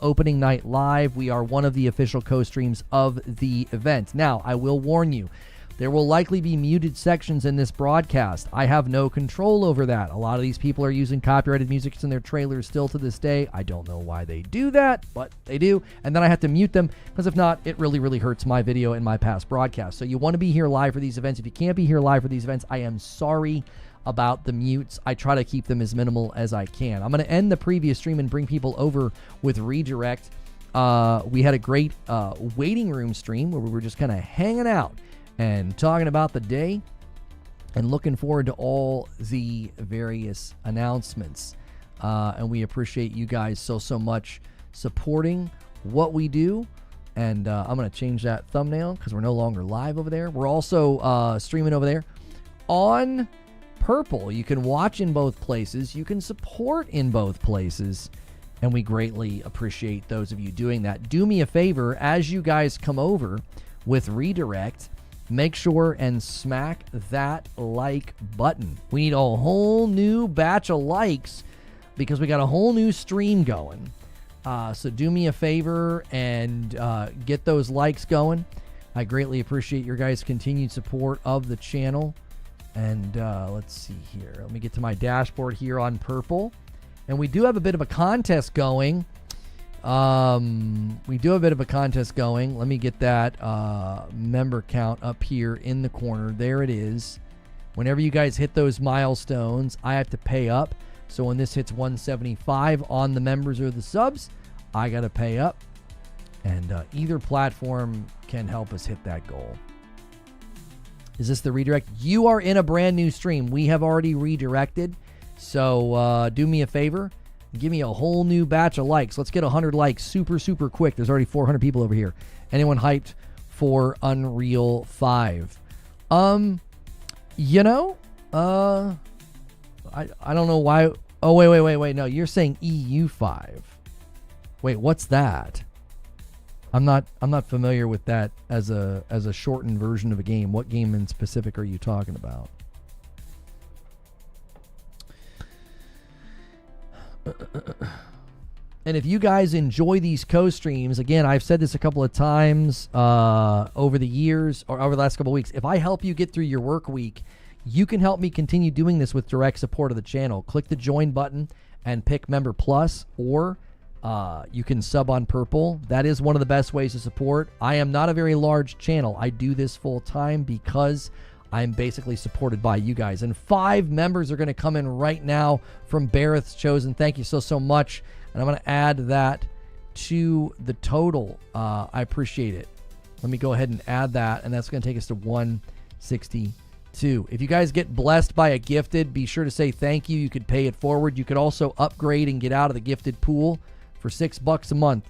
Opening Night Live. We are one of the official co-streams of the event. Now, I will warn you, there will likely be muted sections in this broadcast. I have no control over that. A lot of these people are using copyrighted music in their trailers still to this day. I don't know why they do that, but they do. And then I have to mute them because if not, it really, really hurts my video and my past broadcasts. So you want to be here live for these events. If you can't be here live for these events, I am sorry about the mutes. I try to keep them as minimal as I can. I'm going to end the previous stream and bring people over with redirect. We had a great waiting room stream where we were just kind of hanging out and talking about the day and looking forward to all the various announcements. And we appreciate you guys so much supporting what we do. And I'm going to change that thumbnail because we're no longer live over there. We're also streaming over there on Purple. You can watch in both places. You can support in both places. And we greatly appreciate those of you doing that. Do me a favor, as you guys come over with redirect, make sure and smack that like button. We need a whole new batch of likes because we got a whole new stream going. So do me a favor and get those likes going. I greatly appreciate your guys' continued support of the channel. And let's see here. Let me get to my dashboard here on Purple. And we do have a bit of a contest going. Let me get that member count up here in the corner. There it is. Whenever you guys hit those milestones, I have to pay up. So when this hits 175 on the members or the subs, I got to pay up. And either platform can help us hit that goal. Is this the redirect? You are in a brand new stream. We have already redirected. So do me a favor. Give me a whole new batch of likes. Let's get 100 likes super quick. There's already 400 people over here. Anyone hyped for Unreal 5? I don't know why. Oh, wait. No, you're saying EU5. Wait, what's that? I'm not familiar with that as a shortened version of a game. What game in specific are you talking about? And if you guys enjoy these co-streams, again, I've said this a couple of times over the years or over the last couple of weeks. If I help you get through your work week, you can help me continue doing this with direct support of the channel. Click the join button and pick Member Plus, or you can sub on Purple. That is one of the best ways to support. I am not a very large channel. I do this full time because I'm basically supported by you guys. And 5 members are going to come in right now from Barrett's Chosen. Thank you so much. And I'm going to add that to the total. I appreciate it. Let me go ahead and add that. And that's going to take us to 162. If you guys get blessed by a gifted, be sure to say thank you. You could pay it forward. You could also upgrade and get out of the gifted pool for $6 a month.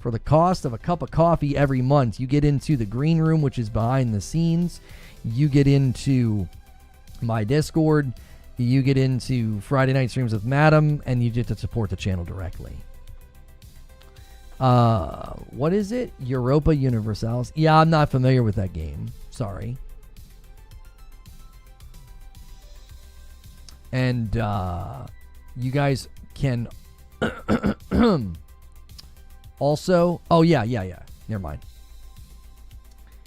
For the cost of a cup of coffee every month, you get into the green room, which is behind the scenes. You get into my Discord. You get into Friday night streams with Madam, and you get to support the channel directly. What is it? Europa Universalis? Yeah, I'm not familiar with that game. Sorry. And you guys can also... Oh, yeah. Never mind.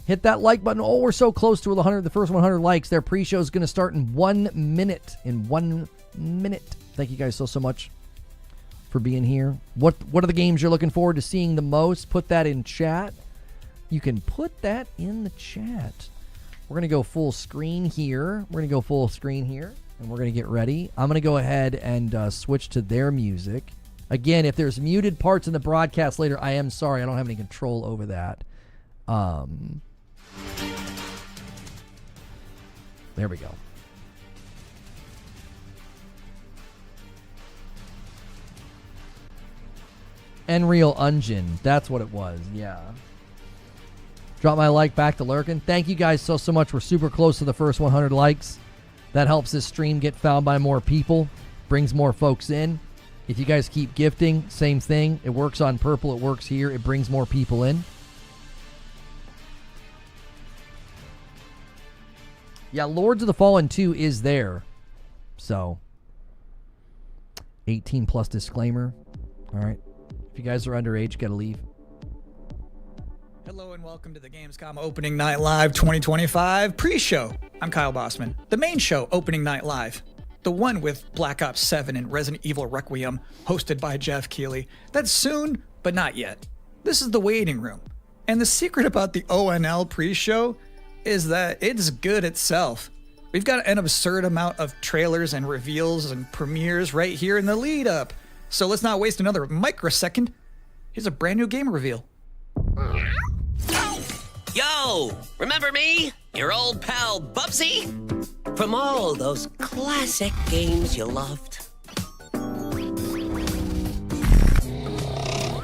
Hit that like button. Oh, we're so close to the first 100 likes. Their pre-show is going to start in 1 minute. In 1 minute. Thank you guys so much for being here. What are the games you're looking forward to seeing the most? Put that in chat. You can put that in the chat. We're going to go full screen here. And we're going to get ready. I'm going to go ahead and switch to their music. Again, if there's muted parts in the broadcast later, I am sorry. I don't have any control over that. There we go. Unreal Engine. That's what it was. Yeah. Drop my like back to lurking. Thank you guys so much. We're super close to the first 100 likes. That helps this stream get found by more people. Brings more folks in. If you guys keep gifting, same thing. It works on Purple. It works here. It brings more people in. Yeah, Lords of the Fallen 2 is there. So, 18 plus disclaimer. All right. If you guys are underage, gotta leave. Hello and welcome to the Gamescom Opening Night Live 2025 pre-show. I'm Kyle Bossman. The main show, Opening Night Live. The one with Black Ops 7 and Resident Evil Requiem, hosted by Geoff Keighley. That's soon, but not yet. This is the waiting room. And the secret about the ONL pre-show is that it's good itself. We've got an absurd amount of trailers and reveals and premieres right here in the lead up. So let's not waste another microsecond. Here's a brand new game reveal. Yo, remember me? Your old pal Bubsy? From all those classic games you loved.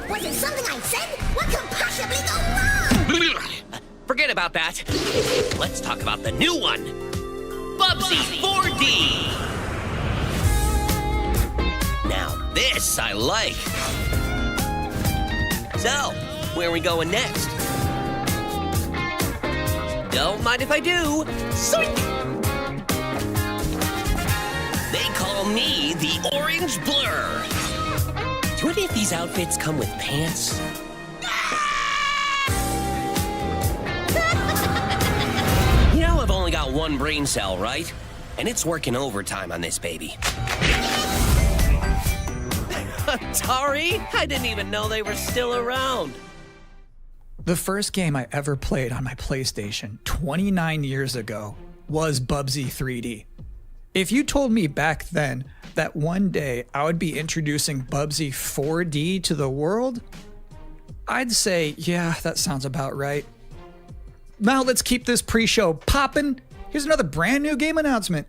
Was it something I said? What could possibly go wrong? Forget about that. Let's talk about the new one. Bubsy 4D. Now this I like. So, where are we going next? Don't mind if I do. Zoink! They call me the Orange Blur. Do any of these outfits come with pants? You know I've only got one brain cell, right? And it's working overtime on this baby. Atari? I didn't even know they were still around. The first game I ever played on my PlayStation 29 years ago was Bubsy 3D. If you told me back then that one day I would be introducing Bubsy 4D to the world, I'd say, yeah, that sounds about right. Now let's keep this pre-show poppin'. Here's another brand new game announcement.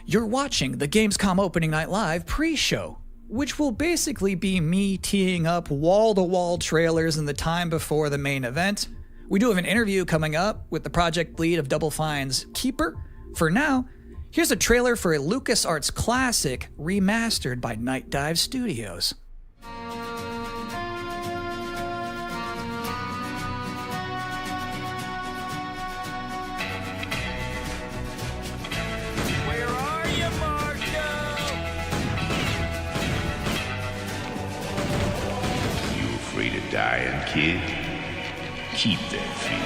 You're watching the Gamescom Opening Night Live pre-show, which will basically be me teeing up wall-to-wall trailers in the time before the main event. We do have an interview coming up with the project lead of Double Fine's Keeper. For now, here's a trailer for a LucasArts classic remastered by Night Dive Studios. Dying kid, keep that feeling.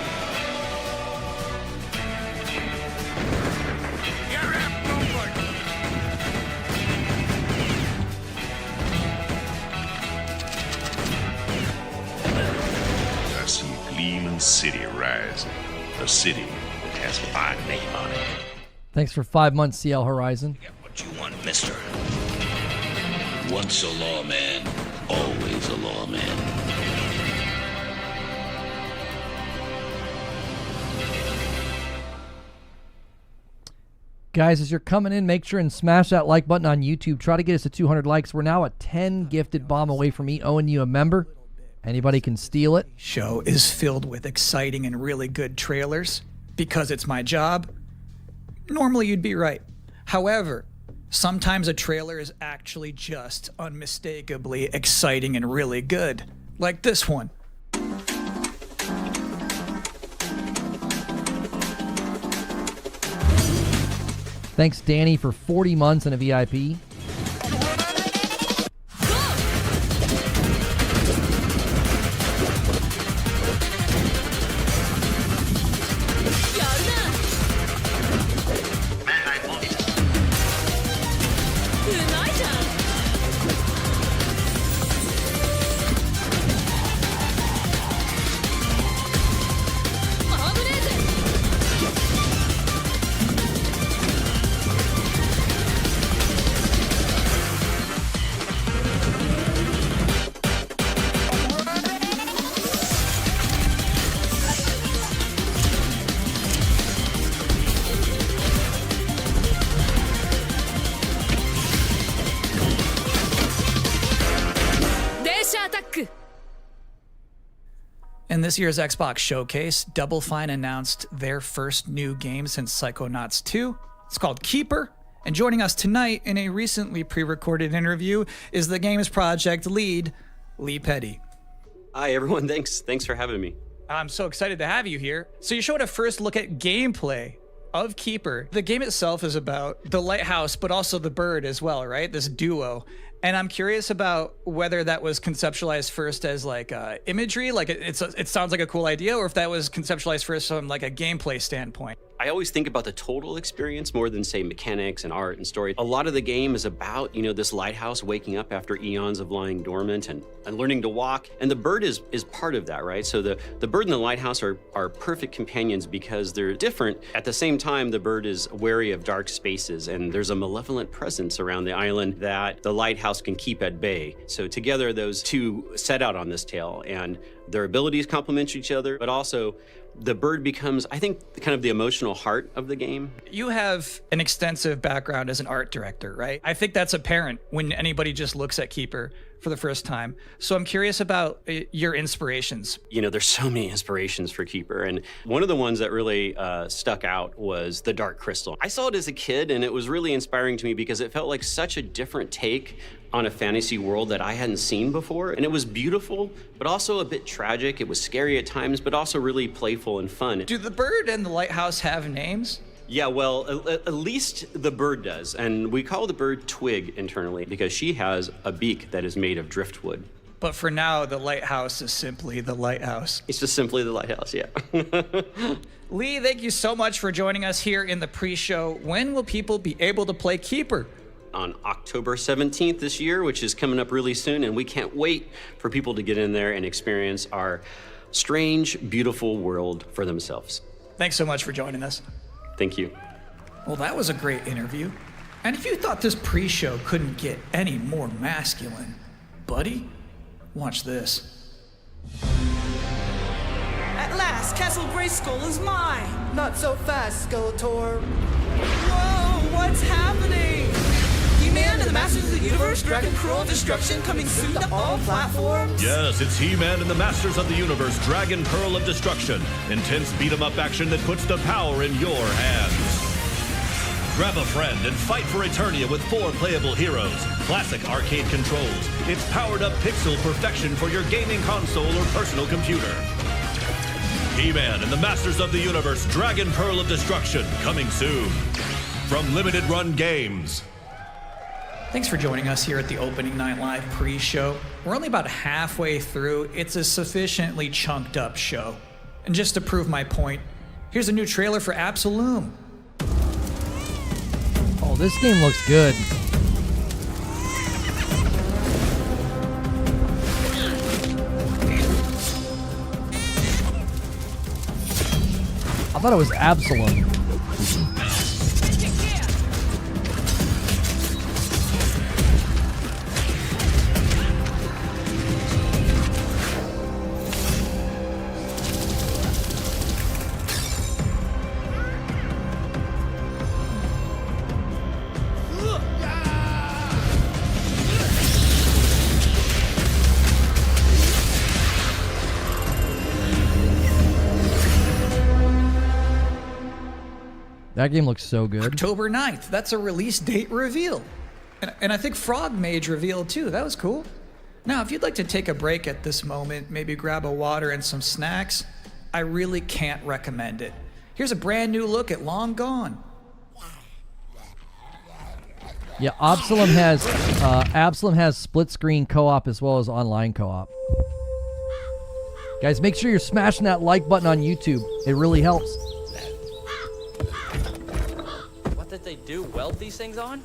I see a gleaming city rising, a city that has a fine name on it. Thanks for 5 months, CL Horizon. Get what you want, mister. Once a lawman, always a lawman. Guys, as you're coming in, make sure and smash that like button on YouTube. Try to get us to 200 likes. We're now a 10 gifted bomb away from me owing you a member. Anybody can steal it. Show is filled with exciting and really good trailers because it's my job. Normally you'd be right. However, sometimes a trailer is actually just unmistakably exciting and really good. Like this one. Thanks, Danny, for 40 months and a VIP. In this year's Xbox Showcase, Double Fine announced their first new game since Psychonauts 2. It's called Keeper. And joining us tonight in a recently pre-recorded interview is the game's project lead, Lee Petty. Hi, everyone. Thanks for having me. I'm so excited to have you here. So you showed a first look at gameplay of Keeper. The game itself is about the lighthouse, but also the bird as well, right? This duo. And I'm curious about whether that was conceptualized first as like imagery, like it sounds like a cool idea, or if that was conceptualized first from like a gameplay standpoint. I always think about the total experience more than, say, mechanics and art and story. A lot of the game is about, this lighthouse waking up after eons of lying dormant and learning to walk. And the bird is part of that, right? So the bird and the lighthouse are perfect companions because they're different. At the same time, the bird is wary of dark spaces, and there's a malevolent presence around the island that the lighthouse can keep at bay. So together, those two set out on this tale, and their abilities complement each other, but also the bird becomes, I think, kind of the emotional heart of the game. You have an extensive background as an art director, right? I think that's apparent when anybody just looks at Keeper for the first time. So I'm curious about your inspirations. There's so many inspirations for Keeper, and one of the ones that really stuck out was the Dark Crystal. I saw it as a kid, and it was really inspiring to me because it felt like such a different take on a fantasy world that I hadn't seen before. And it was beautiful, but also a bit tragic. It was scary at times, but also really playful and fun. Do the bird and the lighthouse have names? Yeah, well, at least the bird does. And we call the bird Twig internally because she has a beak that is made of driftwood. But for now, the lighthouse is simply the lighthouse. It's just simply the lighthouse, yeah. Lee, thank you so much for joining us here in the pre-show. When will people be able to play Keeper? On October 17th this year, which is coming up really soon, and we can't wait for people to get in there and experience our strange, beautiful world for themselves. Thanks so much for joining us. Thank you. Well, that was a great interview. And if you thought this pre-show couldn't get any more masculine, buddy, watch this. At last, Castle Grayskull is mine! Not so fast, Skeletor. Whoa, what's happening? He-Man and the Masters of the Universe, Dragon Pearl of Destruction, coming soon to all platforms? Yes, it's He-Man and the Masters of the Universe, Dragon Pearl of Destruction. Intense beat-em-up action that puts the power in your hands. Grab a friend and fight for Eternia with 4 playable heroes, classic arcade controls. It's powered-up pixel perfection for your gaming console or personal computer. He-Man and the Masters of the Universe, Dragon Pearl of Destruction, coming soon. From Limited Run Games. Thanks for joining us here at the Opening Night Live pre-show. We're only about halfway through. It's a sufficiently chunked up show. And just to prove my point, here's a new trailer for Absolum. Oh, this game looks good. I thought it was Absalom. That game looks so good. October 9th. That's a release date reveal. And I think Frog Mage revealed too. That was cool. Now, if you'd like to take a break at this moment, maybe grab a water and some snacks, I really can't recommend it. Here's a brand new look at Long Gone. Yeah, Absalom has split screen co-op as well as online co-op. Guys, make sure you're smashing that like button on YouTube. It really helps. What did they do? Weld these things on?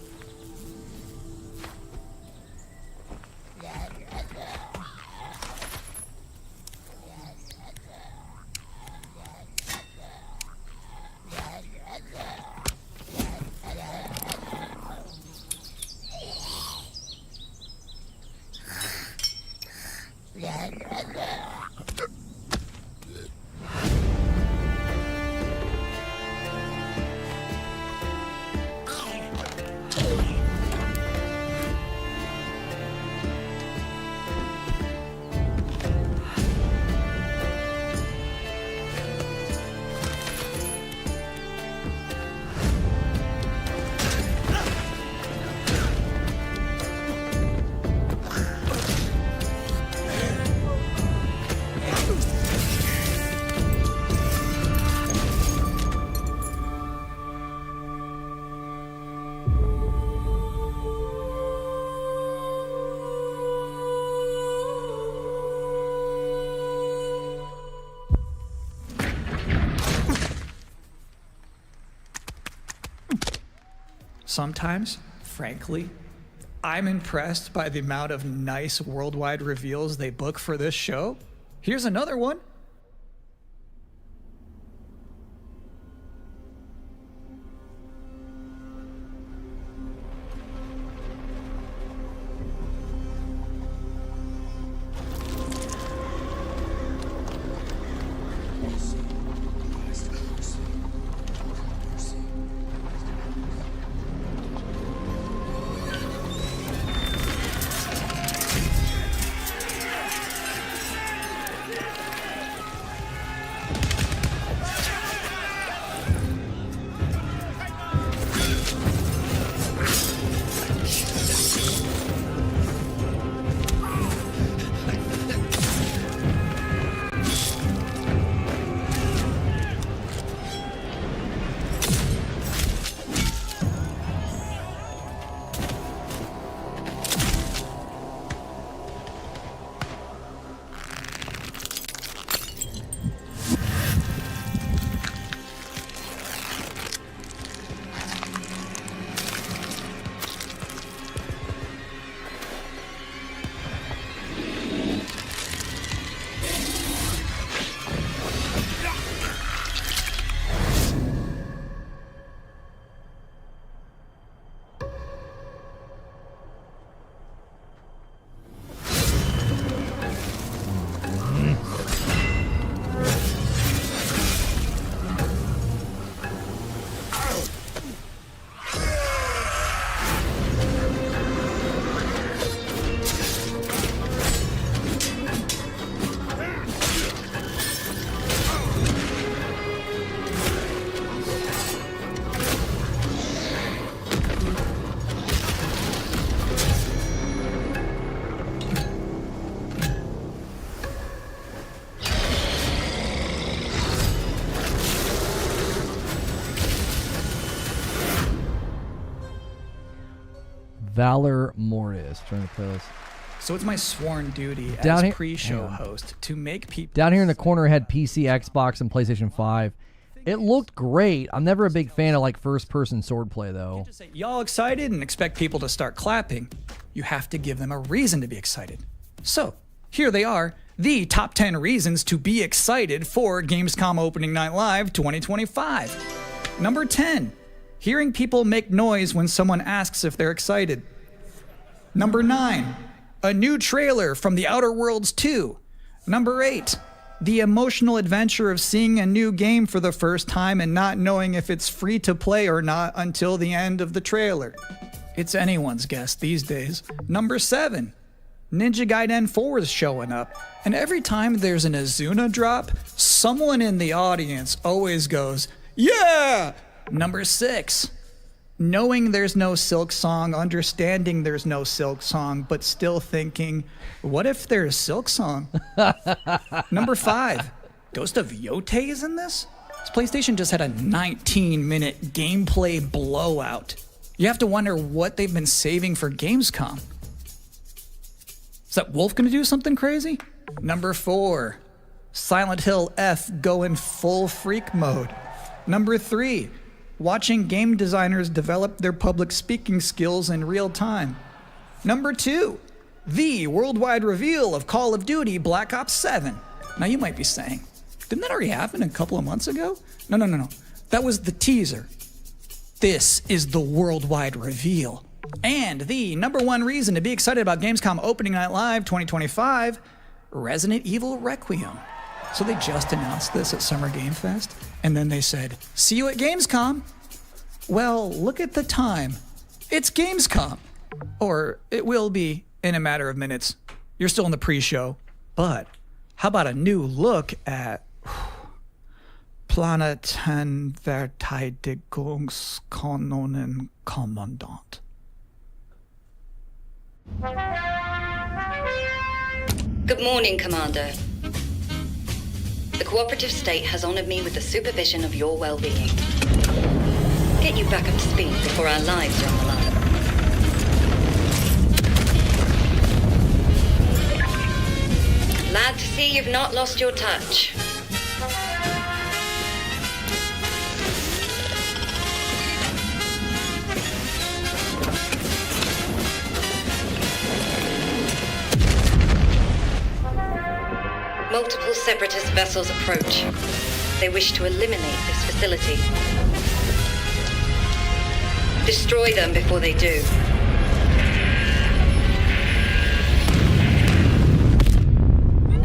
Sometimes, frankly, I'm impressed by the amount of nice worldwide reveals they book for this show. Here's another one. Valor Morris trying to play this. So it's my sworn duty Down as here- pre-show hang on. host to make people... Down here in the corner, it had PC, Xbox, and PlayStation 5. It looked great. I'm never a big fan of like first-person swordplay though. Just say, y'all excited and expect people to start clapping. You have to give them a reason to be excited. So, here they are, the top 10 reasons to be excited for Gamescom Opening Night Live 2025. Number 10, hearing people make noise when someone asks if they're excited. Number 9, a new trailer from The Outer Worlds 2. Number 8, the emotional adventure of seeing a new game for the first time and not knowing if it's free to play or not until the end of the trailer. It's anyone's guess these days. Number 7, Ninja Gaiden 4 is showing up, and every time there's an Azuna drop, someone in the audience always goes, yeah! Number 6, knowing there's no Silksong, understanding there's no Silksong, but still thinking, what if there's Silksong? Number 5, Ghost of Yote is in this? This PlayStation just had a 19-minute gameplay blowout. You have to wonder what they've been saving for Gamescom. Is that Wolf gonna do something crazy? Number 4, Silent Hill F going full freak mode. Number 3, watching game designers develop their public speaking skills in real time. Number 2, the worldwide reveal of Call of Duty Black Ops 7. Now you might be saying, didn't that already happen a couple of months ago? No. That was the teaser. This is the worldwide reveal. And the number 1 reason to be excited about Gamescom Opening Night Live 2025, Resident Evil Requiem. So they just announced this at Summer Game Fest, and then they said, see you at Gamescom. Well, look at the time. It's Gamescom. Or it will be in a matter of minutes. You're still in the pre-show. But how about a new look at Planeten-Verteidigungskanonen Kommandant? Good morning, Commander. The cooperative state has honored me with the supervision of your well-being. Get you back up to speed before our lives are on the line. Glad to see you've not lost your touch. Separatist vessels approach. They wish to eliminate this facility. Destroy them before they do.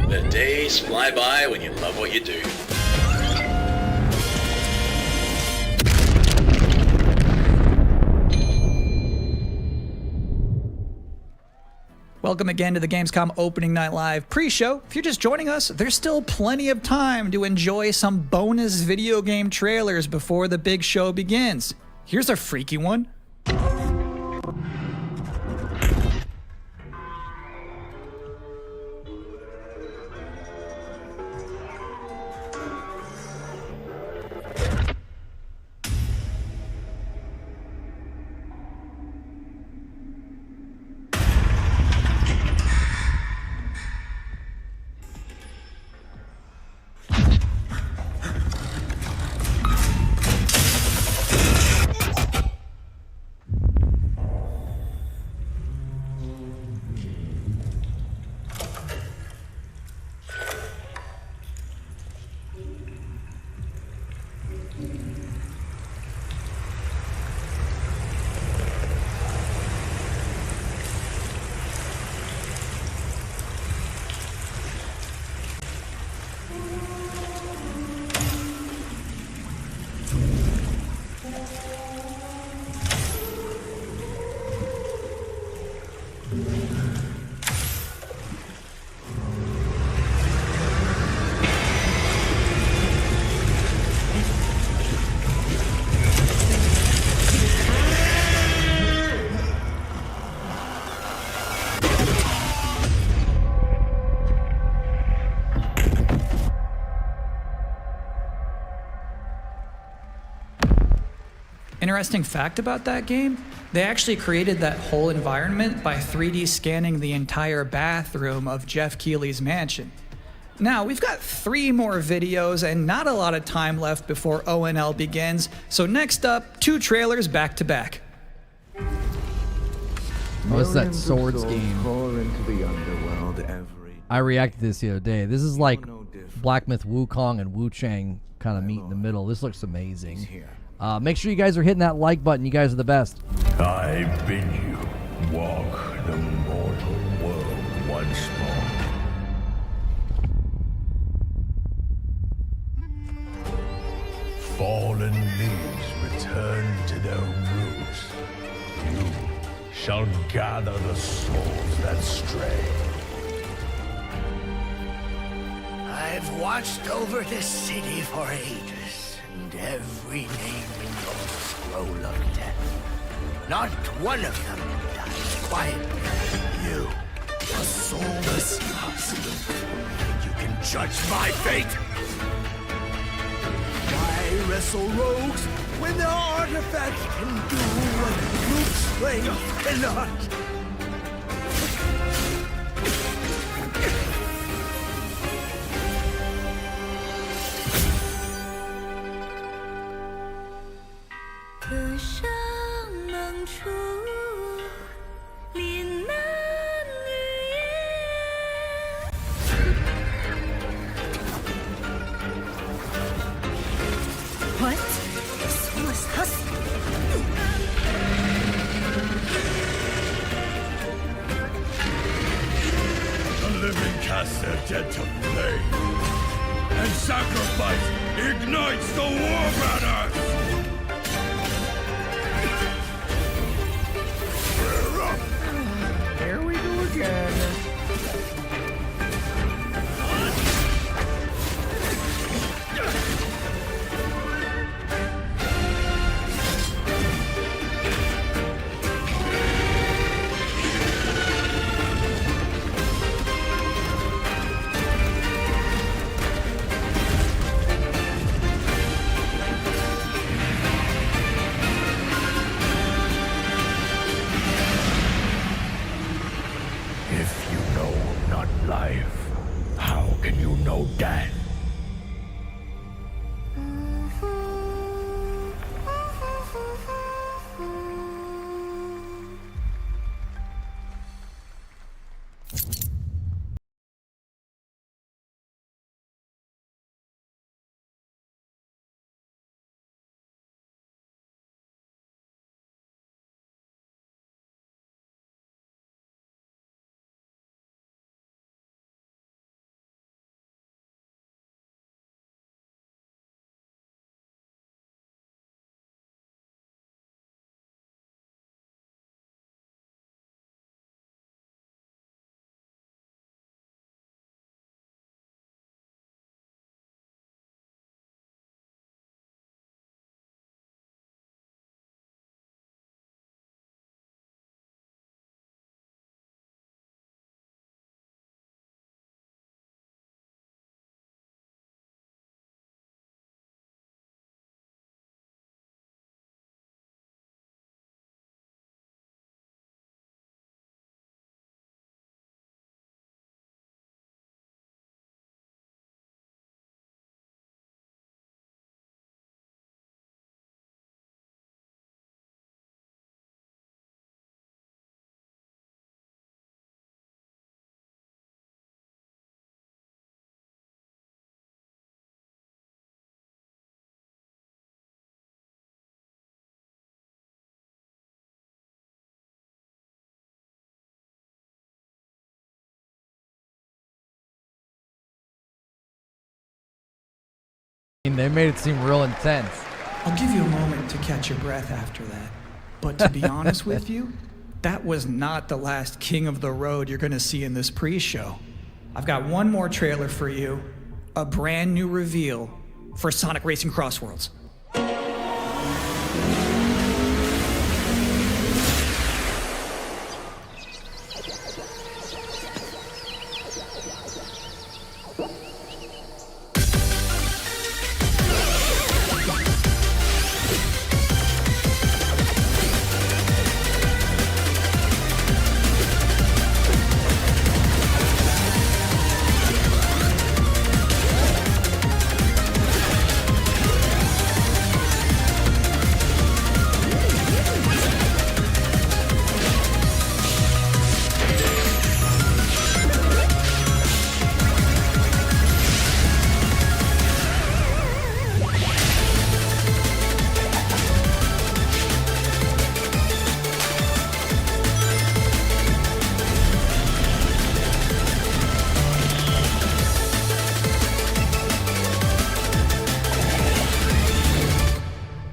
The days fly by when you love what you do. Welcome again to the Gamescom Opening Night Live pre-show. If you're just joining us, there's still plenty of time to enjoy some bonus video game trailers before the big show begins. Here's a freaky one. Interesting fact about that game, they actually created that whole environment by 3D scanning the entire bathroom of Geoff Keighley's mansion. Now, we've got 3 more videos and not a lot of time left before ONL begins, so next up, 2 trailers back to back. What's that Swords game? I reacted to this the other day. This is like Black Myth Wukong and Wu Chang kind of meet in the middle. This looks amazing. Make sure you guys are hitting that like button. You guys are the best. I bid you walk the mortal world once more. Fallen leaves return to their roots. You shall gather the souls that stray. I've watched over this city for ages. And every name in your scroll of death. Not one of them dies quietly. You, a soulless husk. You can judge my fate. Why wrestle rogues when their artifacts can do what brute strength cannot? What? The soulless husk? The living cast their dead to flame, and sacrifice ignites the war banners! Here we go again. They made it seem real intense. I'll give you a moment to catch your breath after that. But to be honest with you, that was not the last King of the Road you're going to see in this pre-show. I've got one more trailer for you, a brand new reveal for Sonic Racing Crossworlds.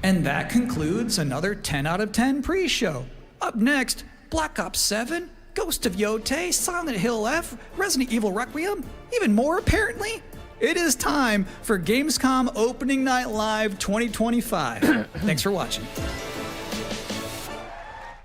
And that concludes another 10 out of 10 pre-show. Up next, Black Ops 7, Ghost of Yotei, Silent Hill F, Resident Evil Requiem, even more apparently. It is time for Gamescom Opening Night Live 2025. Thanks for watching.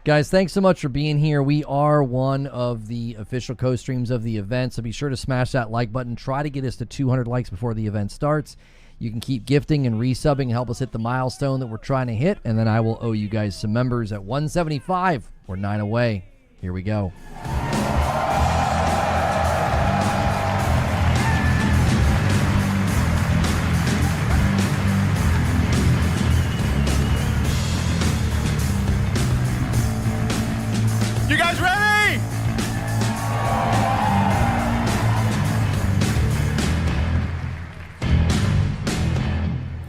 Guys, thanks so much for being here. We are one of the official co-streams of the event, so be sure to smash that like button. Try to get us to 200 likes before the event starts. You can keep gifting and resubbing and help us hit the milestone that we're trying to hit, and then I will owe you guys some members at 175. We're 9 away. Here we go. You guys ready?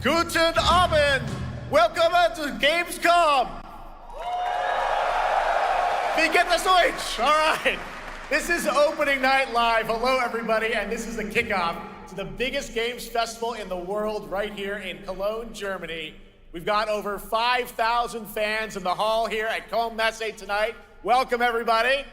Guten Abend! Welcome to Gamescom! Wie geht das Deutsch? All right. This is Opening Night Live. Hello, everybody, and this is the kickoff to the biggest games festival in the world right here in Cologne, Germany. We've got over 5,000 fans in the hall here at Cologne Messe tonight. Welcome, everybody.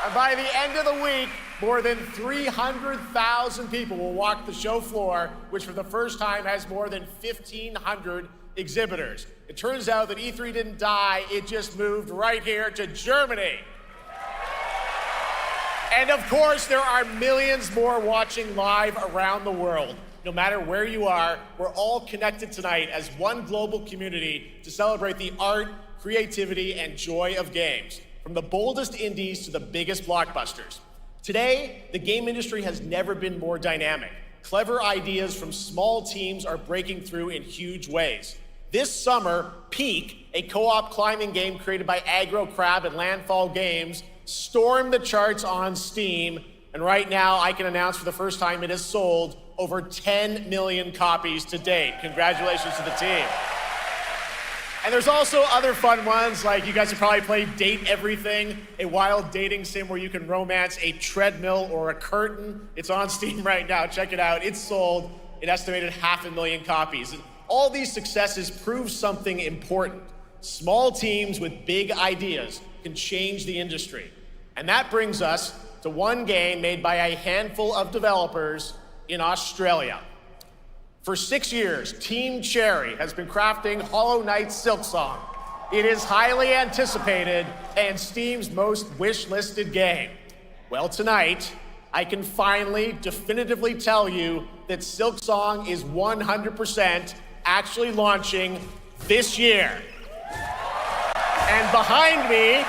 And by the end of the week, more than 300,000 people will walk the show floor, which for the first time has more than 1,500 exhibitors. It turns out that E3 didn't die, it just moved right here to Germany. And of course, there are millions more watching live around the world. No matter where you are, we're all connected tonight as one global community to celebrate the art, creativity, and joy of games, from the boldest indies to the biggest blockbusters. Today, the game industry has never been more dynamic. Clever ideas from small teams are breaking through in huge ways. This summer, Peak, a co-op climbing game created by Aggro Crab and Landfall Games, stormed the charts on Steam, and right now I can announce for the first time it has sold over 10 million copies to date. Congratulations to the team. And there's also other fun ones, like you guys have probably played Date Everything, a wild dating sim where you can romance a treadmill or a curtain. It's on Steam right now, check it out. It's sold an estimated 500,000 copies. And all these successes prove something important. Small teams with big ideas can change the industry. And that brings us to one game made by a handful of developers in Australia. For 6 years, Team Cherry has been crafting Hollow Knight Silksong. It is highly anticipated and Steam's most wish-listed game. Well, tonight, I can finally definitively tell you that Silksong is 100% actually launching this year. And behind me,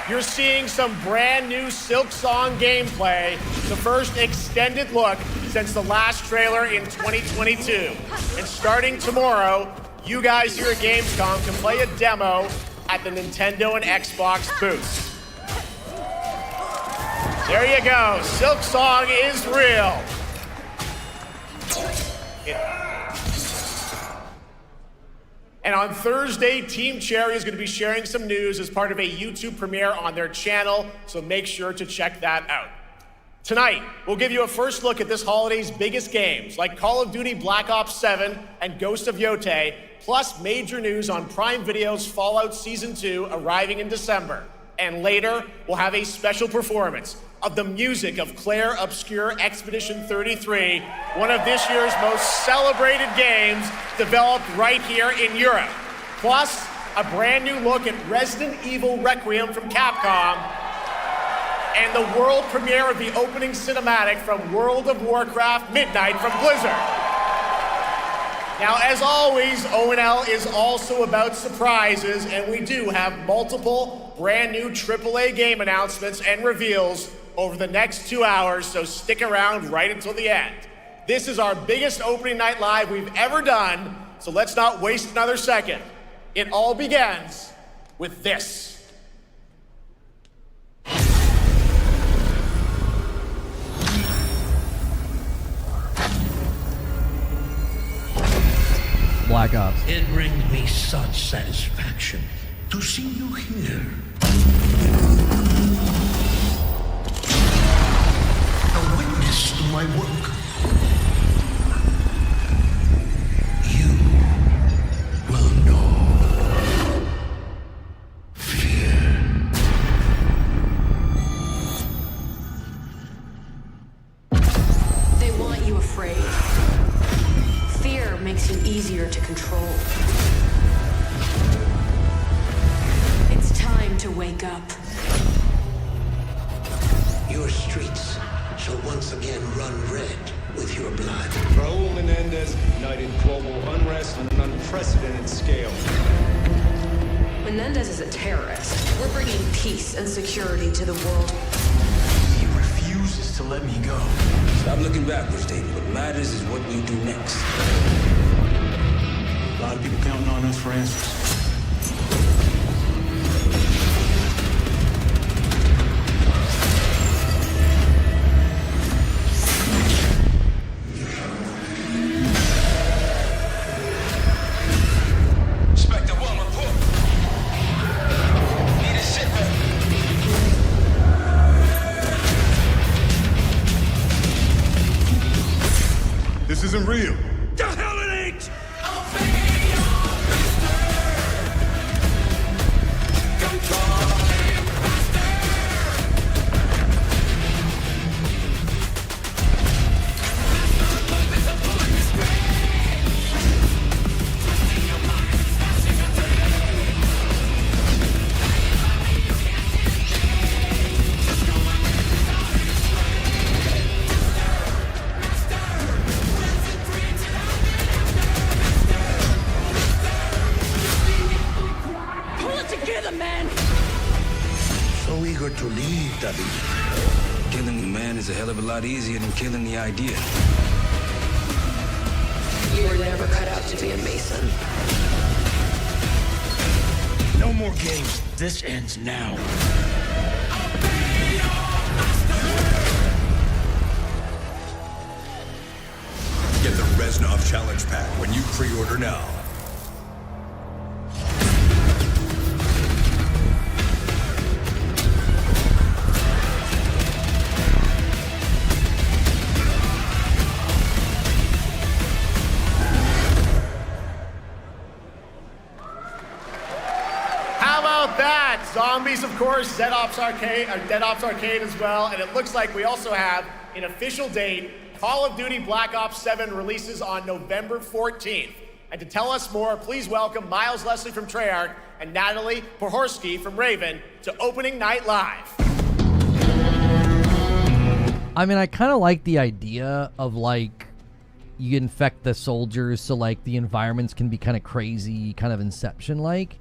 you're seeing some brand new Silksong gameplay, the first extended look since the last trailer in 2022. And starting tomorrow, you guys here at Gamescom can play a demo at the Nintendo and Xbox booths. There you go, Silksong is real. And on Thursday, Team Cherry is going to be sharing some news as part of a YouTube premiere on their channel, so make sure to check that out. Tonight, we'll give you a first look at this holiday's biggest games, like Call of Duty Black Ops 7 and Ghost of Yote, plus major news on Prime Video's Fallout Season 2 arriving in December. And later, we'll have a special performance of the music of Claire Obscure Expedition 33, one of this year's most celebrated games developed right here in Europe. Plus, a brand new look at Resident Evil Requiem from Capcom, and the world premiere of the opening cinematic from World of Warcraft Midnight from Blizzard. Now, as always, ONL is also about surprises, and we do have multiple brand new AAA game announcements and reveals over the next 2 hours, so stick around right until the end. This is our biggest opening night live we've ever done, so let's not waste another second. It all begins with this. Black Ops. It brings me such satisfaction to see you here. A witness to my work. You will know fear. They want you afraid. Fear makes you easier to control. It's time to wake up. Your streets shall once again run red with your blood. Raul Menendez ignited global unrest on an unprecedented scale. Menendez is a terrorist. We're bringing peace and security to the world. He refuses to let me go. Stop looking backwards, David. What matters is what we do next. A lot of people counting on us for answers. Inspector, one report. Need a sit rep. This isn't real. The hell it ain't! To leave, David. Killing the man is a hell of a lot easier than killing the idea. You were never cut out to be a Mason. No more games. This ends now. Get the Reznov Challenge Pack when you pre-order now. Zombies, of course, Dead Ops Arcade as well, and it looks like we also have an official date. Call of Duty Black Ops 7 releases on November 14th. And to tell us more, please welcome Miles Leslie from Treyarch and Natalie Pohorsky from Raven to Opening Night Live. I mean, I kind of like the idea of, like, you infect the soldiers so, like, the environments can be kind of crazy, kind of Inception-like.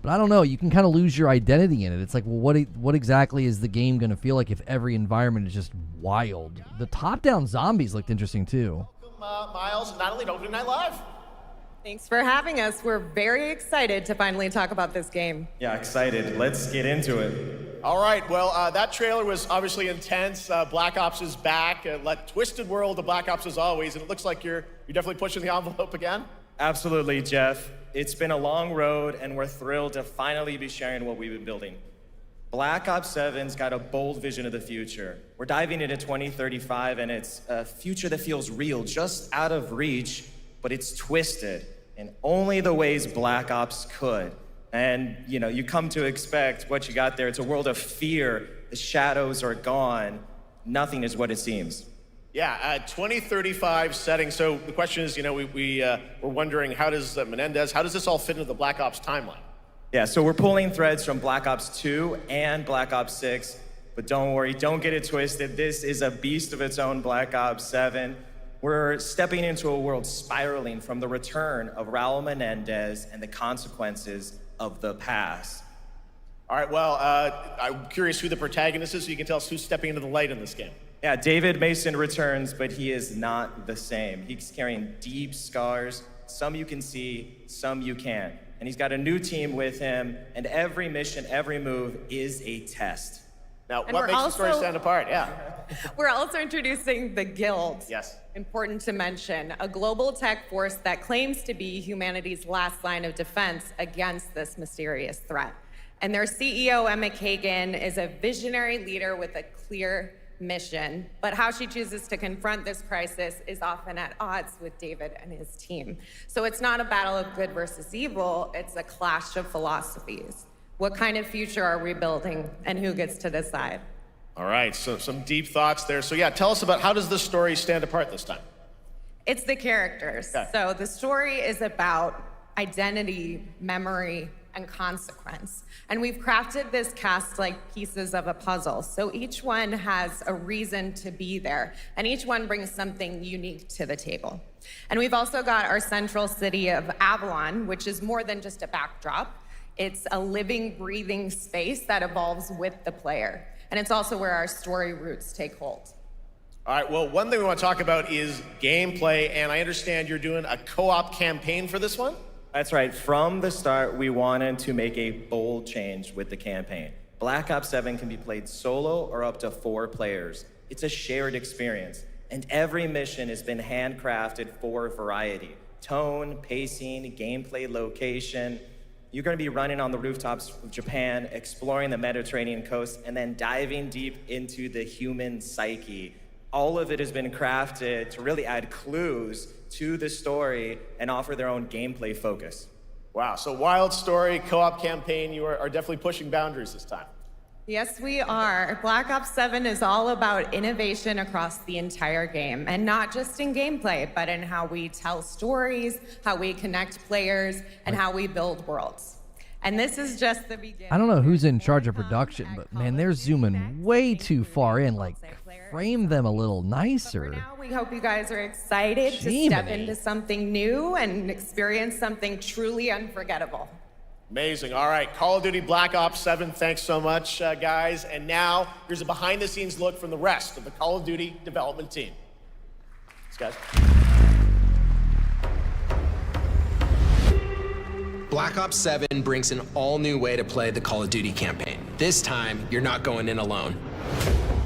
But I don't know, you can kind of lose your identity in it. It's like, well, what exactly is the game going to feel like if every environment is just wild? The top-down zombies looked interesting, too. Welcome, Miles and Natalie to Opening Night Live. Thanks for having us. We're very excited to finally talk about this game. Yeah, excited. Let's get into it. All right, well, that trailer was obviously intense. Black Ops is back. Twisted world of Black Ops as always, and it looks like you're definitely pushing the envelope again. Absolutely, Jeff. It's been a long road, and we're thrilled to finally be sharing what we've been building. Black Ops 7's got a bold vision of the future. We're diving into 2035, and it's a future that feels real, just out of reach, but it's twisted in only the ways Black Ops could. And, you come to expect what you got there. It's a world of fear. The shadows are gone. Nothing is what it seems. Yeah, 2035 setting. So the question is, we're wondering, how does this all fit into the Black Ops timeline? Yeah, so we're pulling threads from Black Ops 2 and Black Ops 6, but don't worry, don't get it twisted. This is a beast of its own, Black Ops 7. We're stepping into a world spiraling from the return of Raul Menendez and the consequences of the past. All right, well, I'm curious who the protagonist is, so you can tell us who's stepping into the light in this game. Yeah, David Mason returns, but he is not the same. He's carrying deep scars. Some you can see, some you can't. And he's got a new team with him, and every mission, every move is a test. Now, what makes the story stand apart? Yeah. We're also introducing the Guild. Yes. Important to mention, a global tech force that claims to be humanity's last line of defense against this mysterious threat. And their CEO, Emma Kagan, is a visionary leader with a clear mission, but how she chooses to confront this crisis is often at odds with David and his team. So it's not a battle of good versus evil, it's a clash of philosophies. What kind of future are we building, and who gets to decide? All right, so some deep thoughts there. So yeah, tell us about, how does this story stand apart this time? It's the characters. Okay. So the story is about identity, memory, and consequence. And we've crafted this cast like pieces of a puzzle. So each one has a reason to be there, and each one brings something unique to the table. And we've also got our central city of Avalon, which is more than just a backdrop. It's a living, breathing space that evolves with the player. And it's also where our story roots take hold. All right, well, one thing we want to talk about is gameplay, and I understand you're doing a co-op campaign for this one? That's right. From the start, we wanted to make a bold change with the campaign. Black Ops 7 can be played solo or up to 4 players. It's a shared experience, and every mission has been handcrafted for variety. Tone, pacing, gameplay location. You're going to be running on the rooftops of Japan, exploring the Mediterranean coast, and then diving deep into the human psyche. All of it has been crafted to really add clues to the story and offer their own gameplay focus. Wow, so wild story, co-op campaign, you are definitely pushing boundaries this time. Yes, we are. Black Ops 7 is all about innovation across the entire game, and not just in gameplay, but in how we tell stories, how we connect players, and how we build worlds. And this is just the beginning. I don't know who's in charge of production, but man, they're zooming way too far in. Like, frame them a little nicer. For now, we hope you guys are excited to step into something new and experience something truly unforgettable. Amazing. All right, Call of Duty Black Ops 7, thanks so much, guys. And now, here's a behind-the-scenes look from the rest of the Call of Duty development team. Thanks, guys. Black Ops 7 brings an all-new way to play the Call of Duty campaign. This time, you're not going in alone.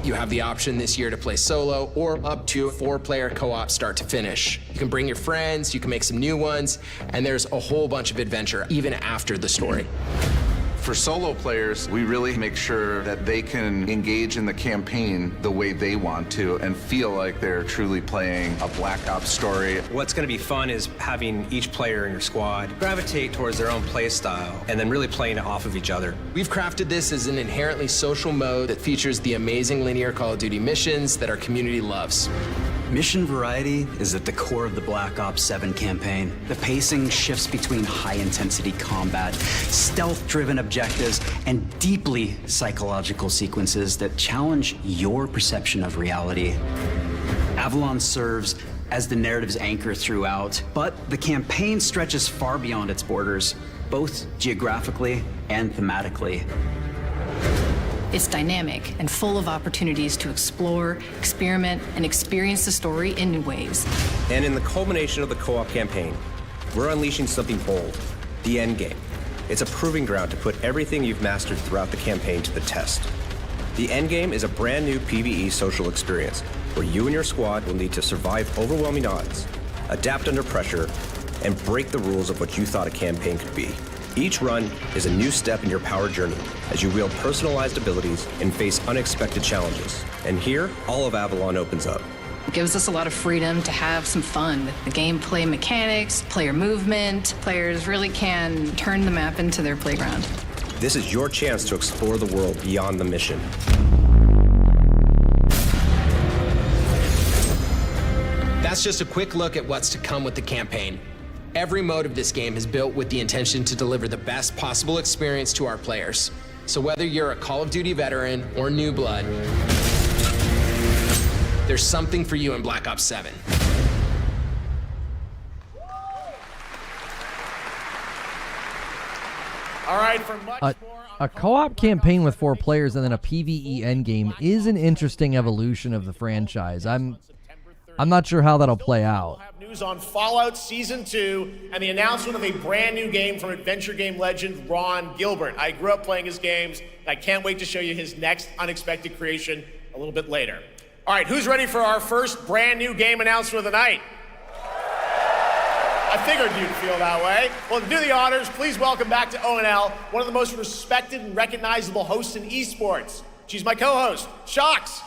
You have the option this year to play solo or up to a 4-player co-op start to finish. You can bring your friends, you can make some new ones, and there's a whole bunch of adventure even after the story. For solo players, we really make sure that they can engage in the campaign the way they want to and feel like they're truly playing a Black Ops story. What's going to be fun is having each player in your squad gravitate towards their own play style and then really playing it off of each other. We've crafted this as an inherently social mode that features the amazing linear Call of Duty missions that our community loves. Mission variety is at the core of the Black Ops 7 campaign. The pacing shifts between high-intensity combat, stealth-driven objectives, and deeply psychological sequences that challenge your perception of reality. Avalon serves as the narrative's anchor throughout, but the campaign stretches far beyond its borders, both geographically and thematically. It's dynamic and full of opportunities to explore, experiment, and experience the story in new ways. And in the culmination of the co-op campaign, we're unleashing something bold, the end game. It's a proving ground to put everything you've mastered throughout the campaign to the test. The end game is a brand new PvE social experience where you and your squad will need to survive overwhelming odds, adapt under pressure, and break the rules of what you thought a campaign could be. Each run is a new step in your power journey as you wield personalized abilities and face unexpected challenges. And here, all of Avalon opens up. It gives us a lot of freedom to have some fun. The gameplay mechanics, player movement, players really can turn the map into their playground. This is your chance to explore the world beyond the mission. That's just a quick look at what's to come with the campaign. Every mode of this game is built with the intention to deliver the best possible experience to our players. So whether you're a Call of Duty veteran or new blood, there's something for you in Black Ops 7. All right, for much a co-op campaign with 4 players and then a PvE endgame is an interesting evolution of the franchise. I'm not sure how that'll play out. news on Fallout Season 2 and the announcement of a brand new game from adventure game legend Ron Gilbert. I grew up playing his games, and I can't wait to show you his next unexpected creation a little bit later. All right, who's ready for our first brand new game announcement of the night? I figured you'd feel that way. Well, to do the honors, please welcome back to ONL one of the most respected and recognizable hosts in esports. She's my co-host, Sjokz.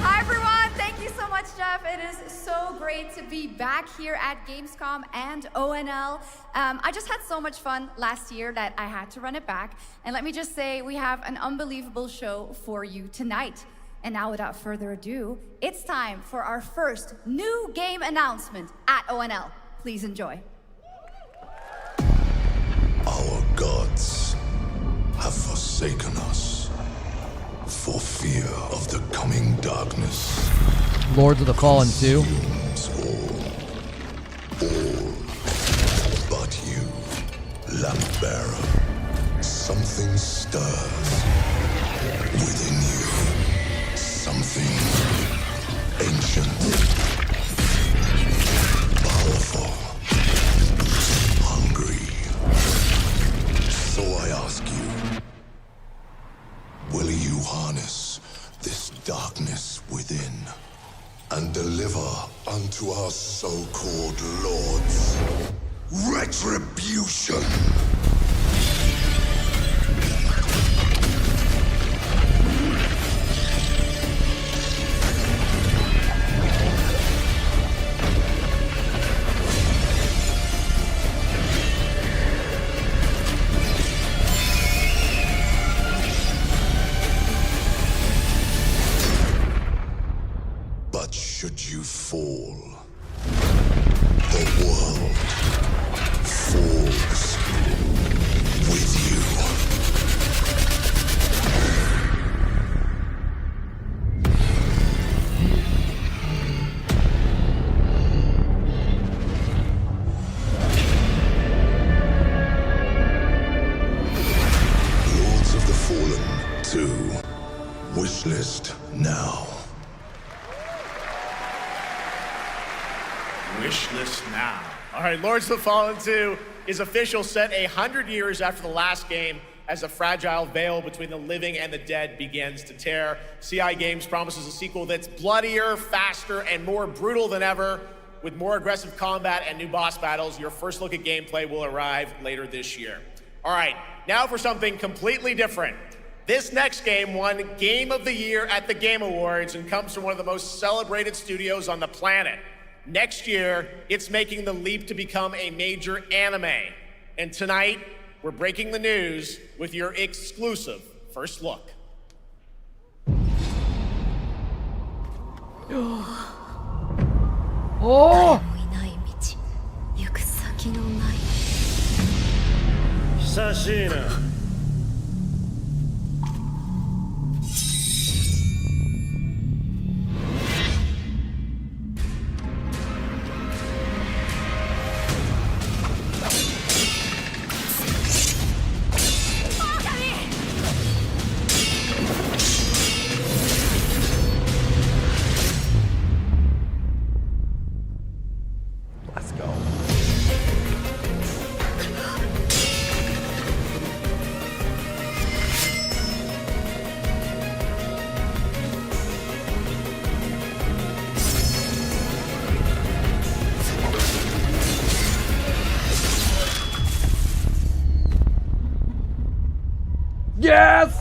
Hi everyone, thank you so much, Jeff. It is so great to be back here at Gamescom and ONL. I just had so much fun last year that I had to run it back. And let me just say, we have an unbelievable show for you tonight. And now without further ado, it's time for our first new game announcement at ONL. Please enjoy. Our gods have forsaken us for fear of the coming darkness. Lords of the Fallen 2. All but you, lamp bearer. Something stirs within you. Something ancient, powerful, hungry. So I ask you, will you harness this darkness within and deliver unto our so-called lords retribution? But should you fall, the world falls with you. Lords of the Fallen 2. Wishlist now. Wishlist now. All right, Lords of the Fallen 2 is official, set 100 years after the last game as the fragile veil between the living and the dead begins to tear. CI Games promises a sequel that's bloodier, faster, and more brutal than ever. With more aggressive combat and new boss battles, your first look at gameplay will arrive later this year. All right, now for something completely different. This next game won Game of the Year at the Game Awards and comes from one of the most celebrated studios on the planet. Next year, it's making the leap to become a major anime. And tonight, we're breaking the news with your exclusive first look. Oh! 久しいな。Let's go. Yes!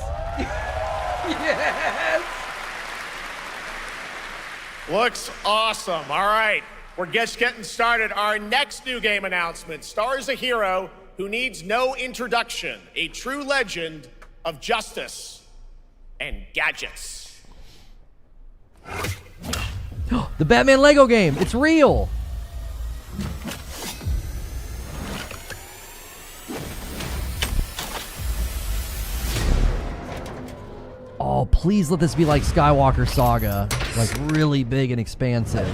Yes! Looks awesome. All right, we're just getting started. Our next new game announcement stars a hero who needs no introduction, a true legend of justice and gadgets. The Batman Lego game. It's real. Oh, please let this be like Skywalker Saga. Like really big and expansive.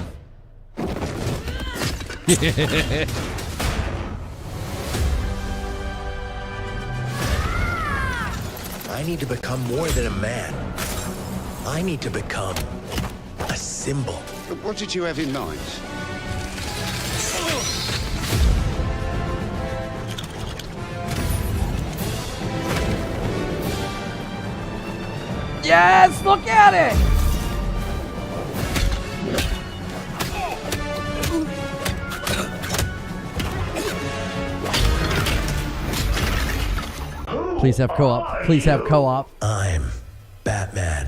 I need to become more than a man. I need to become a symbol. What did you have in mind? Yes, look at it. Please have co-op. Please have co-op. I'm Batman.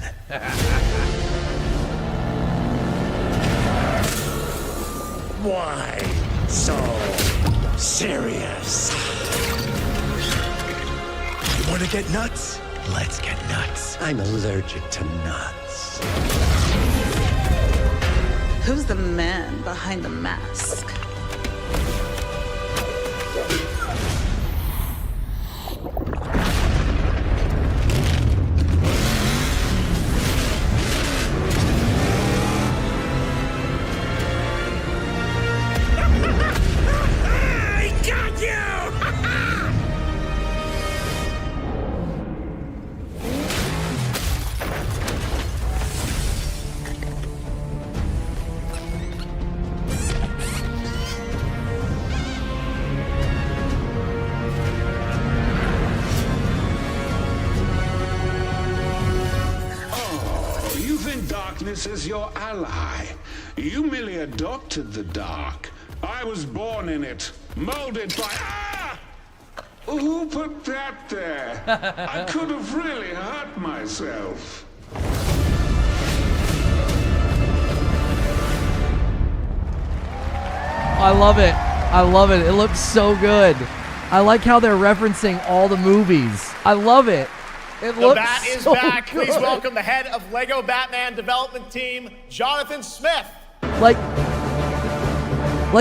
Why so serious? You want to get nuts? Let's get nuts. I'm allergic to nuts. Who's the man behind the mask? As your ally. You merely adopted the dark. I was born in it, molded by... Ah! Who put that there? I could have really hurt myself. I love it. I love it. It looks so good. I like how they're referencing all the movies. I love it. It The looks Bat is so back. good. Please welcome the head of Lego Batman development team, Jonathan Smith. Like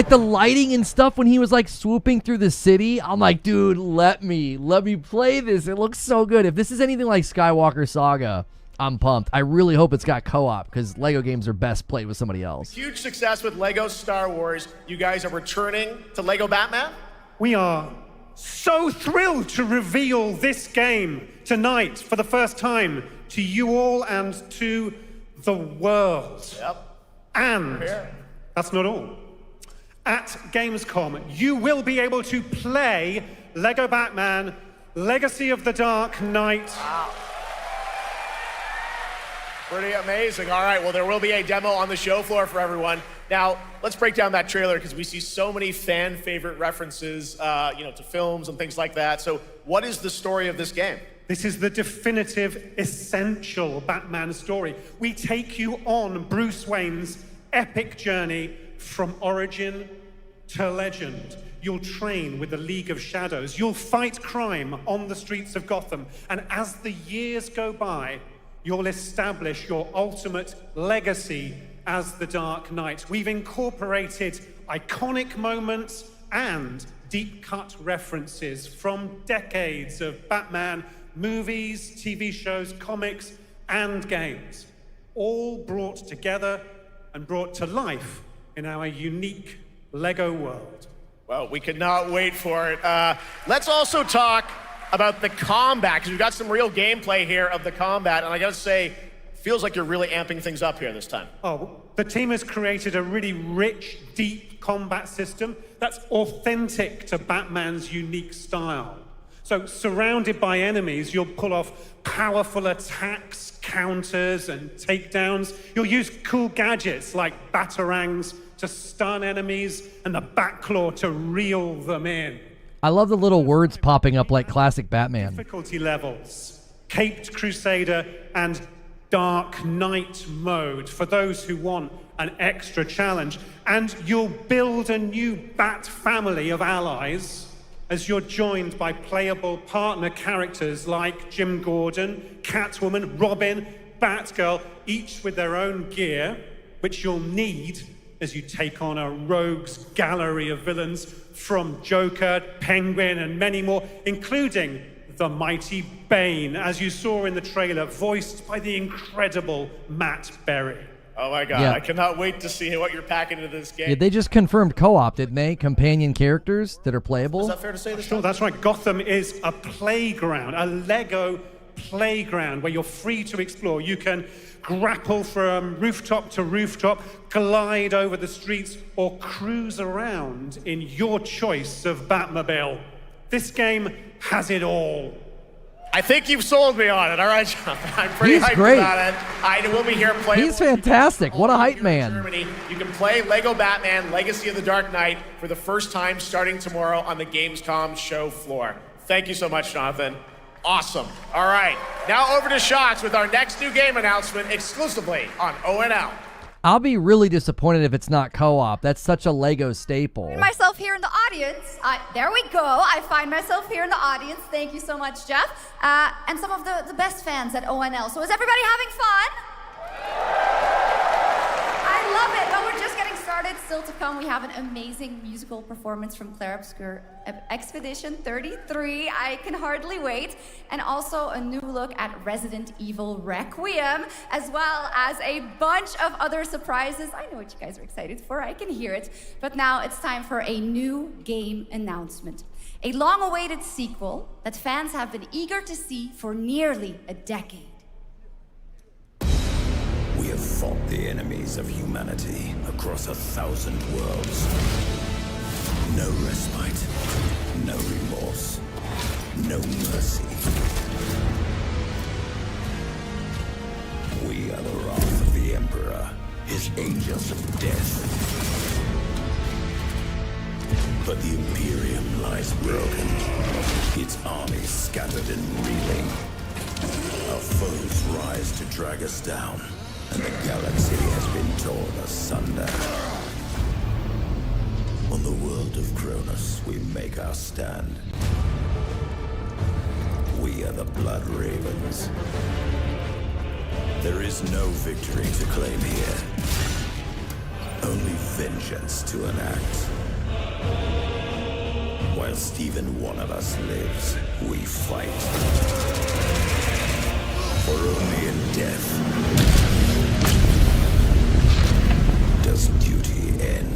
the lighting and stuff when he was like swooping through the city. I'm like, dude, let me play this. It looks so good. If this is anything like Skywalker Saga, I'm pumped. I really hope it's got co-op because Lego games are best played with somebody else. Huge success with Lego Star Wars. You guys are returning to Lego Batman? We are so thrilled to reveal this game tonight for the first time to you all and to the world. Yep. And that's not all. At Gamescom, you will be able to play Lego Batman Legacy of the Dark Knight. Wow. Pretty amazing. All right, well, there will be a demo on the show floor for everyone. Now, let's break down that trailer because we see so many fan favorite references, to films and things like that. So what is the story of this game? This is the definitive, essential Batman story. We take you on Bruce Wayne's epic journey from origin to legend. You'll train with the League of Shadows. You'll fight crime on the streets of Gotham. And as the years go by, you'll establish your ultimate legacy as the Dark Knight. We've incorporated iconic moments and deep-cut references from decades of Batman movies, TV shows, comics, and games, all brought together and brought to life in our unique Lego world. Well, we could not wait for it. Let's also talk about the combat, because we've got some real gameplay here of the combat, and I gotta say, feels like you're really amping things up here this time. Oh, the team has created a really rich, deep combat system that's authentic to Batman's unique style. So, surrounded by enemies, you'll pull off powerful attacks, counters, and takedowns. You'll use cool gadgets like batarangs to stun enemies and the Batclaw to reel them in. I love the little words popping up like classic Batman. Difficulty levels. Caped Crusader, and Dark Knight mode for those who want an extra challenge. And you'll build a new Bat family of allies as you're joined by playable partner characters like Jim Gordon, Catwoman, Robin, Batgirl, each with their own gear, which you'll need as you take on a rogues gallery of villains from Joker, Penguin, and many more, including the mighty Bane, as you saw in the trailer, voiced by the incredible Matt Berry. Oh my God, Yeah. I cannot wait to see what you're packing into this game. Yeah, they just confirmed co-op, didn't they? Companion characters that are playable. Is that fair to say this? Sure, that's right. Gotham is a playground, a Lego playground where you're free to explore. You can grapple from rooftop to rooftop, glide over the streets, or cruise around in your choice of Batmobile. This game has it all. I think you've sold me on it. All right, John. I'm pretty He's hyped great. about it. I will be here playing. He's fantastic. What a hype man. Germany. You can play Lego Batman Legacy of the Dark Knight for the first time starting tomorrow on the Gamescom show floor. Thank you so much, Jonathan. Awesome. All right. Now over to Sjokz with our next new game announcement exclusively on ONL. I'll be really disappointed if it's not co-op. That's such a Lego staple. Find myself here in the audience. There we go. I find myself here in the audience. Thank you so much, Geoff. And some of the best fans at ONL. So is everybody having fun? I love it. But we're just getting started. Still to come, we have an amazing musical performance from Claire Obscure Expedition 33. I can hardly wait. And also a new look at Resident Evil Requiem, as well as a bunch of other surprises. I know what you guys are excited for. I can hear it. But now it's time for a new game announcement. A long-awaited sequel that fans have been eager to see for nearly a decade. We have fought the enemies of humanity across 1,000 worlds. No respite, no remorse, no mercy. We are the wrath of the Emperor, his angels of death. But the Imperium lies broken, its armies scattered and reeling. Our foes rise to drag us down, and the galaxy has been torn asunder. On the world of Kronos, we make our stand. We are the Blood Ravens. There is no victory to claim here. Only vengeance to enact. Whilst even one of us lives, we fight. For only in death does duty end.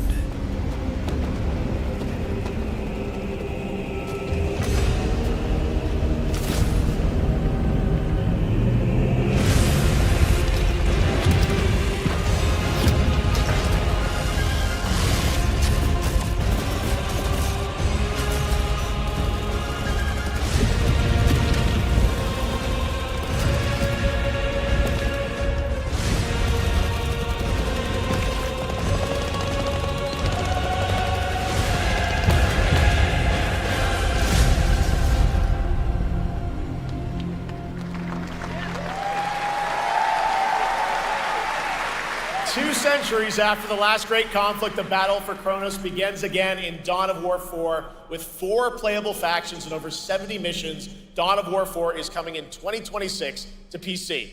Centuries after the last great conflict, the battle for Kronos begins again in Dawn of War 4 with 4 playable factions and over 70 missions. Dawn of War 4 is coming in 2026 to PC.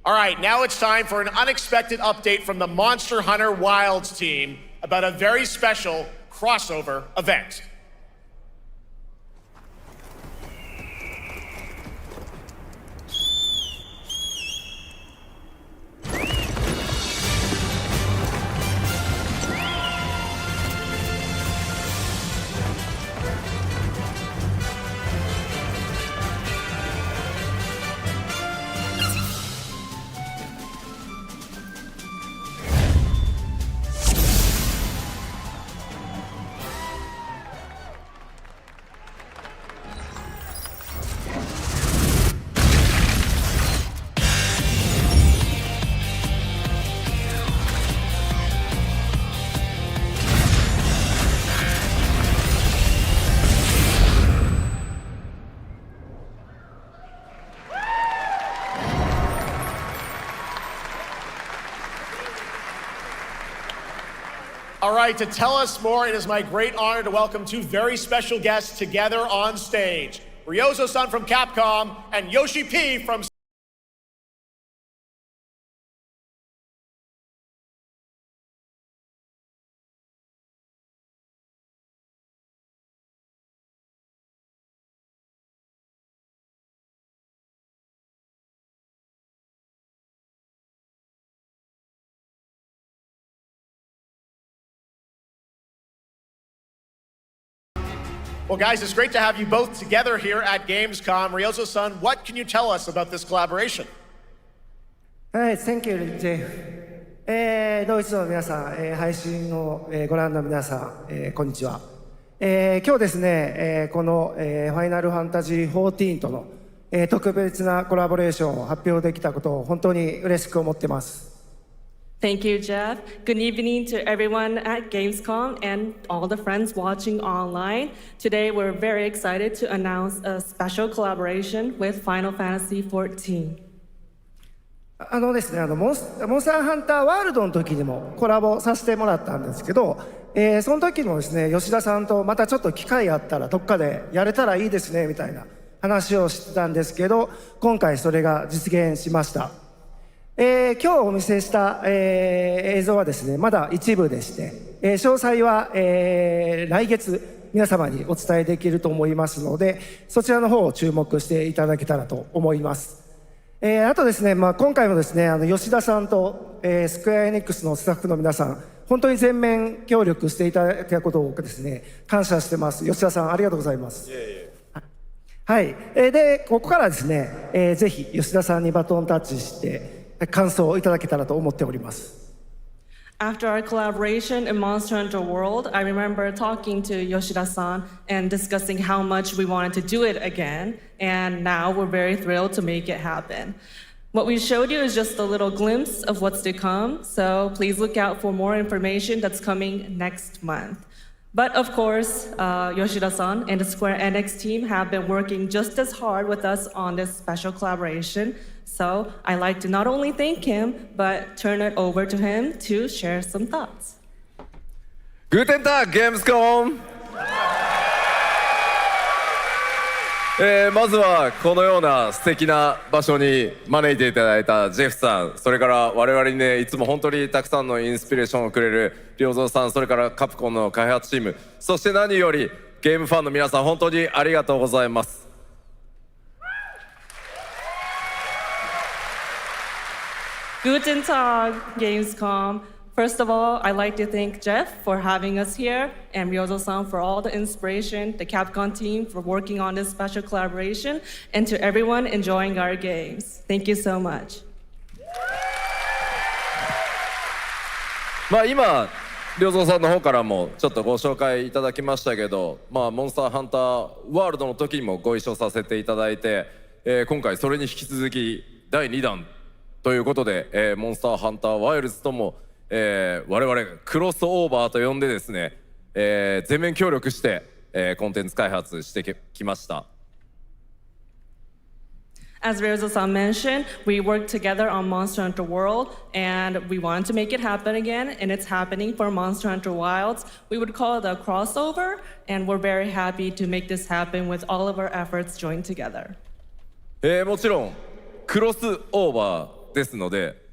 All right, now it's time for an unexpected update from the Monster Hunter Wilds team about a very special crossover event. All right, to tell us more, it is my great honor to welcome two very special guests together on stage. Ryozo-san from Capcom and Yoshi P from Well, guys, it's great to have you both together here at Gamescom. Ryozo-san, what can you tell us about this collaboration? Hey, thank you, Jeff. ドイツの皆さん、配信をご覧の皆さん、こんにちは。今日ですね、この、ファイナルファンタジー14との、特別なコラボレーションを発表できたことを本当に嬉しく思っています。Thank you, Jeff. Good evening to everyone at Gamescom and all the friends watching online. Today, we're very excited to announce a special collaboration with Final Fantasy XIV. ですね、モンスターハンターワールドの時にもコラボさせてもらったんですけど、その時もですね、吉田さんとまたちょっと機会あったらどっかでやれたらいいですねみたいな話をしてたんですけど、今回それが実現しました。今日お見せした、映像はですね、まだ一部でして、詳細は、来月皆様にお伝えできると思いますので、そちらの方を注目していただけたらと思います。あとですね、今回もですね、吉田さんと、スクエアエニックスのスタッフの皆さん、本当に全面協力していただいたことをですね、感謝してます。吉田さん、ありがとうございます。はい。で、ここからですね、ぜひ吉田さんにバトンタッチして、感想をいただけたらと思っております。After our collaboration in Monster Hunter World, I remember talking to Yoshida-san and discussing how much we wanted to do it again, and now we're very thrilled to make it happen. What we showed you is just a little glimpse of what's to come, so please look out for more information that's coming next month. But of course, Yoshida-san and the Square Enix team have been working just as hard with us on this special collaboration. So I'd like to not only thank him, but turn it over to him to share some thoughts. Guten Tag, Gamescom! まずはこのような素敵な場所に招いていただいたジェフさん、それから我々にね、いつも本当にたくさんのインスピレーションをくれる良三さん、それからカプコンの開発チーム、そして何よりゲームファンの皆さん、本当にありがとうございます。Guten Tag, Gamescom. First of all, I'd like to thank Geoff for having us here and Ryozo-san for all the inspiration, the Capcom team for working on this special collaboration, and to everyone enjoying our games. Thank you so much. 今、良三さんの方からもちょっとご紹介いただきましたけど、モンスターハンターワールドの時にもご一緒させていただいて、今回それに引き続き第2弾ということで、モンスターハンターワイルズとも、我々クロスオーバーと呼んでですね、全面協力して、コンテンツ開発してきました。As Ryozo-san mentioned, we worked together on Monster Hunter World, and we wanted to make it happen again, and it's happening for Monster Hunter Wilds. We would call it a crossover, and we're very happy to make this happen with all of our efforts joined together. もちろんクロスオーバーですので、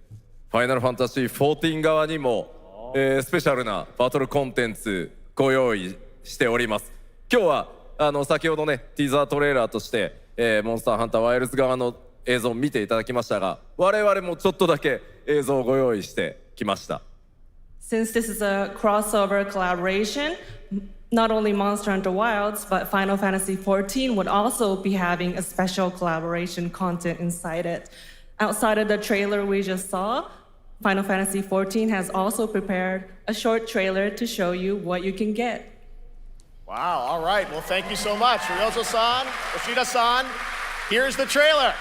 ファイナルファンタジー14側にも、スペシャルなバトルコンテンツご用意しております。今日は先ほどね、ティザートレーラーとして、モンスターハンターワイルズ側の映像を見ていただきましたが、我々もちょっとだけ映像をご用意してきました。Since this is a crossover collaboration, not only Monster Hunter Wilds, but Final Fantasy XIV would also be having a special collaboration content inside it. Outside of the trailer we just saw, Final Fantasy XIV has also prepared a short trailer to show you what you can get. Wow, all right. Well, thank you so much. Ryozo-san, Yoshida-san, here's the trailer.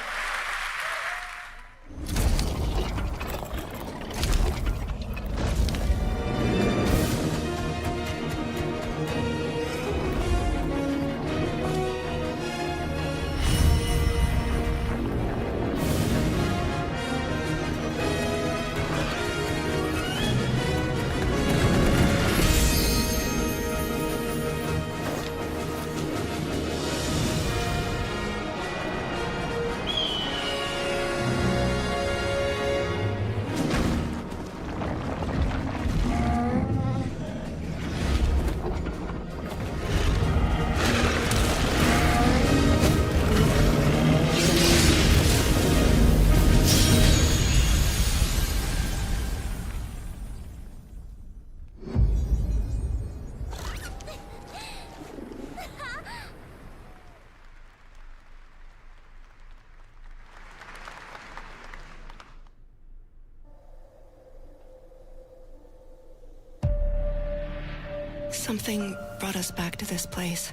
Something brought us back to this place.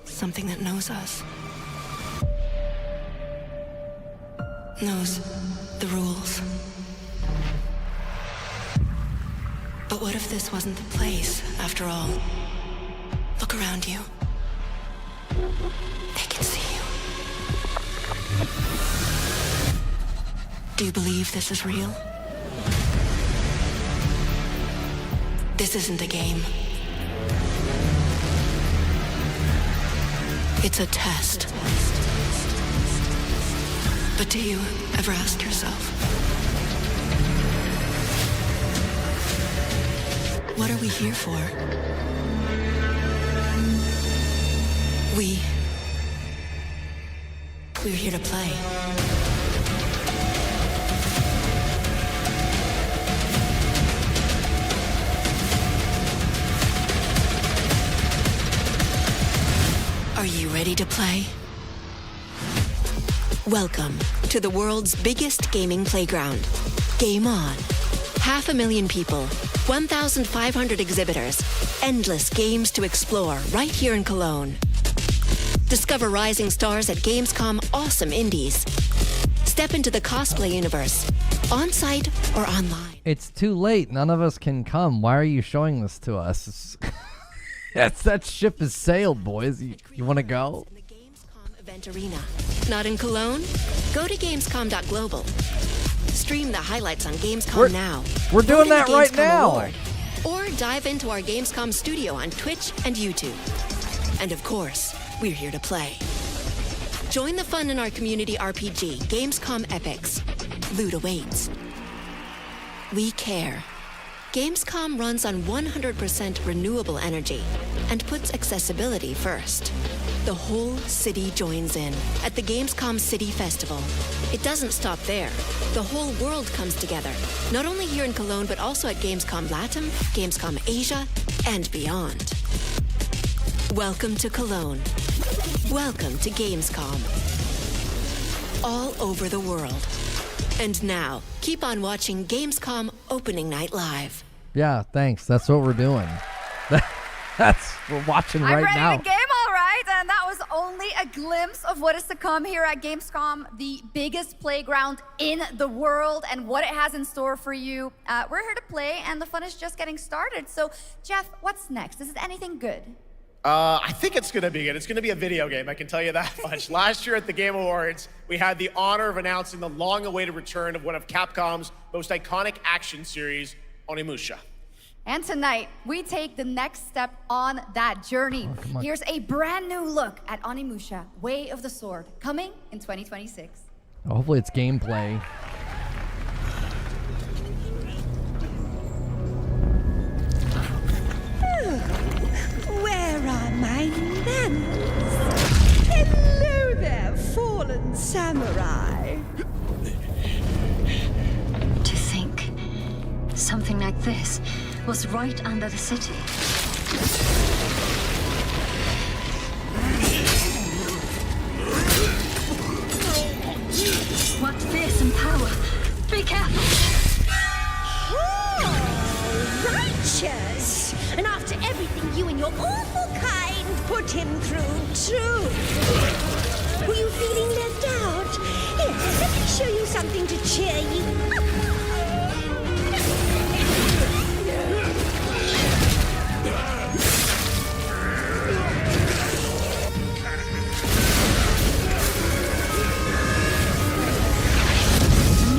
Something that knows us. Knows the rules. But what if this wasn't the place, after all? Look around you. They can see you. Do you believe this is real? This isn't a game. It's a test. But do you ever ask yourself, what are we here for? We're here to play. Are you ready to play? Welcome to the world's biggest gaming playground, Game On. 500,000 people, 1,500 exhibitors, endless games to explore right here in Cologne. Discover rising stars at Gamescom Awesome Indies. Step into the cosplay universe, on-site or online. It's too late. None of us can come. Why are you showing this to us? That ship has sailed, boys. You want to go? Event Arena. Not in Cologne? Go to Gamescom.global. Stream the highlights on Gamescom now. We're doing that right now. Award. Or dive into our Gamescom studio on Twitch and YouTube. And of course, we're here to play. Join the fun in our community RPG, Gamescom Epics. Loot awaits. We care. Gamescom runs on 100% renewable energy and puts accessibility first. The whole city joins in at the Gamescom City Festival. It doesn't stop there. The whole world comes together, not only here in Cologne, but also at Gamescom Latam, Gamescom Asia, and beyond. Welcome to Cologne. Welcome to Gamescom. All over the world. And now, keep on watching Gamescom Opening Night live. Yeah, thanks. That's what we're doing. We're watching right now. I'm ready to game, all right. And that was only a glimpse of what is to come here at Gamescom, the biggest playground in the world, and what it has in store for you. We're here to play, and the fun is just getting started. So, Geoff, what's next? Is it anything good? I think it's going to be good. It's going to be a video game, I can tell you that much. Last year at the Game Awards, we had the honor of announcing the long-awaited return of one of Capcom's most iconic action series, Onimusha. And tonight, we take the next step on that journey. Here's a brand new look at Onimusha, Way of the Sword, coming in 2026. Hopefully it's gameplay. Where are my manners? Hello there, fallen samurai. To think something like this was right under the city. What fearsome power! Be careful! Oh, righteous! And after everything you and your awful kind put him through, too. Were you feeling left out? Here, let me show you something to cheer you up.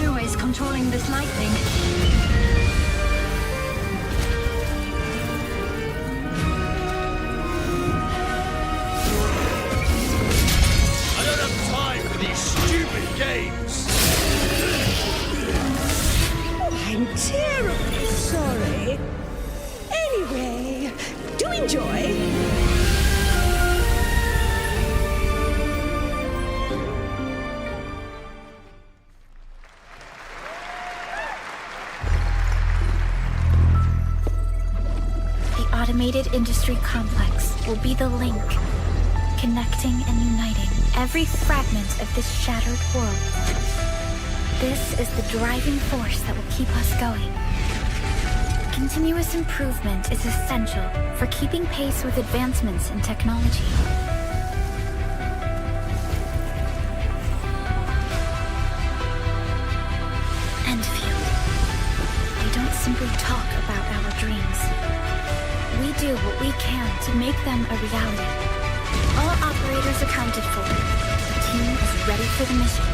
Nua is controlling this lightning. I don't have time for these stupid games! Oh, I'm terribly sorry. Anyway, do enjoy. Automated industry complex will be the link, connecting and uniting every fragment of this shattered world. This is the driving force that will keep us going. Continuous improvement is essential for keeping pace with advancements in technology. Enfield. They don't simply talk about our dreams. We do what we can to make them a reality. All operators accounted for. The team is ready for the mission.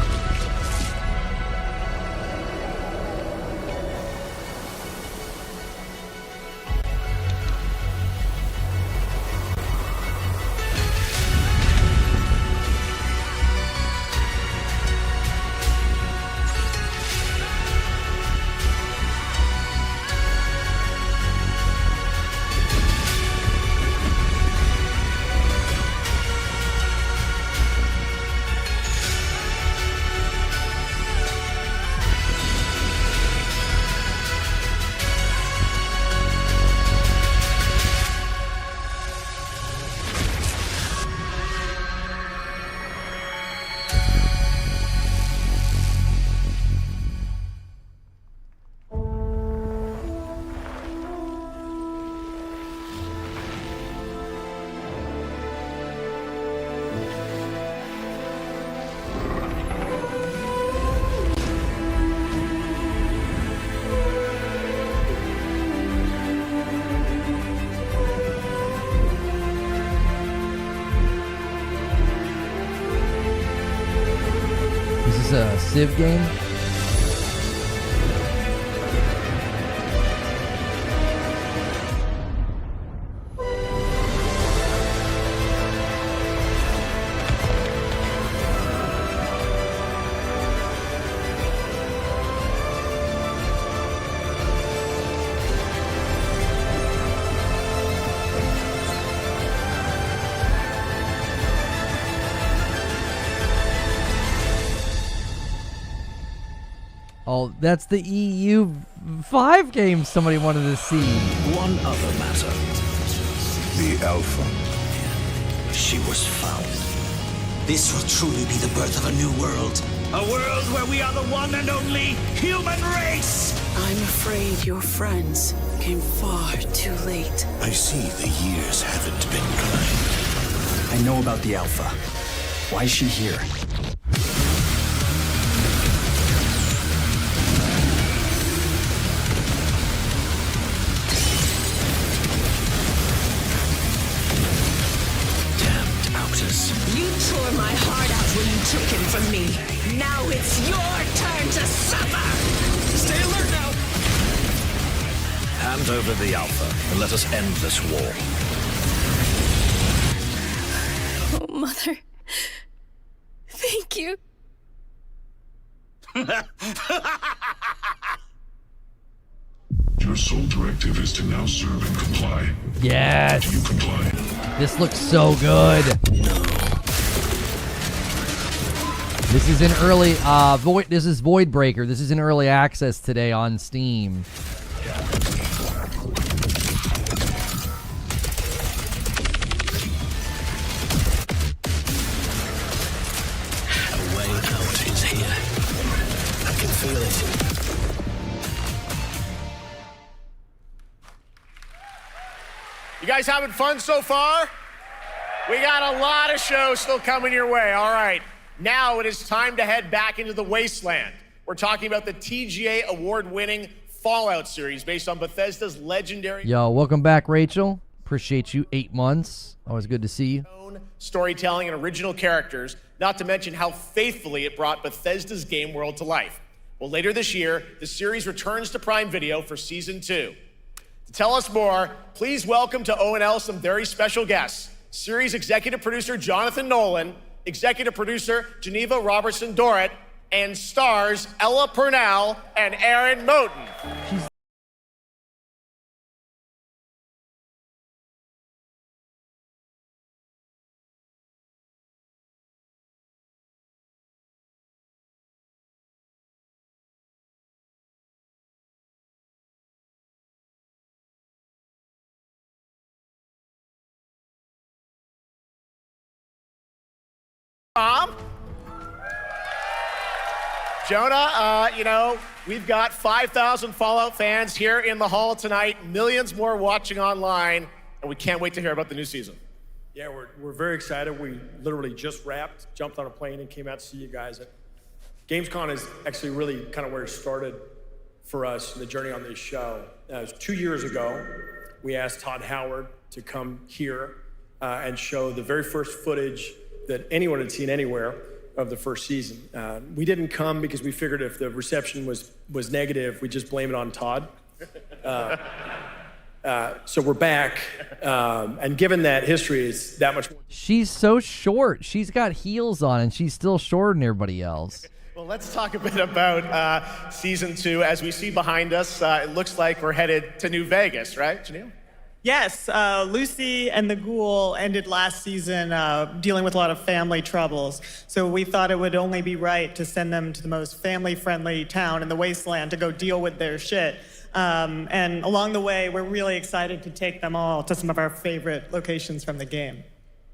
Is this a Civ game? Oh, that's the EU5 game somebody wanted to see. One other matter. The Alpha. She was found. This will truly be the birth of a new world. A world where we are the one and only human race! I'm afraid your friends came far too late. I see the years haven't been kind. I know about the Alpha. Why is she here? You tore my heart out when you took him from me. Now it's your turn to suffer! Stay alert now! Hand over the Alpha and let us end this war. Oh, Mother. Thank you. Your sole directive is to now serve and comply. Yes. Do you comply? This looks so good. This is in early This is Void Breaker. This is in early access today on Steam. A way out is here. I can feel it. You guys having fun so far? We got a lot of shows still coming your way. All right, now it is time to head back into the wasteland. We're talking about the TGA award-winning Fallout series based on Bethesda's legendary... Yo, welcome back, Rachel. Appreciate you. 8 months. Always good to see you. Storytelling and original characters, not to mention how faithfully it brought Bethesda's game world to life. Well, later this year, the series returns to Prime Video for Season 2. To tell us more, please welcome to ONL some very special guests. Series executive producer Jonathan Nolan, executive producer Geneva Robertson-Dorrit, and stars Ella Purnell and Aaron Moten. Jonah, we've got 5,000 Fallout fans here in the hall tonight, millions more watching online, and we can't wait to hear about the new season. Yeah, we're very excited. We literally just wrapped, jumped on a plane, and came out to see you guys. Gamescom is actually really kind of where it started for us, the journey on this show. It was 2 years ago. We asked Todd Howard to come here and show the very first footage that anyone had seen anywhere of the first season. We didn't come because we figured if the reception was negative, we'd just blame it on Todd. So we're back, and given that history is that much more. She's so short. She's got heels on, and she's still shorter than everybody else. Well, let's talk a bit about season 2. As we see behind us, it looks like we're headed to New Vegas, right, Janelle? Yes, Lucy and the Ghoul ended last season dealing with a lot of family troubles. So we thought it would only be right to send them to the most family-friendly town in the Wasteland to go deal with their shit. And along the way, we're really excited to take them all to some of our favorite locations from the game.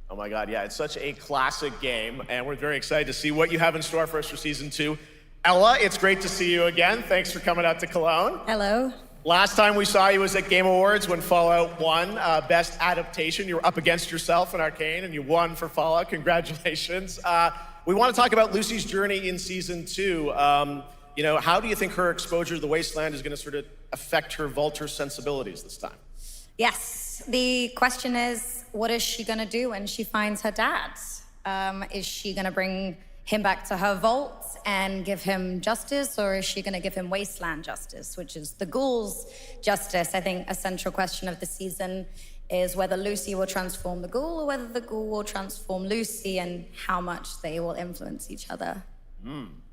Oh my God, yeah, it's such a classic game, and we're very excited to see what you have in store for us for season 2. Ella, it's great to see you again. Thanks for coming out to Cologne. Hello. Last time we saw you was at Game Awards when Fallout won Best Adaptation. You were up against yourself in Arcane, and you won for Fallout. Congratulations. We want to talk about Lucy's journey in season 2. How do you think her exposure to the Wasteland is going to sort of affect her Vulture sensibilities this time? Yes, the question is, what is she gonna do when she finds her dad? Is she gonna bring him back to her vault and give him justice, or is she gonna give him Wasteland justice, which is the Ghoul's justice? I think a central question of the season is whether Lucy will transform the Ghoul or whether the Ghoul will transform Lucy, and how much they will influence each other.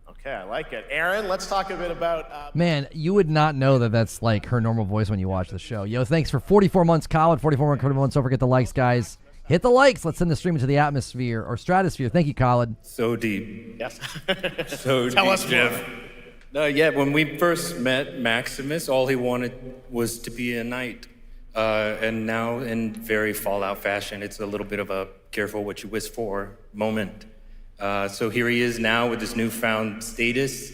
Okay, I like it. Aaron, let's talk a bit about... Man, you would not know that that's like her normal voice when you watch the show. Yo, thanks for 44 months, Colin. 44 months. Don't forget the likes, guys. Hit the likes. Let's send the stream into the atmosphere or stratosphere. Thank you, Colin. So deep. Yes. So Tell deep, us Jeff. Yeah, when we first met Maximus, all he wanted was to be a knight. And now, in very Fallout fashion, it's a little bit of a careful what you wish for moment. So here he is now with this newfound status,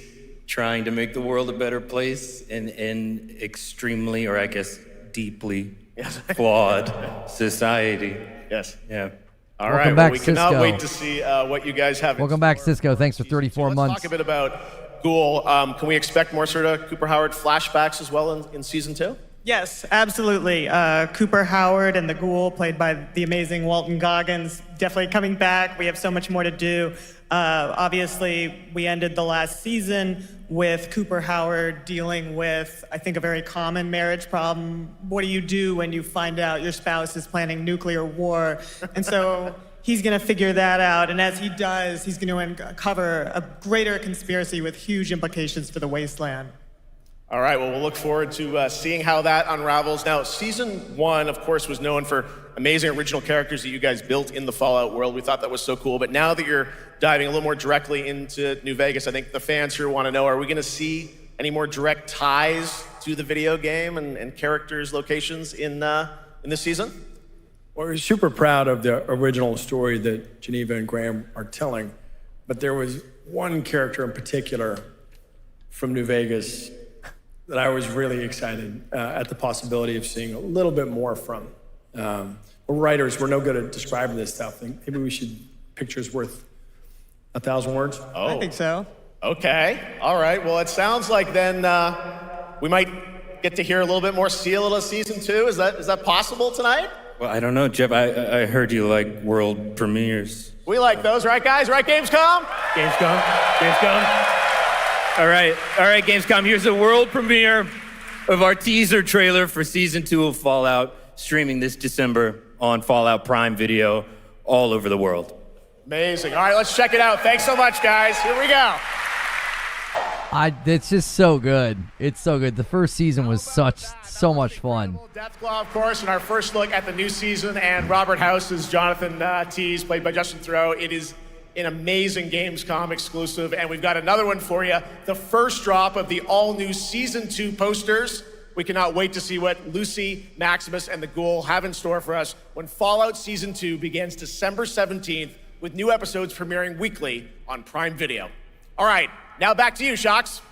trying to make the world a better place in extremely, or I guess deeply, flawed society. Yes. Yeah. All Welcome right, back, we cannot Cisco. wait to see what you guys have. Welcome back, Cisco. Thanks for 34 Let's months. talk a bit about Ghoul. Can we expect more sort of Cooper Howard flashbacks as well in season 2? Yes, absolutely. Cooper Howard and the Ghoul, played by the amazing Walton Goggins, definitely coming back. We have so much more to do. Obviously, we ended the last season with Cooper Howard dealing with, I think, a very common marriage problem. What do you do when you find out your spouse is planning nuclear war? And so he's going to figure that out. And as he does, he's going to uncover a greater conspiracy with huge implications for the Wasteland. All right, well, we'll look forward to seeing how that unravels. Now, season 1, of course, was known for amazing original characters that you guys built in the Fallout world. We thought that was so cool. But now that you're diving a little more directly into New Vegas, I think the fans here want to know, are we going to see any more direct ties to the video game and characters' locations in this season? Well, we're super proud of the original story that Geneva and Graham are telling. But there was one character in particular from New Vegas that I was really excited at the possibility of seeing a little bit more from. We're writers, we're no good at describing this stuff. Maybe we should, pictures worth 1,000 words? Oh. I think so. Okay, all right. Well, it sounds like then we might get to hear a little bit more, see a little of season 2. Is that possible tonight? Well, I don't know, Jeff. I heard you like world premieres. We like those, right, guys? Right, Gamescom? Gamescom. All right, Gamescom. Here's the world premiere of our teaser trailer for season 2 of Fallout, streaming this December on Fallout Prime Video all over the world. Amazing. All right, let's check it out. Thanks so much, guys. Here we go. It's just so good. It's so good. The first season was so much fun. Deathclaw, of course, in our first look at the new season, and Robert House is Jonathan Tease, played by Justin Theroux. It is an amazing Gamescom exclusive, and we've got another one for you. The first drop of the all-new Season 2 posters. We cannot wait to see what Lucy, Maximus, and the Ghoul have in store for us when Fallout Season 2 begins December 17th, with new episodes premiering weekly on Prime Video. All right, now back to you, Sjokz.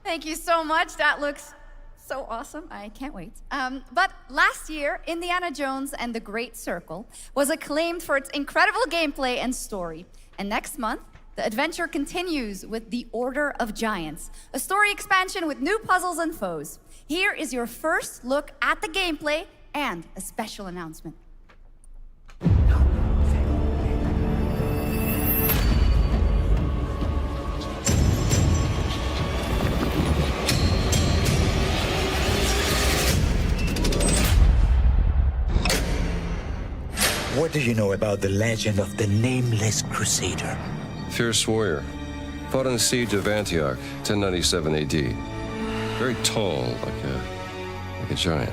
Thank you so much. That looks so awesome. I can't wait. But last year, Indiana Jones and the Great Circle was acclaimed for its incredible gameplay and story. And next month, the adventure continues with The Order of Giants, a story expansion with new puzzles and foes. Here is your first look at the gameplay and a special announcement. What do you know about the legend of the Nameless Crusader? Fierce warrior. Fought in the siege of Antioch, 1097 AD. Very tall, like a giant.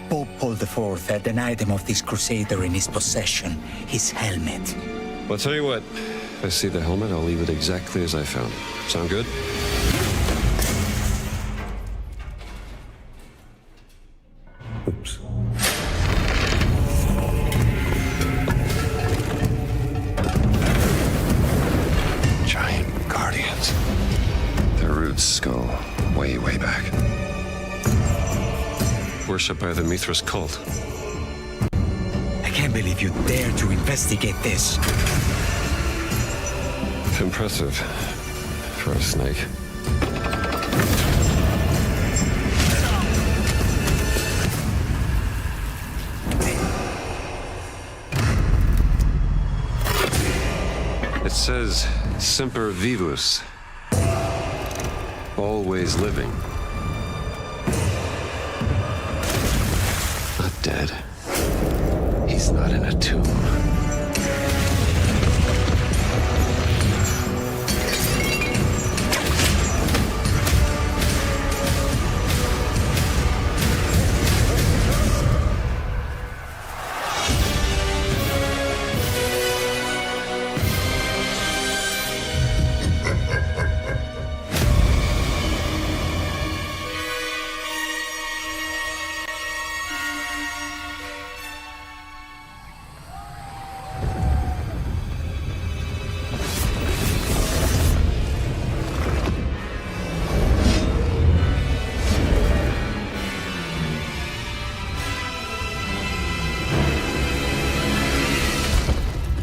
Pope Paul IV had an item of this crusader in his possession, his helmet. Well, I'll tell you what. If I see the helmet, I'll leave it exactly as I found it. Sound good? Oops. Giant guardians. Their roots go way, way back. Worshipped by the Mithras cult. I can't believe you dare to investigate this. It's impressive for a snake. It says Semper Vivus. Always living. Not dead. He's not in a tomb.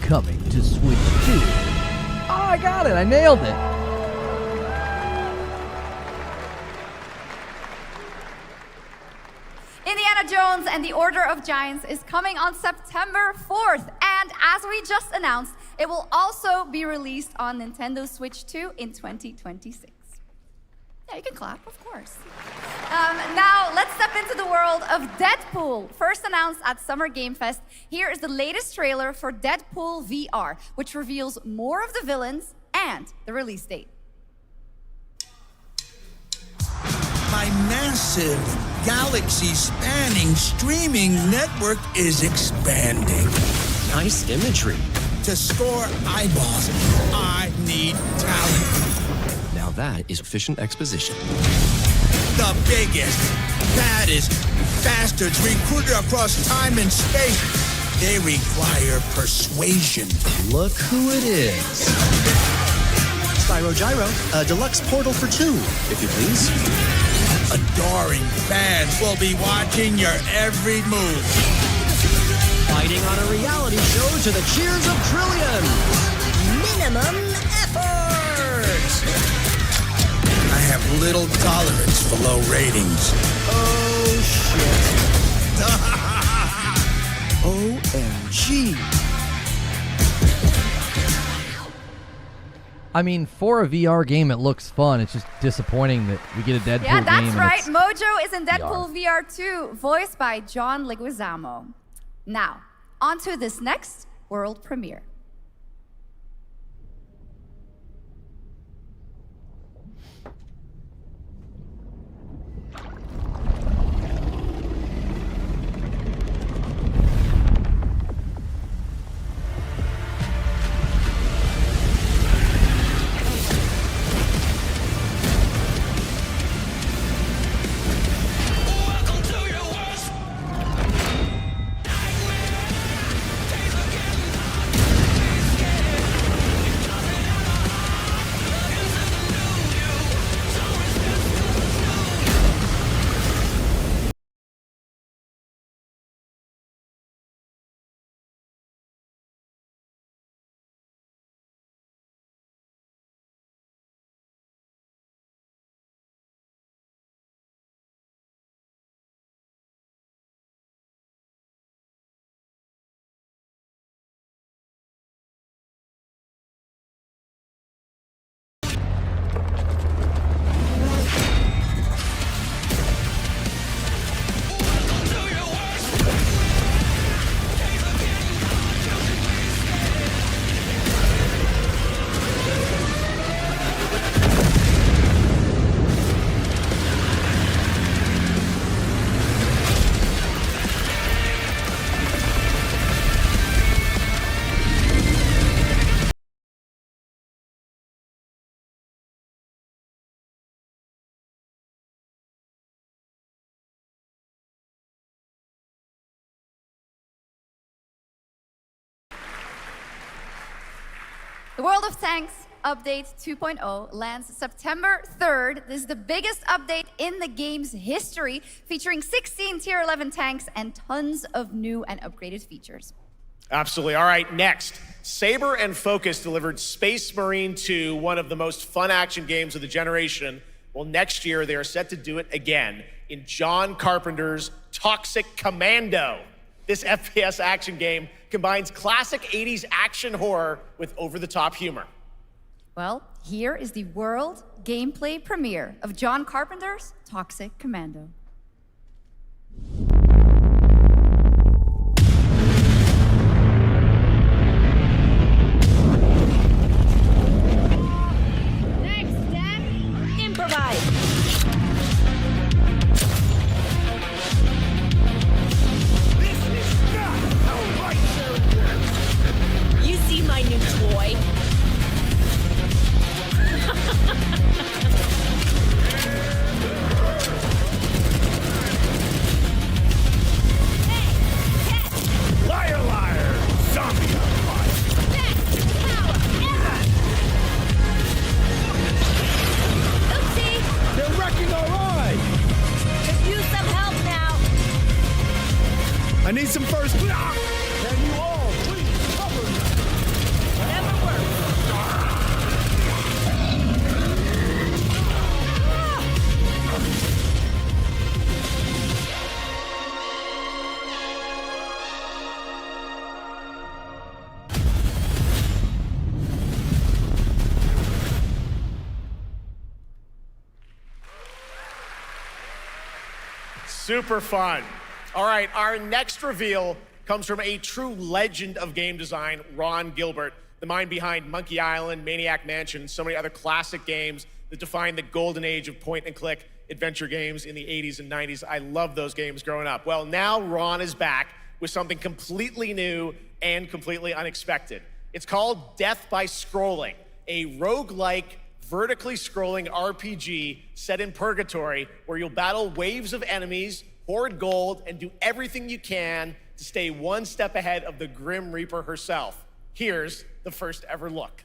Coming to Switch 2. Oh, I got it. I nailed it. Indiana Jones and the Order of Giants is coming on September 4th. And as we just announced, it will also be released on Nintendo Switch 2 in 2026. Yeah, you can clap, of course. Now, let's step into the world of Deadpool. First announced at Summer Game Fest, here is the latest trailer for Deadpool VR, which reveals more of the villains and the release date. My massive, galaxy-spanning streaming network is expanding. Nice imagery. To score eyeballs, I need talent. Now that is efficient exposition. The biggest, baddest bastards recruited across time and space. They require persuasion. Look who it is. Spyro Gyro, a deluxe portal for 2, if you please. Adoring fans will be watching your every move. Fighting on a reality show to the cheers of trillions. Minimum effort. I have little tolerance for low ratings. Oh, shit. OMG. I mean, for a VR game, it looks fun. It's just disappointing that we get a Deadpool game. Yeah, that's and right. it's Mojo is in Deadpool VR 2, voiced by John Leguizamo. Now, on to this next world premiere. The World of Tanks Update 2.0 lands September 3rd. This is the biggest update in the game's history, featuring 16 Tier 11 tanks and tons of new and upgraded features. Absolutely. All right, next. Saber and Focus delivered Space Marine 2, one of the most fun action games of the generation. Well, next year, they are set to do it again in John Carpenter's Toxic Commando. This FPS action game combines classic 80s action horror with over-the-top humor. Well, here is the world gameplay premiere of John Carpenter's Toxic Commando. Next step, improvise. This is not how lightsaber works! You see my new toy? Liar, liar! Zombie on fire! Best power ever! Oopsie! They're wrecking our ride! Could use some help now. I need some first. Can you all please cover me? Whatever works. Super fun. All right, our next reveal comes from a true legend of game design, Ron Gilbert, the mind behind Monkey Island, Maniac Mansion, and so many other classic games that defined the golden age of point-and-click adventure games in the 80s and 90s. I loved those games growing up. Well, now Ron is back with something completely new and completely unexpected. It's called Death by Scrolling, a roguelike, vertically scrolling RPG set in purgatory where you'll battle waves of enemies, hoard gold, and do everything you can to stay one step ahead of the Grim Reaper herself. Here's the first ever look.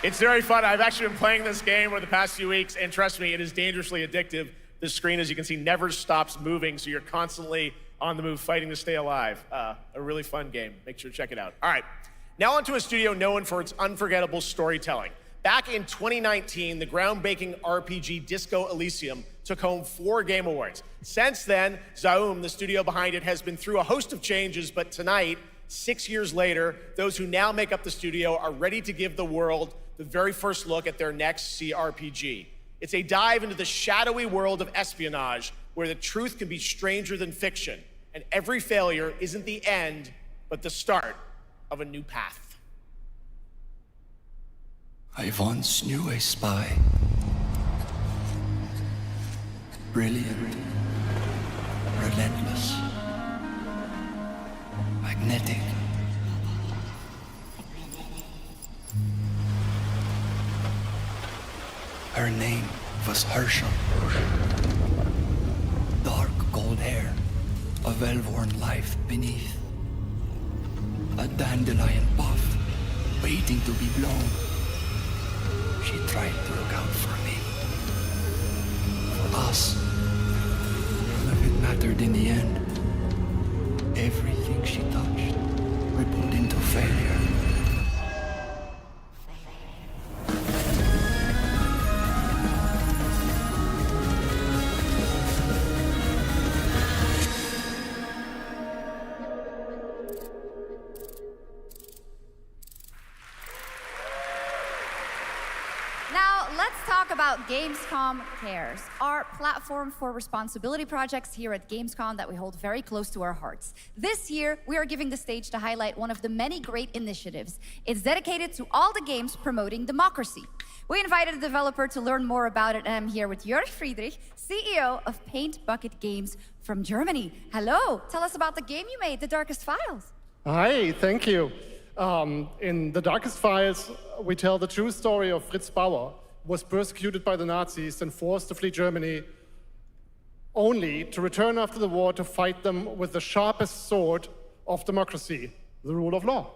It's very fun. I've actually been playing this game over the past few weeks, and trust me, it is dangerously addictive. The screen, as you can see, never stops moving, so you're constantly on the move fighting to stay alive. A really fun game. Make sure to check it out. All right, now onto a studio known for its unforgettable storytelling. Back in 2019, the groundbreaking RPG Disco Elysium took home 4 Game Awards. Since then, Zaum, the studio behind it, has been through a host of changes, but tonight, 6 years later, those who now make up the studio are ready to give the world the very first look at their next CRPG. It's a dive into the shadowy world of espionage, where the truth can be stranger than fiction, and every failure isn't the end, but the start of a new path. I once knew a spy. Brilliant, relentless, magnetic. Her name was Herschel. Dark gold hair, a well-worn life beneath. A dandelion puff, waiting to be blown. She tried to look out for me. For us. None of it mattered in the end. Everything she touched rippled into failure. About Gamescom Cares, our platform for responsibility projects here at Gamescom that we hold very close to our hearts. This year, we are giving the stage to highlight one of the many great initiatives. It's dedicated to all the games promoting democracy. We invited a developer to learn more about it, and I'm here with Jörg Friedrich, CEO of Paint Bucket Games from Germany. Hello, tell us about the game you made, The Darkest Files. Hi, thank you. In The Darkest Files, we tell the true story of Fritz Bauer, was persecuted by the Nazis and forced to flee Germany, only to return after the war to fight them with the sharpest sword of democracy, the rule of law.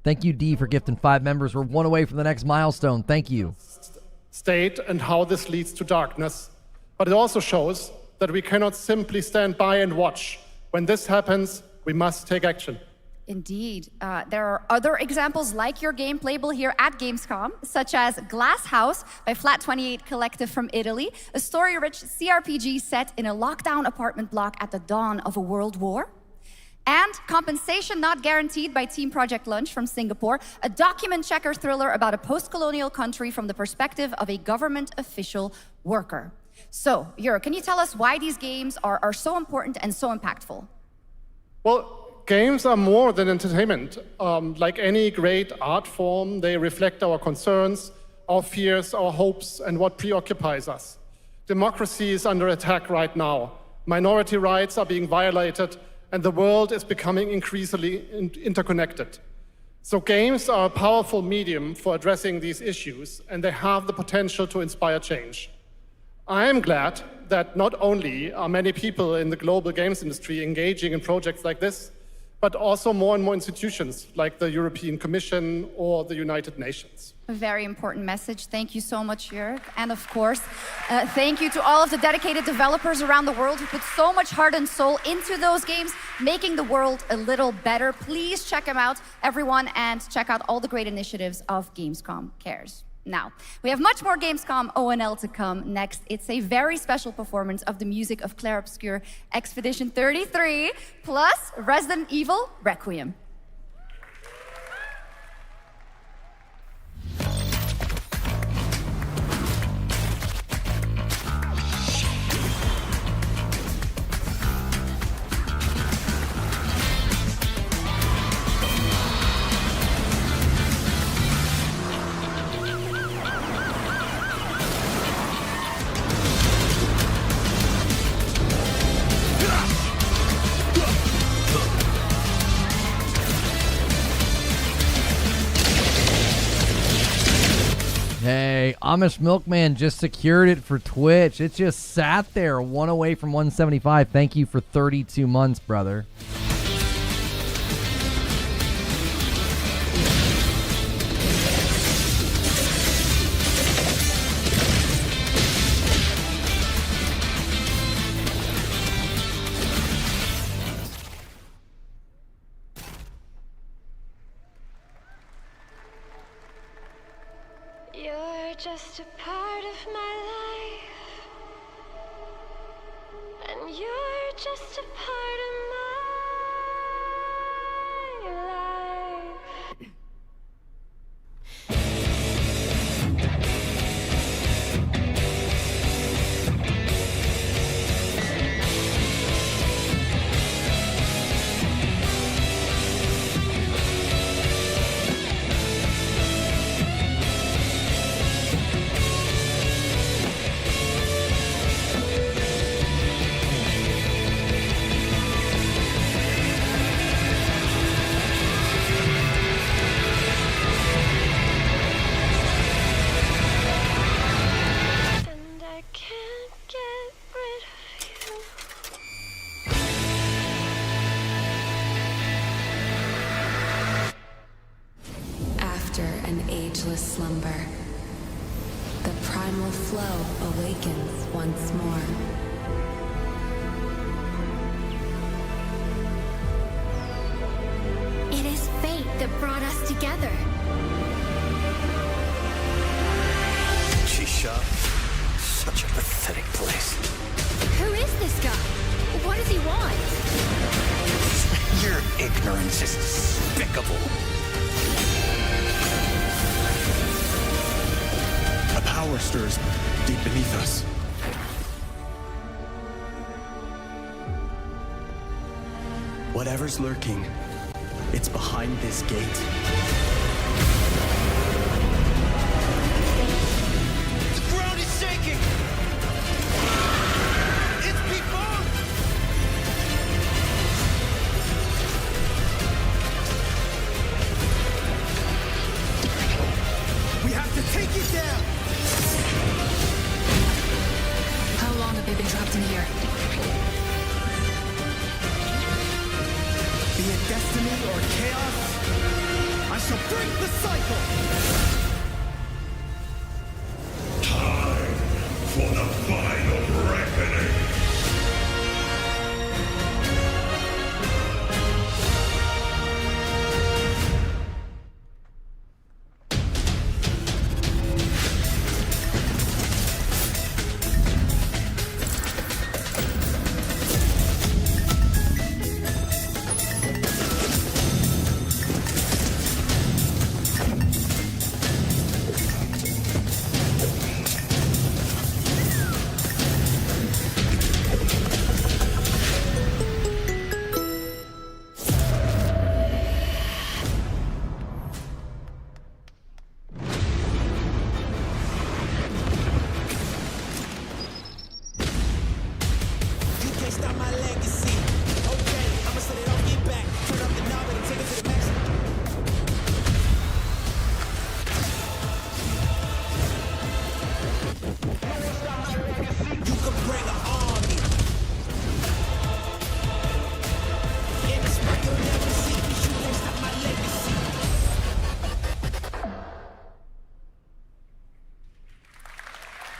Thank you, D, for gifting 5 members. We're one away from the next milestone. Thank you. State and how this leads to darkness, but it also shows that we cannot simply stand by and watch. When this happens, we must take action. Indeed. There are other examples like your game playable here at Gamescom, such as Glass House by Flat 28 Collective from Italy, a story-rich CRPG set in a lockdown apartment block at the dawn of a world war. And Compensation Not Guaranteed by Team Project Lunch from Singapore, a document checker thriller about a post-colonial country from the perspective of a government official worker. So, Jörg, can you tell us why these games are so important and so impactful? Well, games are more than entertainment. Like any great art form, they reflect our concerns, our fears, our hopes, and what preoccupies us. Democracy is under attack right now. Minority rights are being violated, and the world is becoming increasingly interconnected. So games are a powerful medium for addressing these issues, and they have the potential to inspire change. I am glad that not only are many people in the global games industry engaging in projects like this, but also more and more institutions like the European Commission or the United Nations. A very important message. Thank you so much, Jörg. And of course, thank you to all of the dedicated developers around the world who put so much heart and soul into those games, making the world a little better. Please check them out, everyone, and check out all the great initiatives of Gamescom Cares. Now, we have much more Gamescom ONL to come next. It's a very special performance of the music of Clair Obscur Expedition 33, plus Resident Evil Requiem. Hey, Amish Milkman just secured it for Twitch. It just sat there, one away from 175. Thank you for 32 months, brother. You're just a part of my life, and you're just a part of my life. ageless slumber. The primal flow awakens once more. It is fate that brought us together. Shisha. Such a pathetic place. Who is this guy? What does he want? Your ignorance is despicable. A power stirs deep beneath us. Whatever's lurking, it's behind this gate. The ground is shaking! It's people! We have to take it down! How long have they been trapped in here? Be it destiny or chaos, I shall break the cycle! Time for the final reckoning.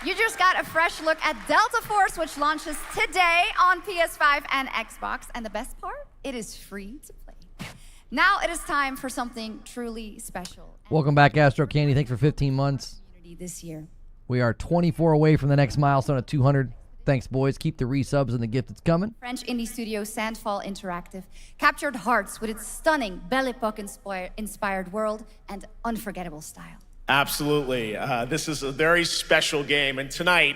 You just got a fresh look at Delta Force, which launches today on PS5 and Xbox. And the best part, it is free to play. Now it is time for something truly special. Welcome back, Astro Candy. Thanks for 15 months. This year. We are 24 away from the next milestone at 200. Thanks, boys. Keep the resubs and the gift that's coming. French indie studio Sandfall Interactive captured hearts with its stunning Belle Epoque-inspired world and unforgettable style. Absolutely. This is a very special game, and tonight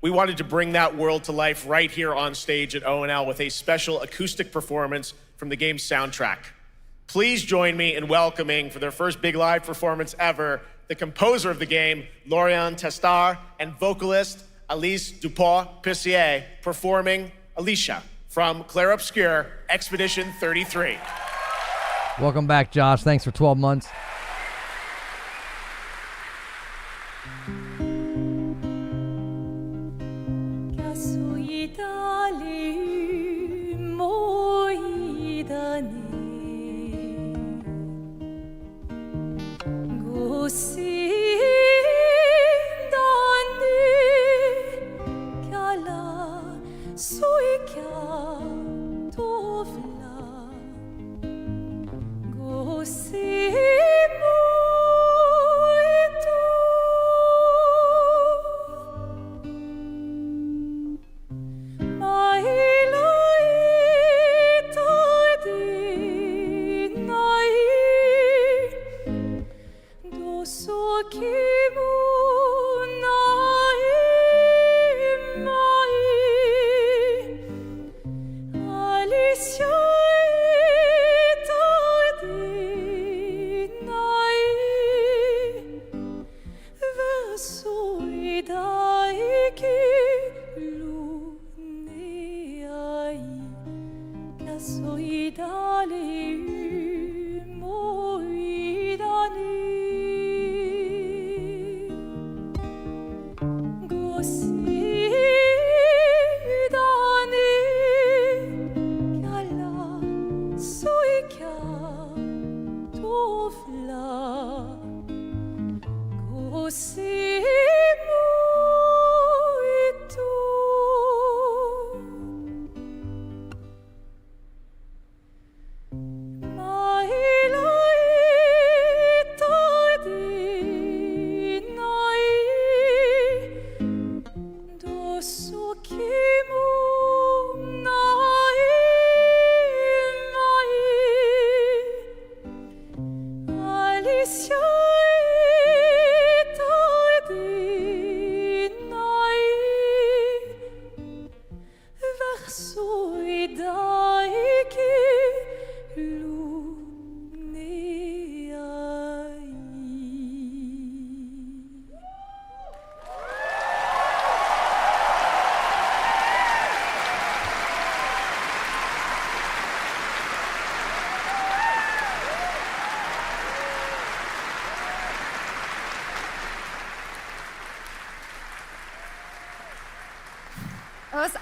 we wanted to bring that world to life right here on stage at ONL with a special acoustic performance from the game's soundtrack. Please join me in welcoming, for their first big live performance ever, the composer of the game, Laurent Testard, and vocalist Alice Dupont-Pissier, performing Alicia from Clair Obscur, Expedition 33. Welcome back, Josh. Thanks for 12 months.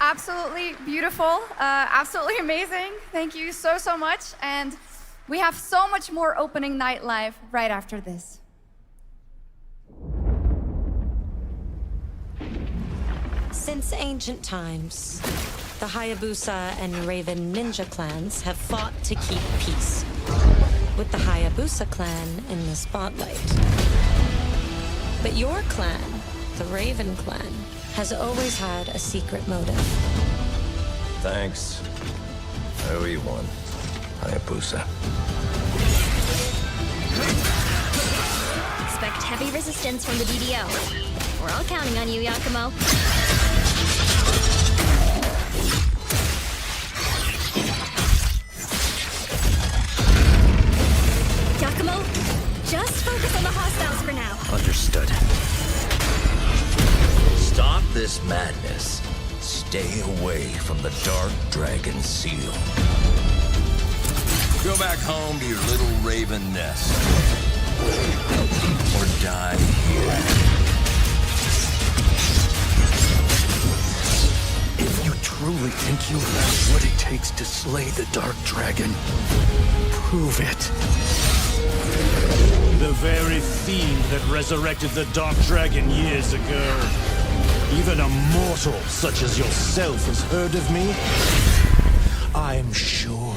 absolutely beautiful, absolutely amazing. Thank you so, so much. And we have so much more opening night live right after this. Since ancient times, the Hayabusa and Raven ninja clans have fought to keep peace, with the Hayabusa clan in the spotlight. But your clan, the Raven clan, has always had a secret motive. Thanks. I owe you one, Hayabusa. Expect heavy resistance from the DDO. We're all counting on you, Yakumo. Yakumo, just focus on the hostiles for now. Understood. Stop this madness. Stay away from the Dark Dragon Seal. Go back home to your little raven nest. Or die here. If you truly think you have what it takes to slay the Dark Dragon, prove it. The very fiend that resurrected the Dark Dragon years ago. Even a mortal such as yourself has heard of me? I'm sure.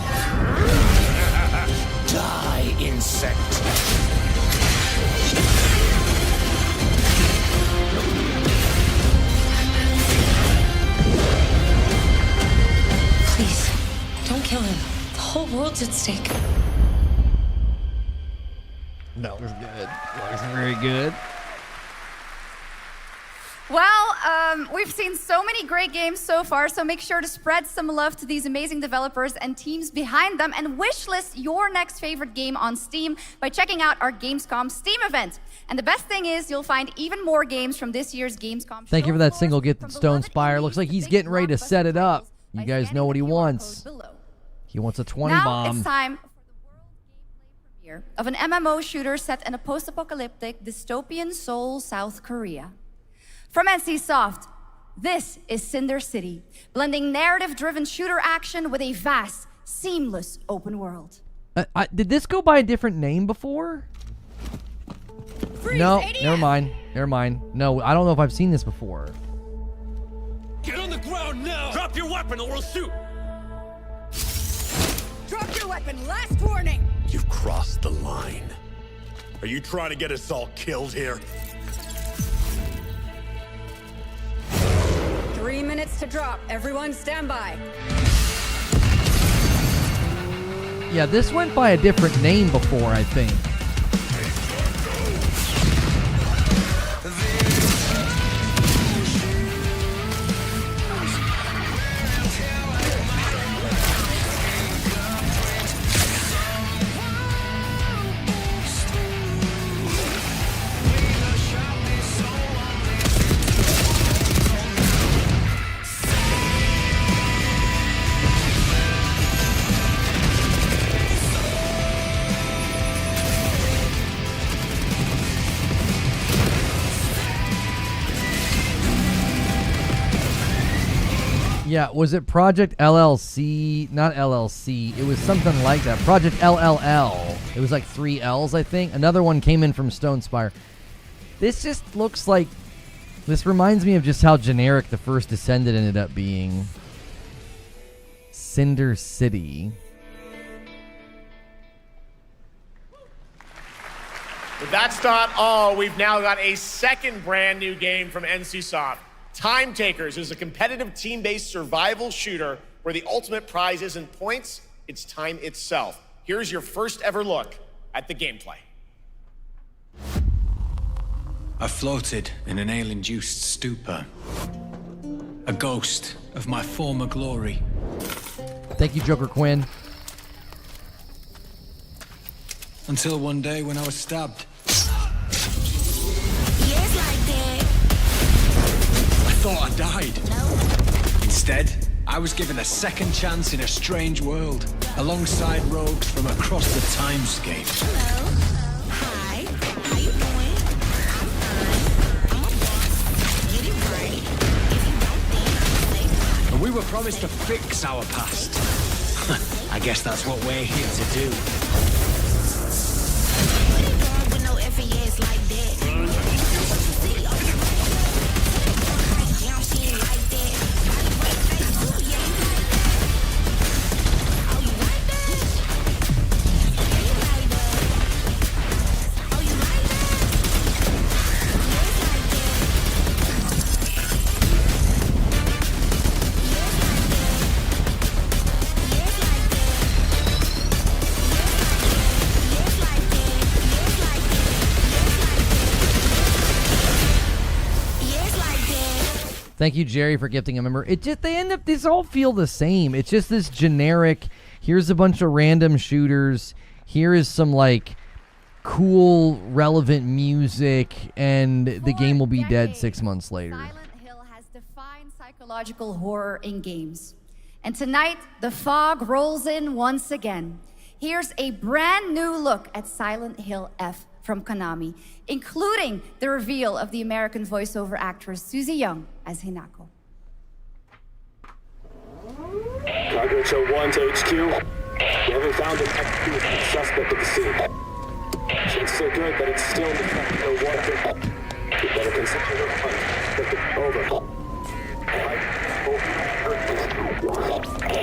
Die, insect. Please, don't kill him. The whole world's at stake. That was good. That was very good. Well, we've seen so many great games so far, so make sure to spread some love to these amazing developers and teams behind them, and wishlist your next favorite game on Steam by checking out our Gamescom Steam event. And the best thing is, you'll find even more games from this year's Gamescom. Thank you for that single Gifted Stone Spire. Looks like he's getting ready to set it up. You guys know what he wants. He wants a 20 now bomb. It's time for the world gameplay premiere of an MMO shooter set in a post-apocalyptic dystopian Seoul, South Korea. From NCSoft, this is Cinder City, blending narrative-driven shooter action with a vast, seamless open world. Did this go by a different name before? Freeze, No, ADS! never mind. Never mind. No, I don't know if I've seen this before. Get on the ground now! Drop your weapon or we'll shoot! Drop your weapon, last warning! You've crossed the line. Are you trying to get us all killed here? 3 minutes to drop. Everyone stand by. Yeah, this went by a different name before, I think. Yeah, was it Project LLC? Not LLC. It was something like that. Project LLL. It was like 3 L's, I think. Another one came in from Stone Spire. This just looks like... This reminds me of just how generic the first Descendant ended up being. Cinder City. But that's not all. We've now got a second brand new game from NCSoft. Time Takers is a competitive team-based survival shooter where the ultimate prize isn't points, it's time itself. Here's your first ever look at the gameplay. I floated in an ale-induced stupor. A ghost of my former glory. Thank you, Joker Quinn. Until one day when I was stabbed. Yes, like that. I thought I died. Instead, I was given a second chance in a strange world, alongside rogues from across the timescape. Hello. Hi. How you doing? I'm fine. I'm a boss. Get it right. If you don't think, say We were promised to fix our past. I guess that's what we're here to do. Thank you, Jerry, for gifting a member. It just these all feel the same. It's just this generic, here's a bunch of random shooters, here is some like cool, relevant music, and the game will be dead 6 months later. Silent Hill has defined psychological horror in games. And tonight, the fog rolls in once again. Here's a brand new look at Silent Hill F from Konami, including the reveal of the American voiceover actress Susie Young as Hinako. Targets are 1 to HQ. We haven't found an active suspect at the scene. Chances are good that it's still in the fact or Warcraft. We better consider the hunt. Over.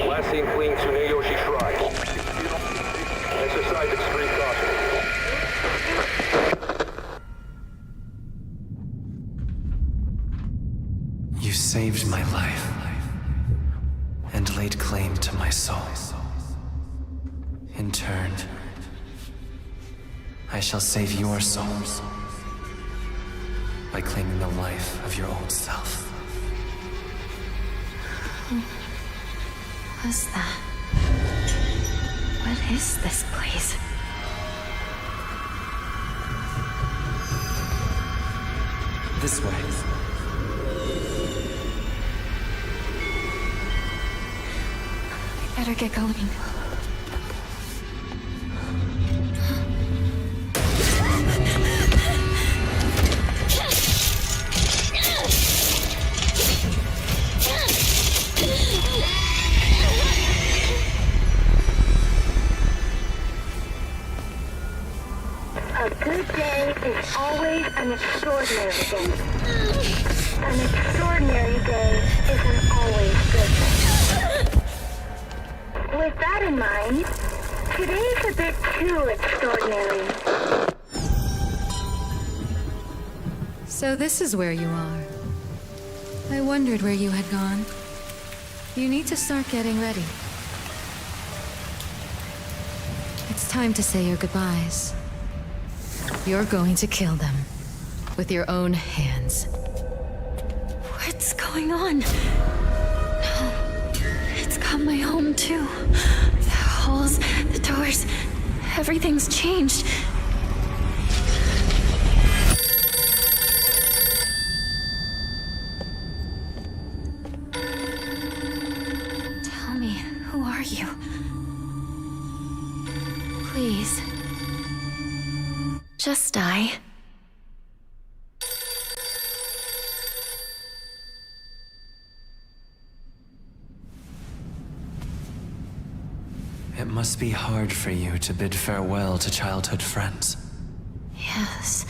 Last seen fleeing Tsuneyoshi Shrine. Exercise extreme caution. You saved my life and laid claim to my soul. In turn, I shall save your souls by claiming the life of your old self. Who was that? What is this place? This way. Better get going. A good day is always an extraordinary day. An extraordinary day isn't always good. With that in mind, today's a bit too extraordinary. So this is where you are. I wondered where you had gone. You need to start getting ready. It's time to say your goodbyes. You're going to kill them with your own hands. What's going on? No. It's got my home too. The halls, the doors, everything's changed. Tell me, who are you? Please. Just die. It must be hard for you to bid farewell to childhood friends. Yes.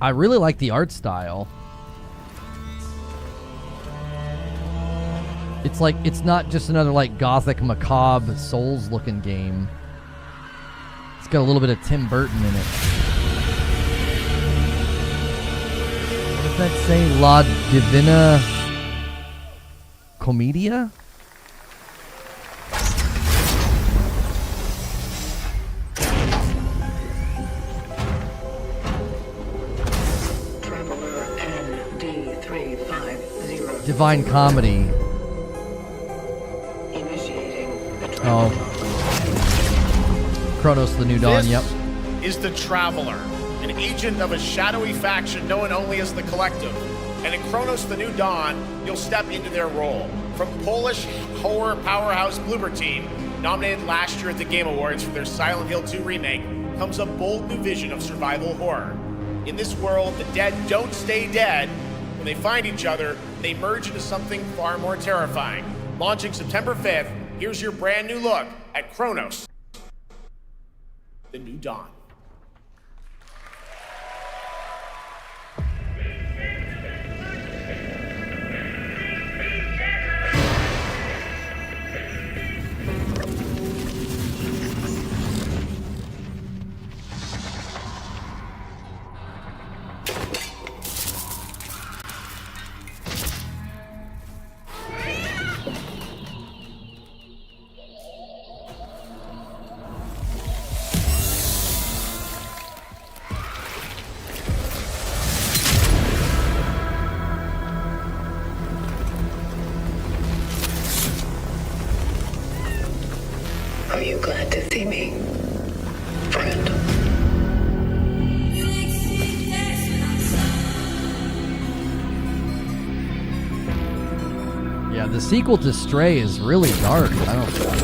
I really like the art style. It's like, it's not just another like gothic macabre Souls looking game. It's got a little bit of Tim Burton in it. What does that say? La Divina Commedia? Divine Comedy. Oh. Kronos the New Dawn, yep. Is the Traveler, an agent of a shadowy faction known only as the Collective. And in Kronos the New Dawn, you'll step into their role. From Polish horror powerhouse Bloober Team, nominated last year at the Game Awards for their Silent Hill 2 remake, comes a bold new vision of survival horror. In this world, the dead don't stay dead. When they find each other, they merge into something far more terrifying. Launching September 5th, here's your brand new look at Kronos, the New Dawn. Are you glad to see me, friend? Yeah, the sequel to Stray is really dark. I don't.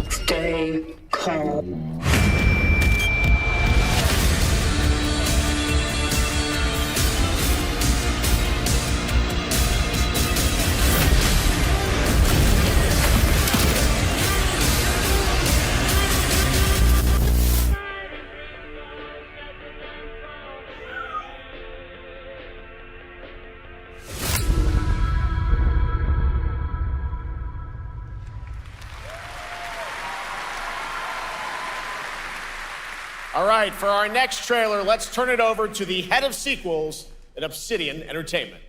Stay calm. All right, for our next trailer, let's turn it over to the head of sequels at Obsidian Entertainment.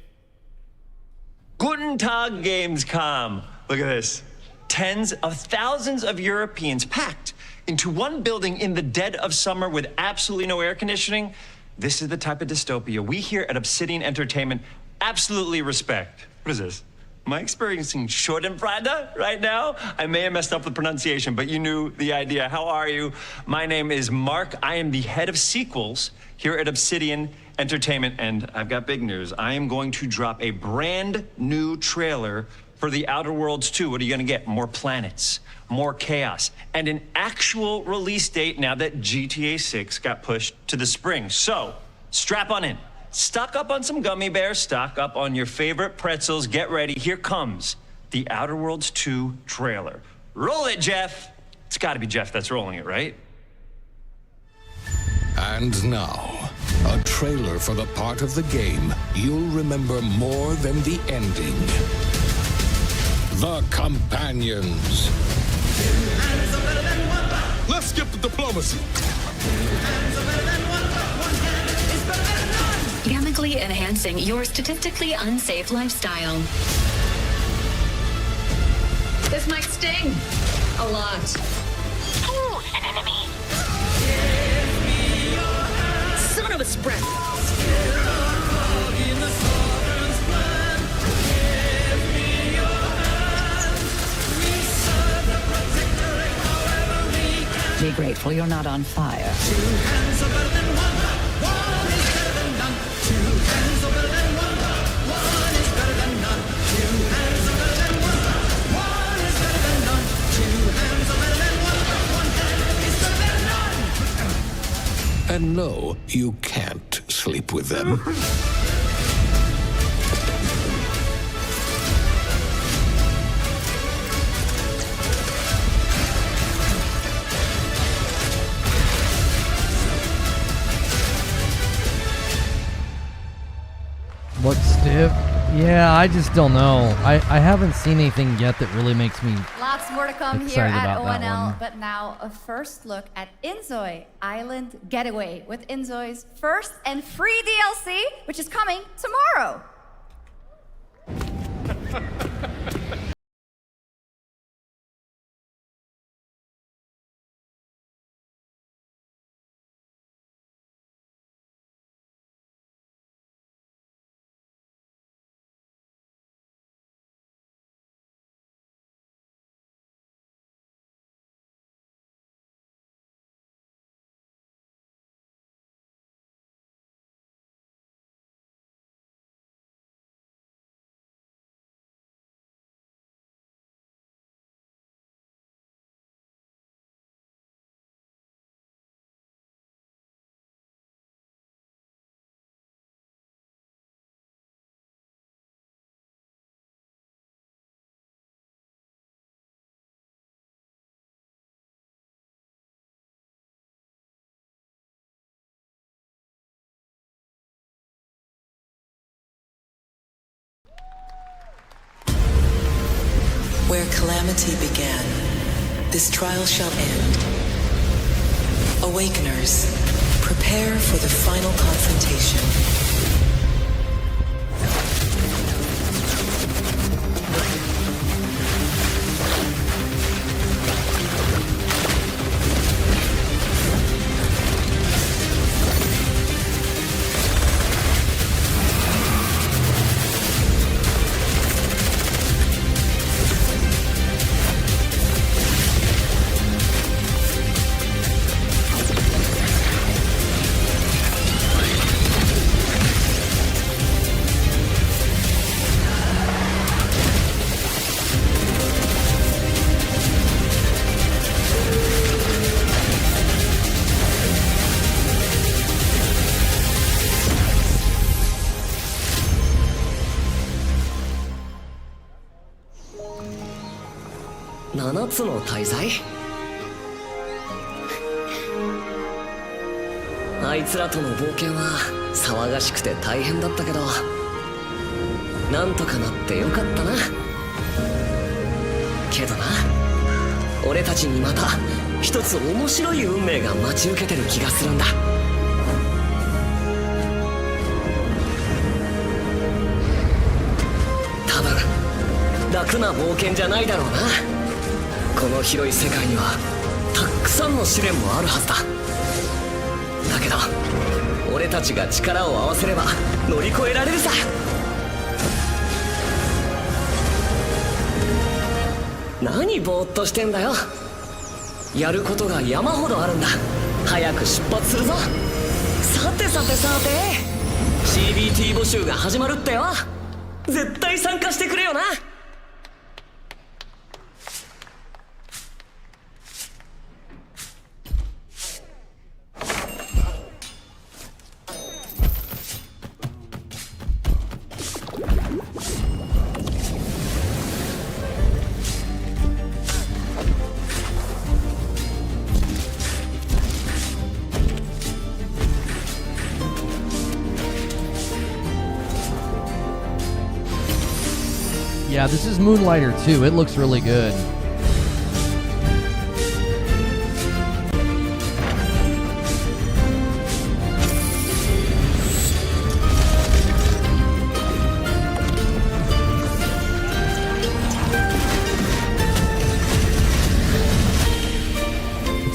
Guten Tag, Gamescom. Look at this. Tens of thousands of Europeans packed into one building in the dead of summer with absolutely no air conditioning. This is the type of dystopia we here at Obsidian Entertainment absolutely respect. What is this? Am I experiencing Schadenfreude right now? I may have messed up the pronunciation, but you knew the idea. How are you? My name is Mark. I am the head of sequels here at Obsidian Entertainment, and I've got big news. I am going to drop a brand new trailer for The Outer Worlds 2. What are you gonna get? More planets, more chaos, and an actual release date now that GTA 6 got pushed to the spring. So, strap on in. Stock up on some gummy bears, stock up on your favorite pretzels, get ready. Here comes the Outer Worlds 2 trailer. Roll it, Jeff. It's gotta be Jeff that's rolling it, right? And now, a trailer for the part of the game you'll remember more than the ending. The Companions. Let's skip the diplomacy. Chemically enhancing your statistically unsafe lifestyle. This might sting a lot. Ooh, an enemy. Son of a spread. Be grateful you're not on fire. And no, you can't sleep with them. What, stiff? Yeah, I just don't know. I haven't seen anything yet that really makes me Lots more to come here excited at about that ONL, one. but now a first look at Inzoi Island Getaway with Inzoi's first and free DLC, which is coming tomorrow. Where calamity began, this trial shall end. Awakeners, prepare for the final confrontation.7つの大罪？あいつらとの冒険は騒がしくて大変だったけど、なんとかなってよかったな。けどな、俺たちにまた一つ面白い運命が待ち受けてる気がするんだ。多分楽な冒険じゃないだろうな。この広い世界にはたくさんの試練もあるはずだ。だけど俺たちが力を合わせれば乗り越えられるさ。何ぼーっとしてんだよ。やることが山ほどあるんだ。早く出発するぞ。さてさてさて、 CBT 募集が始まるってよ。絶対参加してくれよな。Yeah, this is Moonlighter too. It looks really good.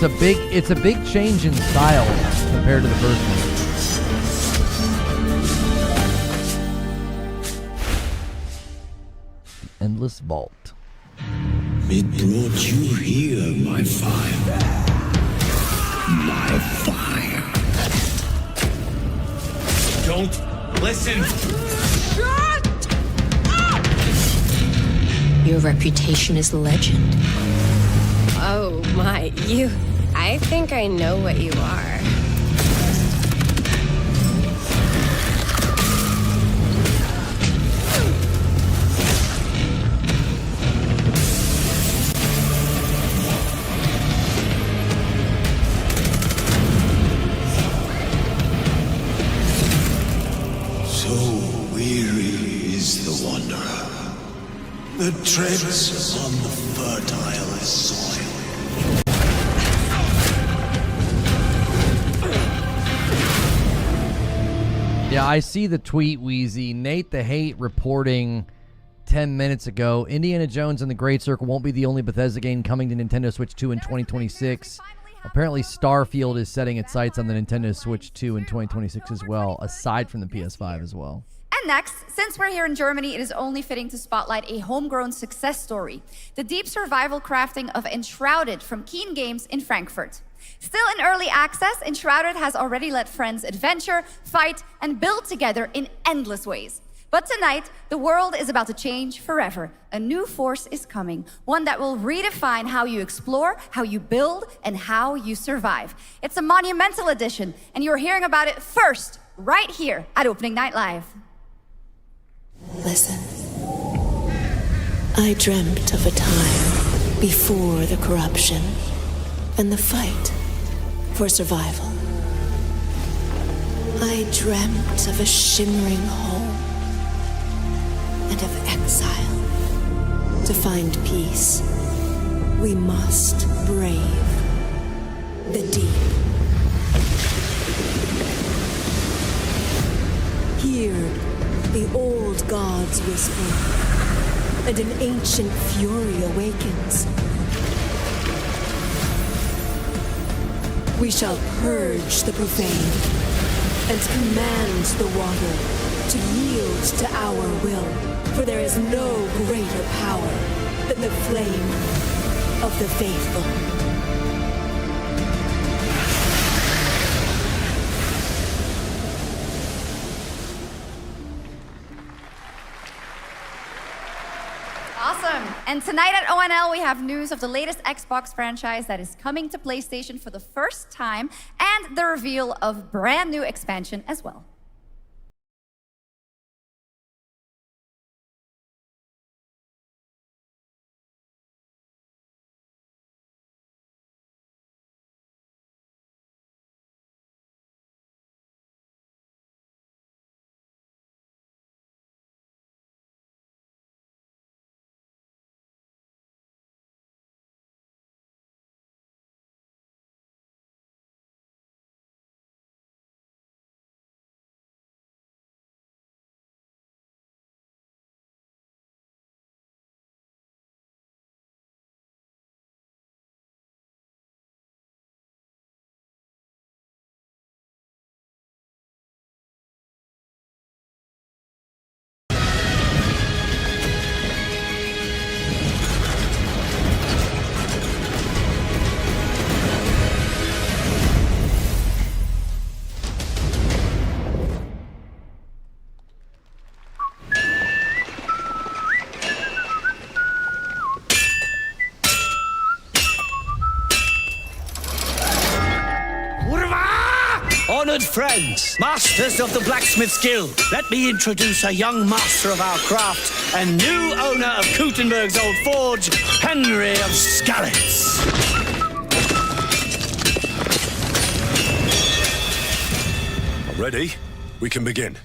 It's a big change in style compared to the first one. Endless Vault. It brought you here, my fire. of fire. Don't listen. Your reputation is legend. Oh my, I think I know what you are. So weary is the wanderer that treads upon the fertile soil. Yeah, I see the tweet, Wheezy. Nate the Hate reporting 10 minutes ago, Indiana Jones and the Great Circle won't be the only Bethesda game coming to Nintendo Switch 2 in 2026. Apparently, Starfield is setting its sights on the Nintendo Switch 2 in 2026 as well, aside from the PS5 as well. And next, since we're here in Germany, it is only fitting to spotlight a homegrown success story. The deep survival crafting of Enshrouded from Keen Games in Frankfurt. Still in early access, Enshrouded has already let friends adventure, fight, and build together in endless ways. But tonight, the world is about to change forever. A new force is coming, one that will redefine how you explore, how you build, and how you survive. It's a monumental edition, and you're hearing about it first, right here at Opening Night Live. Listen. I dreamt of a time before the corruption and the fight for survival. I dreamt of a shimmering home and of exile. To find peace, we must brave the deep. Hear the old gods whisper, and an ancient fury awakens. We shall purge the profane and command the water to yield to our will, for there is no greater power than the flame of the faithful. Awesome. And tonight at ONL, we have news of the latest Xbox franchise that is coming to PlayStation for the first time, and the reveal of brand new expansion as well. Honored friends, masters of the blacksmith's guild, let me introduce a young master of our craft and new owner of Kutenberg's old forge, Henry of Skalitz. Ready? We can begin.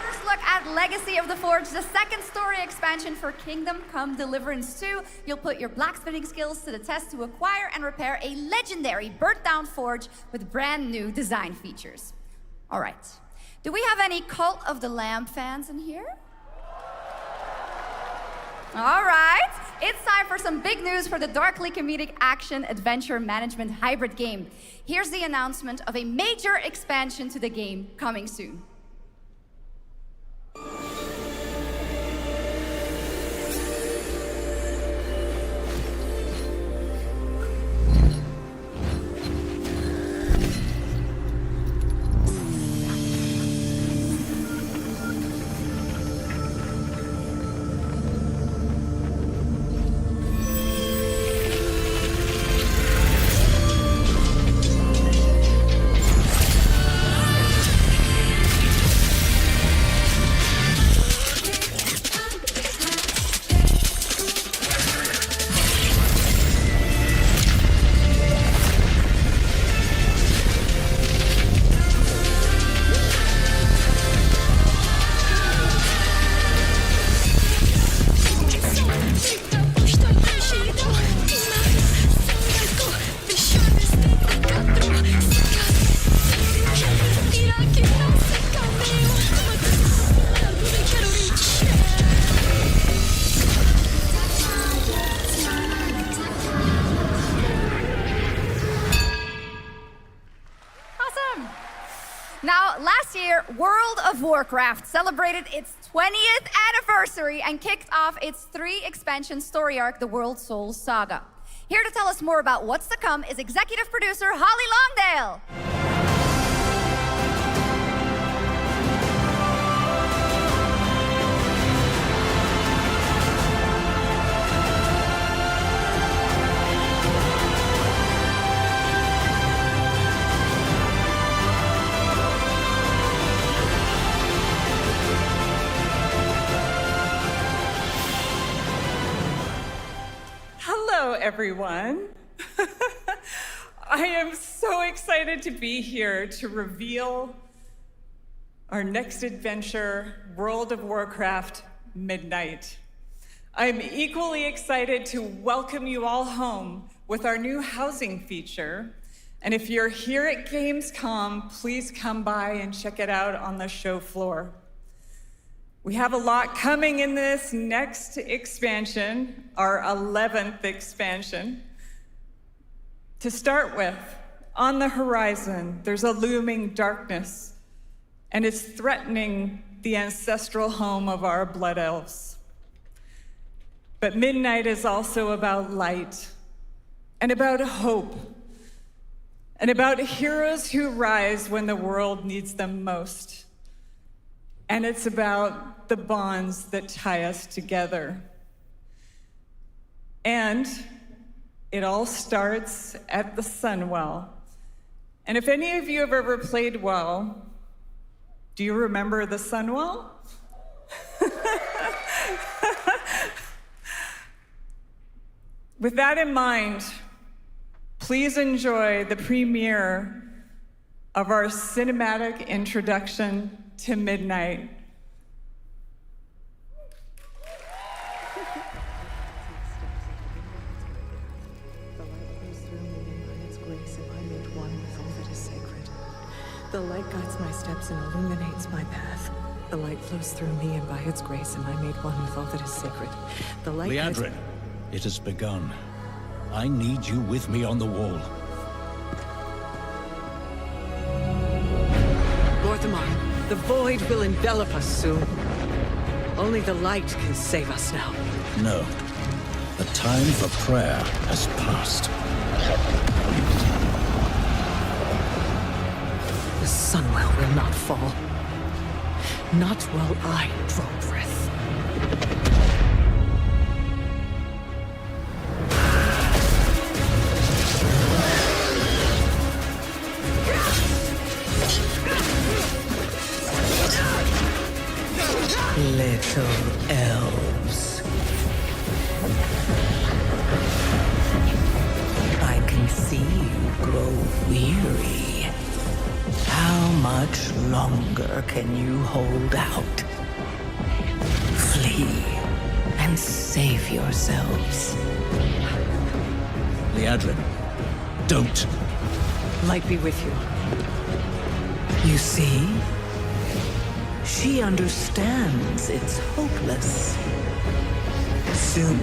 First look at Legacy of the Forge, the second story expansion for Kingdom Come Deliverance 2. You'll put your blacksmithing skills to the test to acquire and repair a legendary burnt-down forge with brand new design features. All right. Do we have any Cult of the Lamb fans in here? All right, it's time for some big news for the darkly comedic action adventure management hybrid game. Here's the announcement of a major expansion to the game coming soon. last year, World of Warcraft celebrated its 20th anniversary and kicked off its 3-expansion story arc, the World Souls Saga. Here to tell us more about what's to come is executive producer Holly Longdale. Hello, everyone. I am so excited to be here to reveal our next adventure, World of Warcraft Midnight. I'm equally excited to welcome you all home with our new housing feature. And if you're here at Gamescom, please come by and check it out on the show floor. We have a lot coming in this next expansion, our 11th expansion. To start with, on the horizon, there's a looming darkness, and it's threatening the ancestral home of our blood elves. But Midnight is also about light, and about hope, and about heroes who rise when the world needs them most. And it's about the bonds that tie us together. And it all starts at the Sunwell. And if any of you have ever played WoW, do you remember the Sunwell? With that in mind, please enjoy the premiere of our cinematic introduction to Midnight. The light guides my steps and illuminates my path. The light flows through me, and by its grace am I made one with all that is sacred. The light Liadrin, it has begun. I need you with me on the wall. Lorthamar, the void will envelop us soon. Only the light can save us now. No. The time for prayer has passed. The Sunwell will not fall. Not while I draw breath. Little elves. I can see you grow weary. How much longer can you hold out? Flee and save yourselves. Liadrin, don't. Light be with you. You see? She understands it's hopeless. Soon,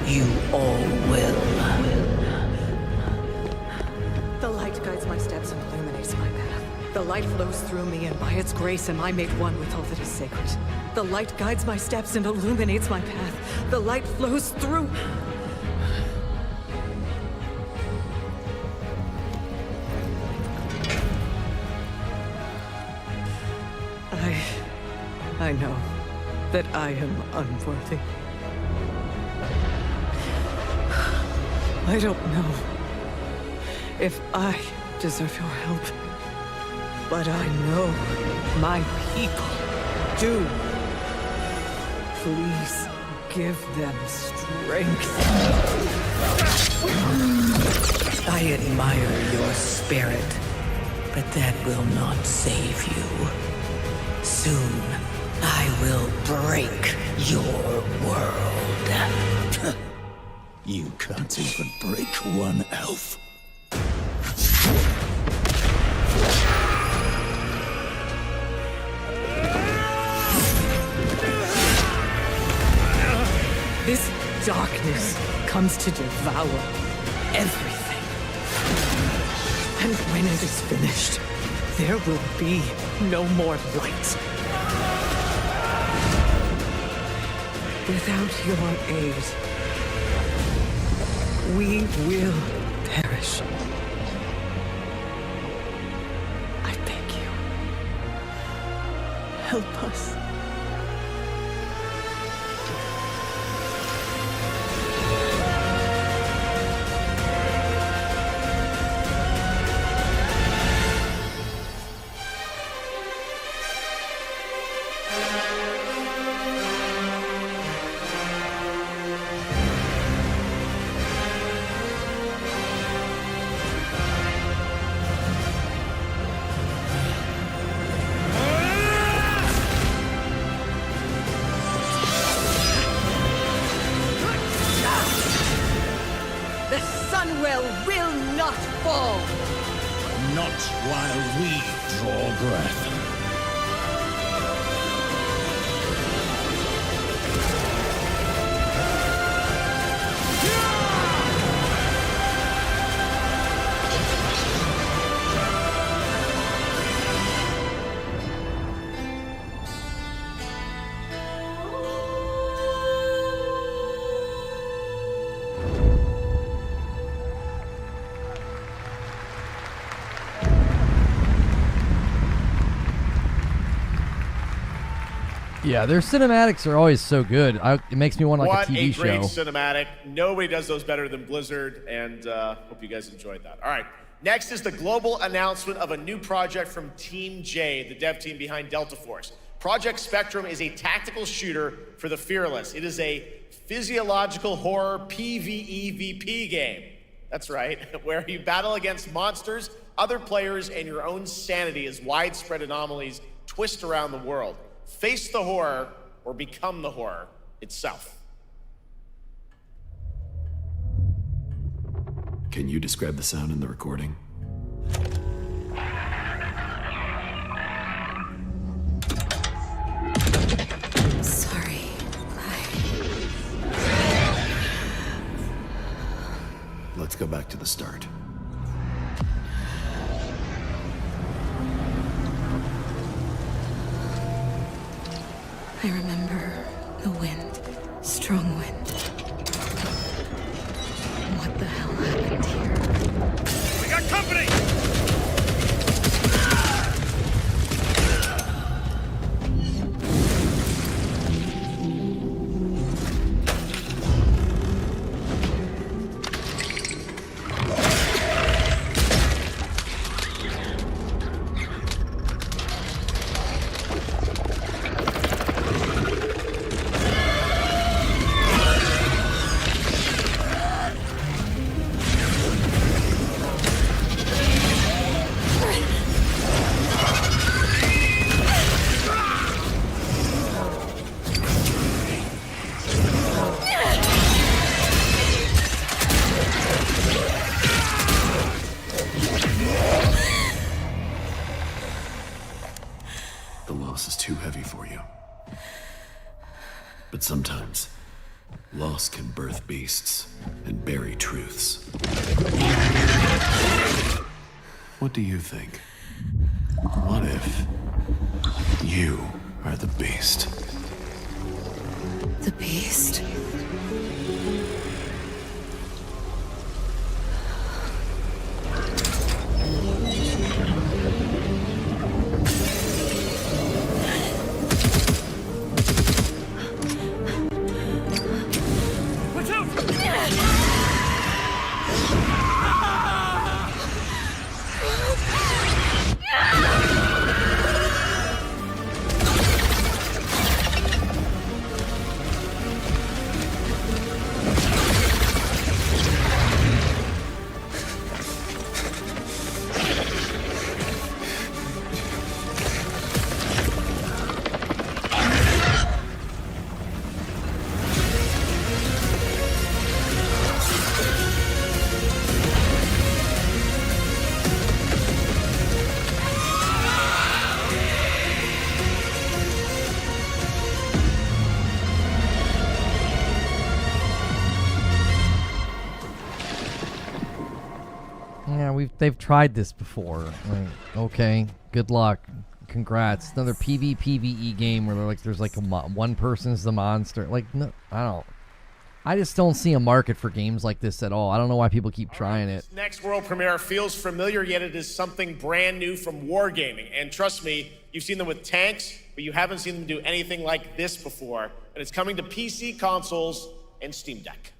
you all will. The light guides my steps and illuminates my path. The light flows through me, and by its grace am I made one with all that is sacred. The light guides my steps and illuminates my path. The light flows through... I know that I am unworthy. I don't know if I deserve your help, but I know my people do. Please give them strength. I admire your spirit, but that will not save you. Soon, I will break your world. You can't even break one elf. This darkness comes to devour everything. And when it is finished, there will be no more light. Without your aid, we will perish. I beg you, help us. Yeah, their cinematics are always so good. It makes me want like what a TV show. What a great show. cinematic. Nobody does those better than Blizzard, and hope you guys enjoyed that. All right, next is the global announcement of a new project from Team J, the dev team behind Delta Force. Project Spectrum is a tactical shooter for the fearless. It is a physiological horror PvEVP game. That's right, where you battle against monsters, other players, and your own sanity as widespread anomalies twist around the world. Face the horror or become the horror itself. Can you describe the sound in the recording? Sorry. Let's go back to the start. I remember the wind, strong wind. What the hell happened here? We got company! Sometimes, loss can birth beasts and bury truths. What do you think? What if you are the beast? The beast? They've tried this before. Like, okay, Good luck. Congrats. Another PvE game where there's like one person's the monster. Like, no, I just don't see a market for games like this at all. I don't know why people keep trying it. This next world premiere feels familiar, yet it is something brand new from Wargaming. And trust me, you've seen them with tanks, but you haven't seen them do anything like this before. And it's coming to PC, consoles, and Steam Deck.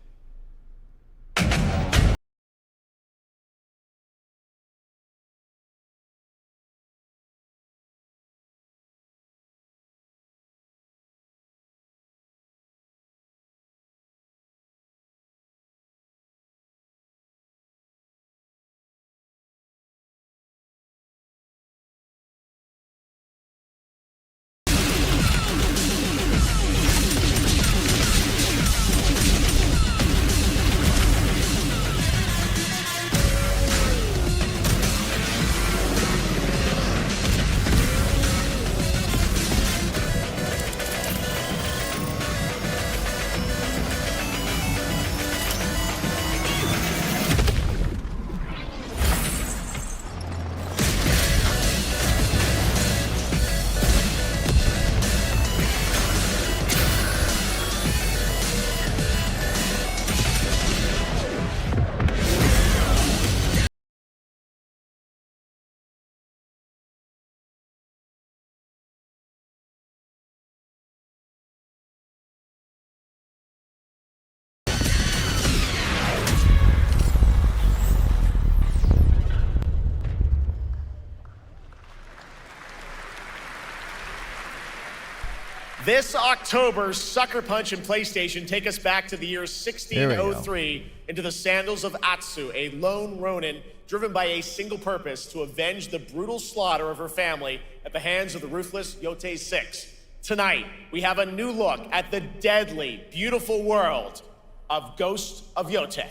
This October, Sucker Punch and PlayStation take us back to the year 1603 into the sandals of Atsu, a lone ronin driven by a single purpose to avenge the brutal slaughter of her family at the hands of the ruthless Yotei 6. Tonight, we have a new look at the deadly, beautiful world of Ghost of Yotei.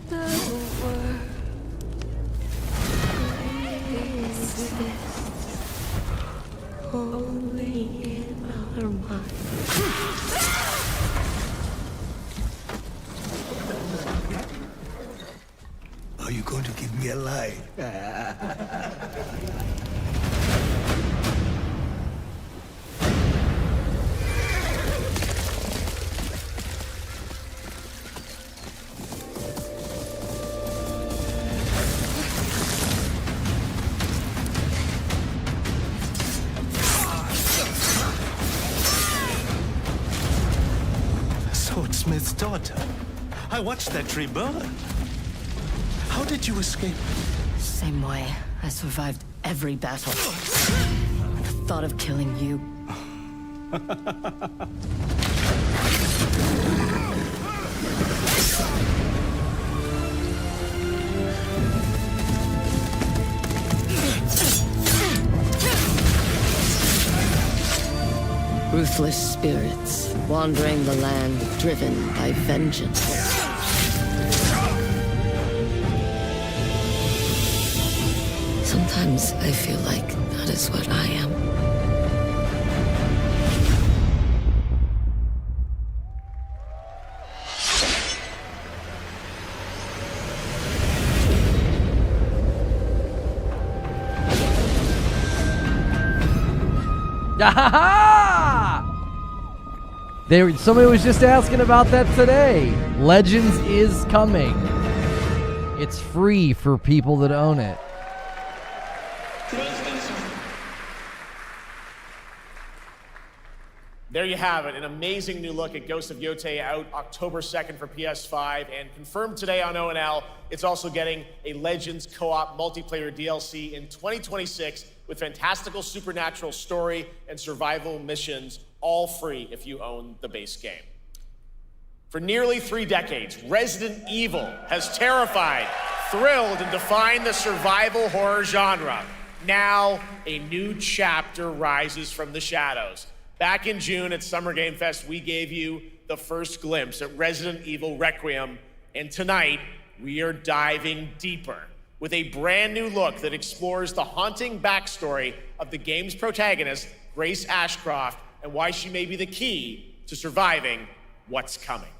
The world only in our mind. Are you going to give me a lie? Swordsmith's daughter. I watched that tree burn. How did you escape? Same way. I survived every battle. The thought of killing you. Ruthless spirits, wandering the land, driven by vengeance. Sometimes I feel like that is what I am. Somebody was just asking about that today. Legends is coming. It's free for people that own it. There you have it, an amazing new look at Ghost of Yotei, out October 2nd for PS5, and confirmed today on ONL. It's also getting a Legends co-op multiplayer DLC in 2026 with fantastical supernatural story and survival missions, all free if you own the base game. For nearly 3 decades, Resident Evil has terrified, thrilled, and defined the survival horror genre. Now, a new chapter rises from the shadows. Back in June at Summer Game Fest, we gave you the first glimpse at Resident Evil Requiem, and tonight, we are diving deeper with a brand new look that explores the haunting backstory of the game's protagonist, Grace Ashcroft, and why she may be the key to surviving what's coming.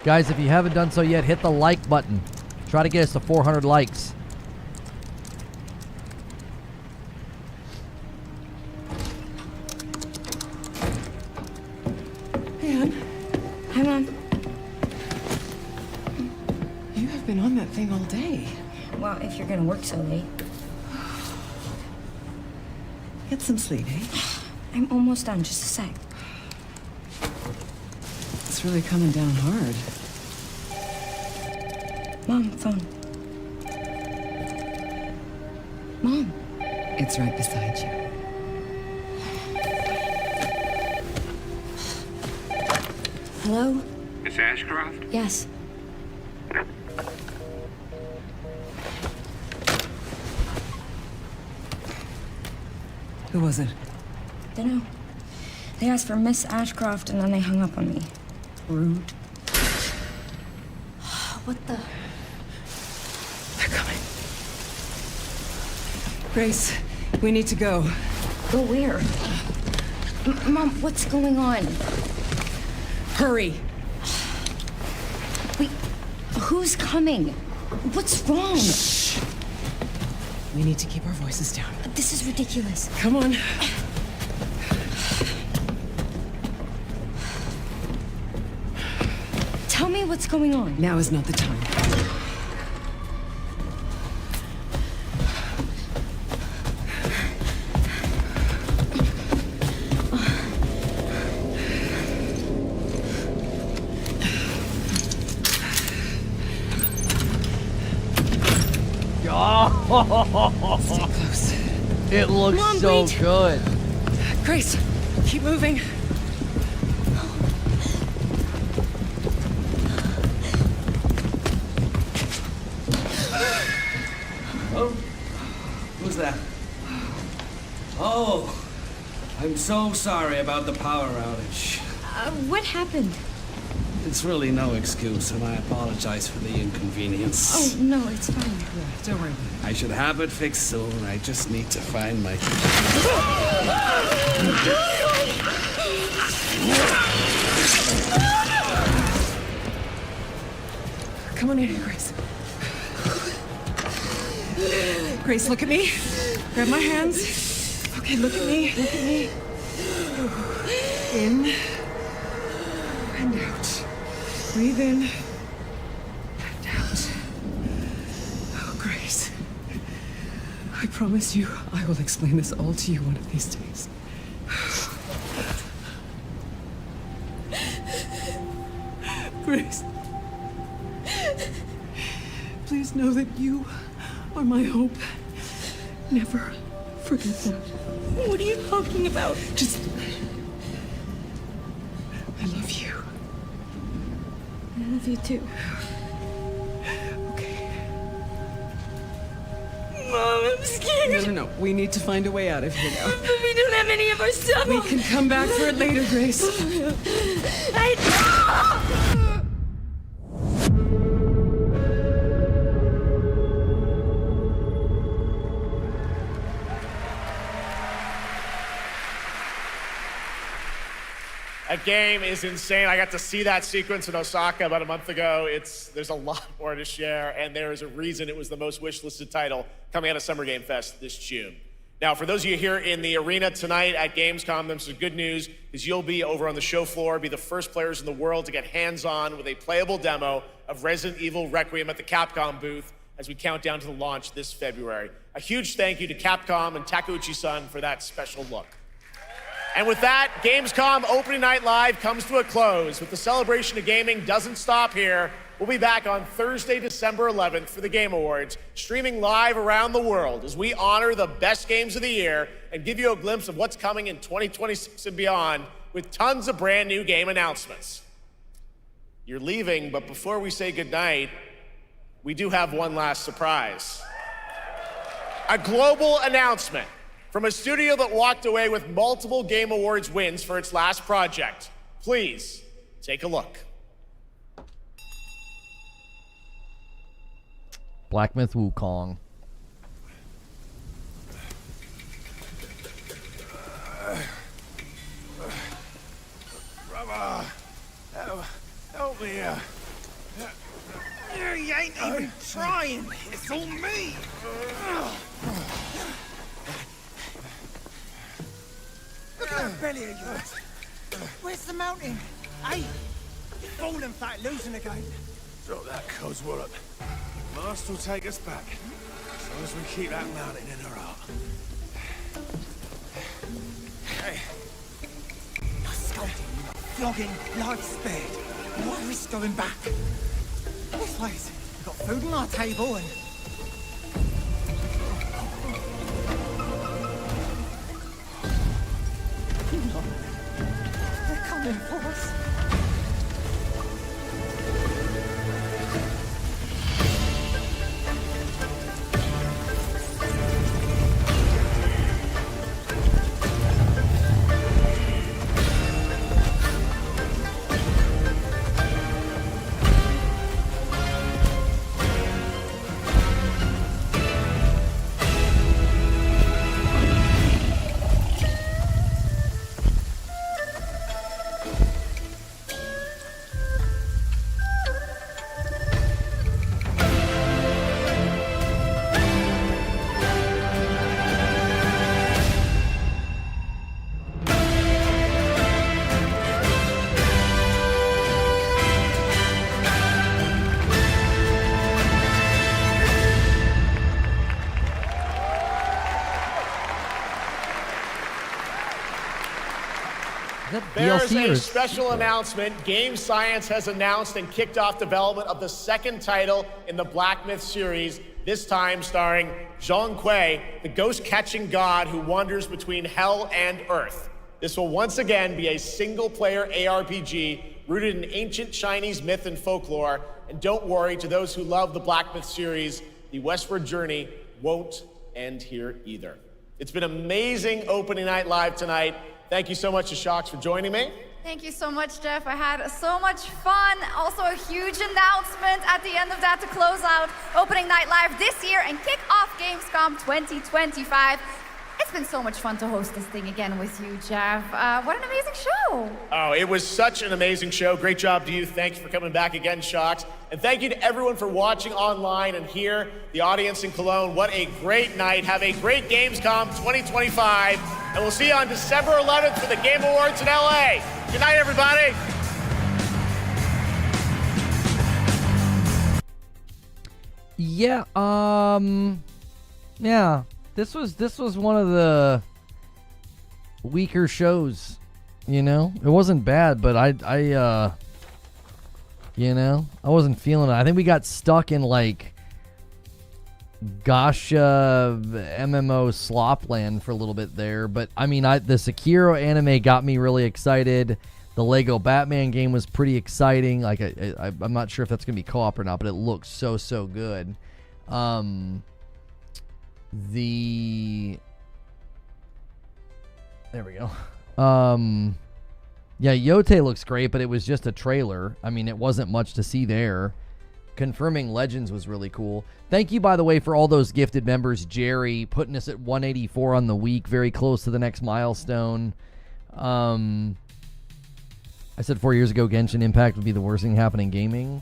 Guys, if you haven't done so yet, hit the like button. Try to get us to 400 likes. Anne. Hi, Mom. You have been on that thing all day. Well, if you're gonna work so late. Get some sleep, eh? I'm almost done, just a sec. It's really coming down hard. Mom, phone. Mom. It's right beside you. Hello? Miss Ashcroft? Yes. Who was it? Dunno. They asked for Miss Ashcroft and then they hung up on me. Rude. What the? They're coming. Grace, we need to go. Go where? Mom, what's going on? Hurry. Wait, who's coming? What's wrong? Shh. We need to keep our voices down. This is ridiculous. Come on. Tell me what's going on. Now is not the time. Stay close. It looks Mom, so wait. good. Grace, keep moving. Oh, who's that? Oh, I'm so sorry about the power outage. What happened? It's really no excuse, and I apologize for the inconvenience. Oh, no, it's fine. Don't worry. I should have it fixed soon. I just need to find my... Come on in here, Grace. Grace, look at me. Grab my hands. Okay, look at me. Look at me. In and out. Breathe in and out. Oh, Grace. I promise you, I will explain this all to you one of these days. Grace. Please know that you are my hope. Never forget that. What are you talking about? Just... I love you. I love you too. Okay. Mom, I'm scared. No. We need to find a way out of here now. But we don't have any of our stuff. We can come back for it later, Grace. That game is insane. I got to see that sequence in Osaka about a month ago. There's a lot more to share, and there is a reason it was the most wishlisted title coming out of Summer Game Fest this June. Now, for those of you here in the arena tonight at Gamescom, there's some good news, because you'll be over on the show floor, be the first players in the world to get hands-on with a playable demo of Resident Evil Requiem at the Capcom booth as we count down to the launch this February. A huge thank you to Capcom and Takeuchi-san for that special look. And with that, Gamescom Opening Night Live comes to a close, but the celebration of gaming doesn't stop here. We'll be back on Thursday, December 11th for the Game Awards, streaming live around the world as we honor the best games of the year and give you a glimpse of what's coming in 2026 and beyond with tons of brand new game announcements. You're leaving, but before we say goodnight, we do have one last surprise. A global announcement from a studio that walked away with multiple Game Awards wins for its last project. Please, take a look. Black Myth Wukong. It's on me! Look at that belly of yours. Where's the mountain? Hey, you're falling fat, losing again. Drop that coswallop. Master will take us back. As long as we keep that mountain in our heart. Hey. You're scolding, flogging, life spared. Why risk going back? This place, we've got food on our table and... They're coming for us. There's a special announcement. Game Science has announced and kicked off development of the second title in the Black Myth series, this time starring Zhong Kui, the ghost-catching god who wanders between hell and earth. This will once again be a single-player ARPG rooted in ancient Chinese myth and folklore. And don't worry, to those who love the Black Myth series, the westward journey won't end here either. It's been amazing opening night live tonight. Thank you so much to Sjokz for joining me. Thank you so much, Geoff. I had so much fun. Also, a huge announcement at the end of that to close out Opening Night Live this year and kick off Gamescom 2025. It's been so much fun to host this thing again with you, Geoff. What an amazing show. Oh, it was such an amazing show. Great job to you. Thank you for coming back again, Sjokz. And thank you to everyone for watching online and here, the audience in Cologne. What a great night. Have a great Gamescom 2025. And we'll see you on December 11th for the Game Awards in LA. Good night, everybody. Yeah, yeah. This was one of the weaker shows, you know? It wasn't bad, but I you know, I wasn't feeling it. I think we got stuck in like Gasha MMO slopland for a little bit there, but I mean, the Sekiro anime got me really excited. The Lego Batman game was pretty exciting. Like I'm not sure if that's gonna be co-op or not, but it looks so good. There we go. Yeah, Yote looks great, but it was just a trailer. I mean, it wasn't much to see there. Confirming Legends was really cool. Thank you, by the way, for all those gifted members. Jerry putting us at 184 on the week, very close to the next milestone. I said 4 years ago Genshin Impact would be the worst thing happening in gaming.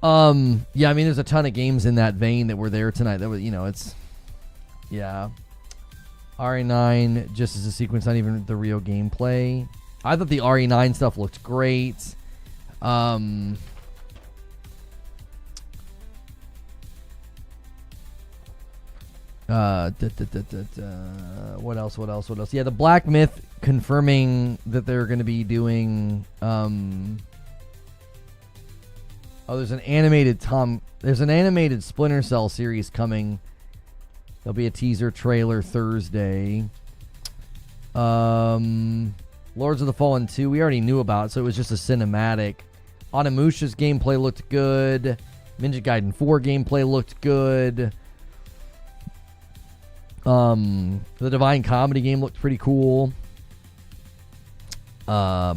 Yeah, I mean, there's a ton of games in that vein that were there tonight. That was, you know, it's, yeah. RE9 just as a sequence, not even the real gameplay. I thought the RE9 stuff looked great. What else? Yeah, the Black Myth confirming that they're going to be doing, there's an animated Splinter Cell series coming. There'll be a teaser trailer Thursday. Lords of the Fallen 2, we already knew about, so it was just a cinematic. Onimusha's gameplay looked good. Ninja Gaiden 4 gameplay looked good. The Divine Comedy game looked pretty cool. Yeah.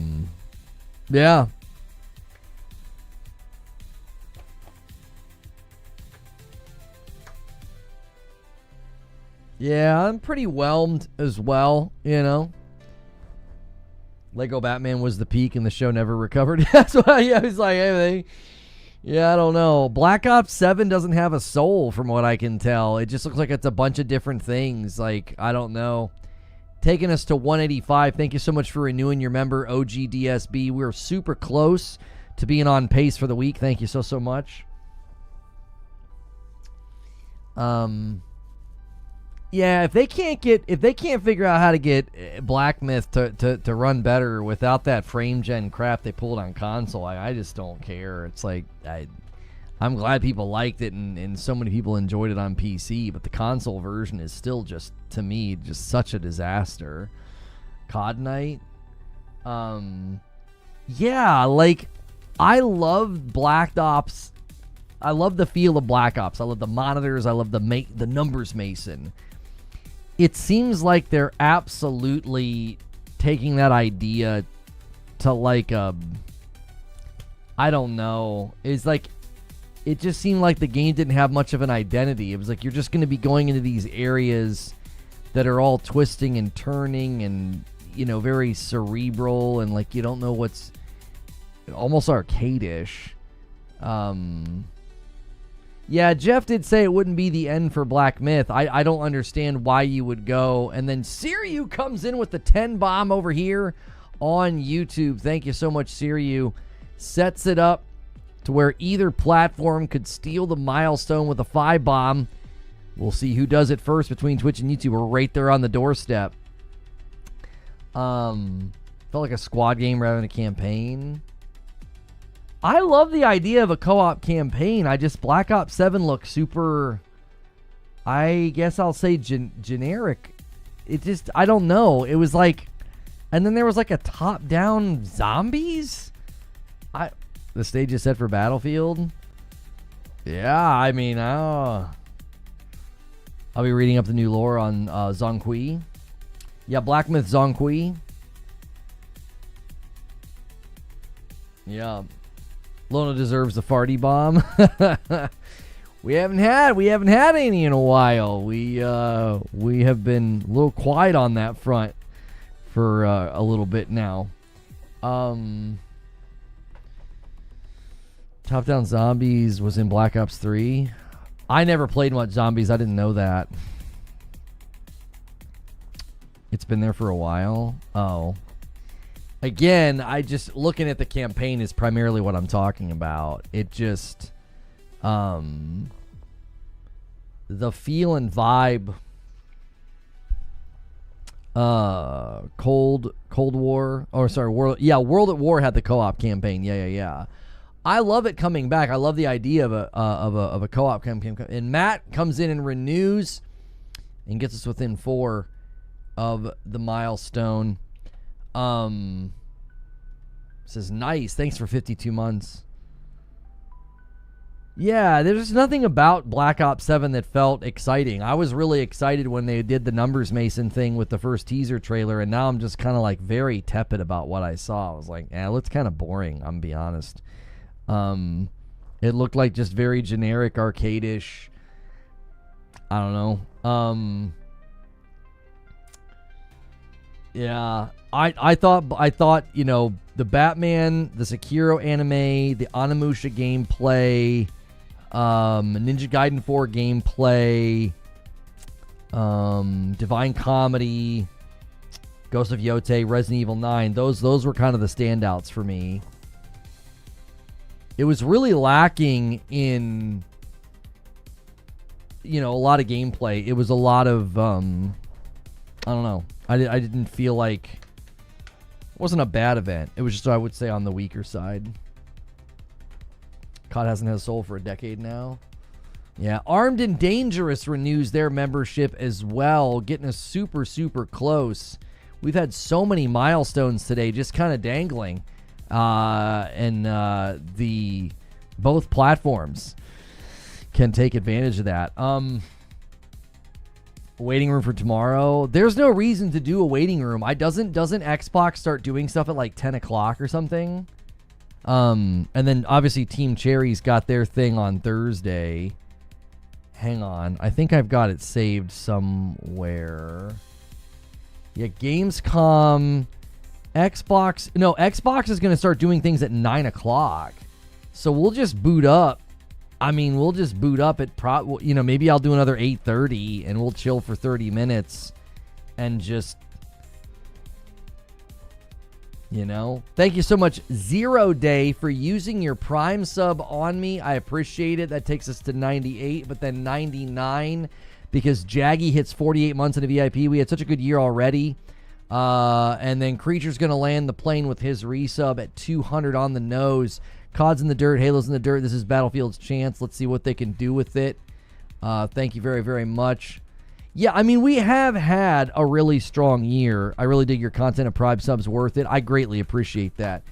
Yeah, I'm pretty whelmed as well, you know. Lego Batman was the peak and the show never recovered. That's why I was like, hey, Yeah, I don't know. Black Ops 7 doesn't have a soul from what I can tell. It just looks like it's a bunch of different things. Like, I don't know. Taking us to 185. Thank you so much for renewing your member, OGDSB. We're super close to being on pace for the week. Thank you so much. Yeah, if they can't figure out how to get Black Myth to run better without that frame gen crap they pulled on console, I just don't care. It's like I'm glad people liked it and so many people enjoyed it on PC, but the console version is still just, to me, just such a disaster. COD Night, yeah, like I love Black Ops. I love the feel of Black Ops. I love the monitors. I love the numbers mason. It seems like they're absolutely taking that idea to like I don't know. It's like it just seemed like the game didn't have much of an identity. It was like you're just going to be going into these areas that are all twisting and turning and, you know, very cerebral and like you don't know what's almost arcade-ish. Yeah, Jeff did say it wouldn't be the end for Black Myth. I don't understand why you would go. And then Siryu comes in with the 10 bomb over here on YouTube. Thank you so much, Siryu. Sets it up to where either platform could steal the milestone with a 5 bomb. We'll see who does it first between Twitch and YouTube. We're right there on the doorstep. Felt like a squad game rather than a campaign. I love the idea of a co-op campaign. Black Ops 7 looks super, I guess I'll say generic. It just, I don't know. It was like, and then there was like a top-down zombies? The stage is set for Battlefield? Yeah, I mean, I'll be reading up the new lore on Zhonghui. Yeah, Black Myth Zhonghui. Yeah. Lona deserves the farty bomb. We haven't had any in a while. We have been a little quiet on that front for a little bit now. Top Down Zombies was in Black Ops 3. I never played much zombies. I didn't know that. It's been there for a while. Oh. Again, looking at the campaign is primarily what I'm talking about. It just, the feel and vibe, World at War had the co-op campaign. Yeah. I love it coming back. I love the idea of a co-op campaign. And Matt comes in and renews and gets us within 4 of the milestone. Says nice. Thanks for 52 months. Yeah, there's nothing about Black Ops 7 that felt exciting. I was really excited when they did the numbers mason thing with the first teaser trailer, and now I'm just kind of like very tepid about what I saw. I was like, it looks kind of boring, I'm gonna be honest. It looked like just very generic arcade-ish. I don't know. Yeah, I thought, you know, the Batman, the Sekiro anime, the Onimusha gameplay, Ninja Gaiden 4 gameplay, Divine Comedy, Ghost of Yote, Resident Evil 9, those were kind of the standouts for me. It was really lacking in, you know, a lot of gameplay. It was a lot of, I don't know. I didn't feel like it wasn't a bad event. It was just, I would say, on the weaker side. COD hasn't had a soul for a decade now. Yeah, Armed and Dangerous renews their membership as well, getting us super, super close. We've had so many milestones today, just kind of dangling. And the both platforms can take advantage of that. Waiting room for tomorrow. There's no reason to do a waiting room. Doesn't Xbox start doing stuff at like 10 o'clock or something? And then obviously Team Cherry's got their thing on Thursday. Hang on. I think I've got it saved somewhere. Yeah, Gamescom. Xbox is going to start doing things at 9 o'clock. So we'll just boot up. I mean, we'll just boot up at maybe I'll do another 8:30 and we'll chill for 30 minutes and just, Thank you so much, Zero Day, for using your Prime sub on me. I appreciate it. That takes us to 98, but then 99 because Jaggy hits 48 months in a VIP. We had such a good year already. And then Creature's going to land the plane with his resub at 200 on the nose. COD's in the dirt, Halo's in the dirt. This is Battlefield's chance. Let's see what they can do with it. Thank you very, very much. Yeah, I mean, we have had a really strong year. I really dig your content. A Prime sub's worth it. I greatly appreciate that.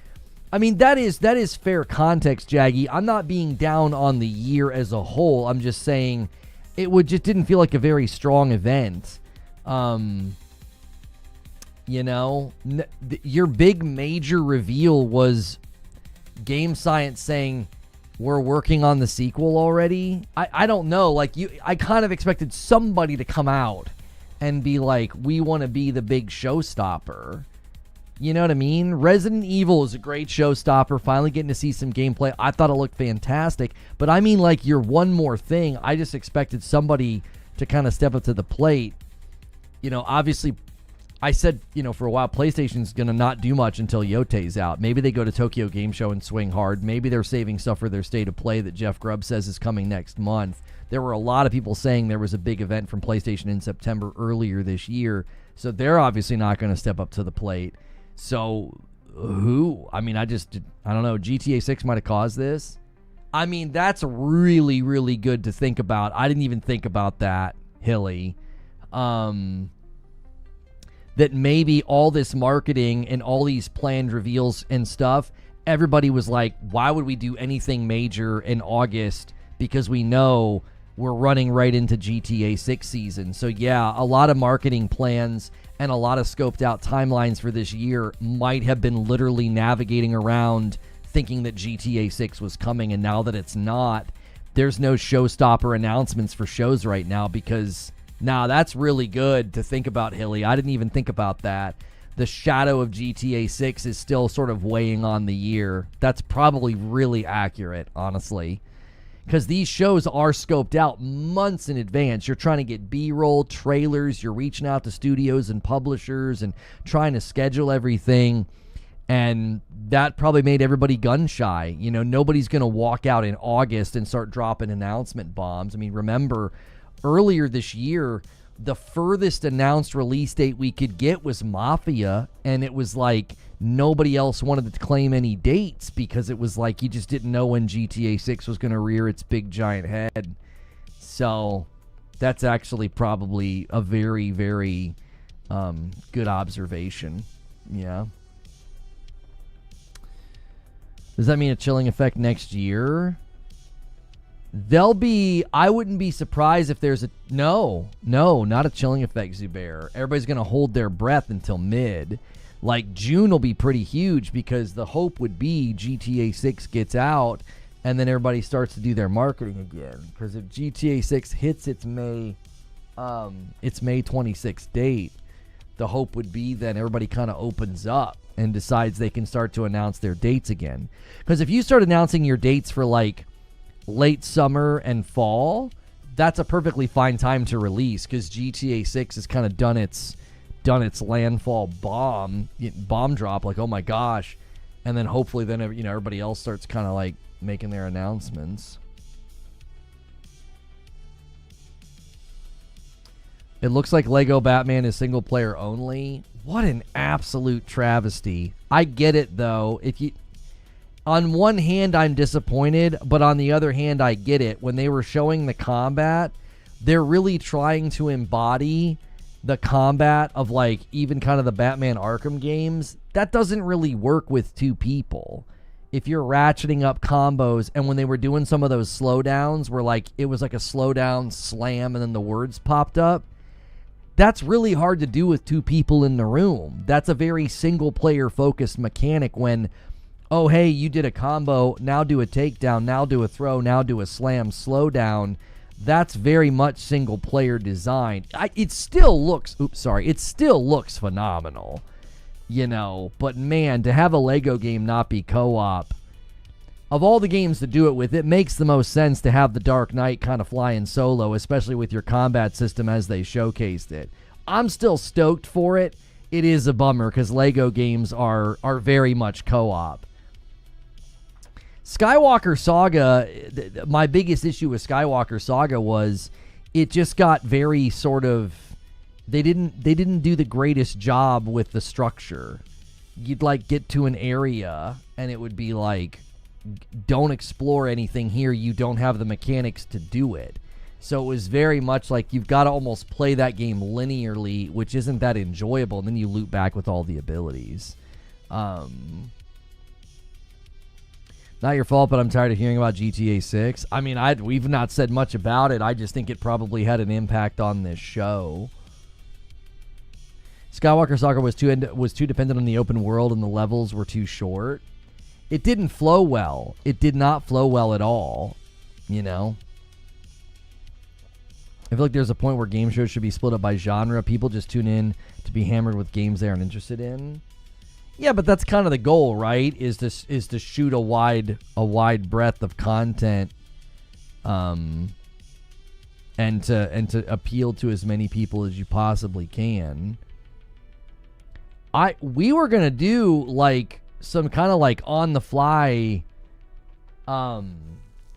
I mean, that is fair context, Jaggy. I'm not being down on the year as a whole. I'm just saying it just didn't feel like a very strong event. Your big major reveal was Game Science saying we're working on the sequel already. I don't know. I kind of expected somebody to come out and be like, we want to be the big showstopper. You know what I mean? Resident Evil is a great showstopper. Finally getting to see some gameplay. I thought it looked fantastic. But I mean, you're one more thing. I just expected somebody to kind of step up to the plate. Obviously, I said, for a while, PlayStation's going to not do much until Yotei's out. Maybe they go to Tokyo Game Show and swing hard. Maybe they're saving stuff for their State of Play that Jeff Grubb says is coming next month. There were a lot of people saying there was a big event from PlayStation in September earlier this year, so they're obviously not going to step up to the plate. So who? I mean, I don't know. GTA 6 might have caused this. I mean, that's really, really good to think about. I didn't even think about that, Hilly. That maybe all this marketing and all these planned reveals and stuff, everybody was like, why would we do anything major in August? Because we know we're running right into GTA 6 season. So yeah, a lot of marketing plans and a lot of scoped out timelines for this year might have been literally navigating around thinking that GTA 6 was coming. And now that it's not, there's no showstopper announcements for shows right now because... Now, that's really good to think about, Hilly. I didn't even think about that. The shadow of GTA 6 is still sort of weighing on the year. That's probably really accurate, honestly. Because these shows are scoped out months in advance. You're trying to get B-roll, trailers. You're reaching out to studios and publishers and trying to schedule everything. And that probably made everybody gun-shy. Nobody's going to walk out in August and start dropping announcement bombs. I mean, remember... Earlier this year, the furthest announced release date we could get was Mafia, and it was like nobody else wanted to claim any dates because it was like you just didn't know when GTA 6 was going to rear its big giant head. So that's actually probably a very, very good observation. Yeah. Does that mean a chilling effect next year? I wouldn't be surprised if there's no, not a chilling effect, Zubair. Everybody's going to hold their breath until mid. June will be pretty huge because the hope would be GTA 6 gets out and then everybody starts to do their marketing again. Because if GTA 6 hits its May 26th date, the hope would be then everybody kind of opens up and decides they can start to announce their dates again. Because if you start announcing your dates for late summer and fall, that's a perfectly fine time to release because GTA 6 has kind of done its landfall bomb drop. Oh my gosh, and then hopefully then everybody else starts kind of making their announcements. It looks like Lego Batman is single player only. What an absolute travesty. I get it though. On one hand, I'm disappointed, but on the other hand, I get it. When they were showing the combat, they're really trying to embody the combat of even kind of the Batman Arkham games. That doesn't really work with two people. If you're ratcheting up combos, and when they were doing some of those slowdowns where it was like a slowdown slam and then the words popped up, that's really hard to do with two people in the room. That's a very single player focused mechanic when... oh, hey, you did a combo, now do a takedown, now do a throw, now do a slam, slow down. That's very much single-player design. It still looks phenomenal, but man, to have a Lego game not be co-op, of all the games to do it with, it makes the most sense to have the Dark Knight kind of flying solo, especially with your combat system as they showcased it. I'm still stoked for it. It is a bummer because Lego games are very much co-op. Skywalker Saga, my biggest issue with Skywalker Saga was it just got very sort of, they didn't do the greatest job with the structure. You'd like get to an area and it would be like, don't explore anything here. You don't have the mechanics to do it. So it was very much like you've got to almost play that game linearly, which isn't that enjoyable. And then you loop back with all the abilities. Not your fault, but I'm tired of hearing about GTA 6. I mean, we've not said much about it. I just think it probably had an impact on this show. Skywalker Saga was too dependent on the open world and the levels were too short. It didn't flow well. It did not flow well at all, you know? I feel like there's a point where game shows should be split up by genre. People just tune in to be hammered with games they aren't interested in. Yeah, but that's kind of the goal, right? Is to shoot a wide breadth of content, and to appeal to as many people as you possibly can. We were gonna do like some kind of like on the fly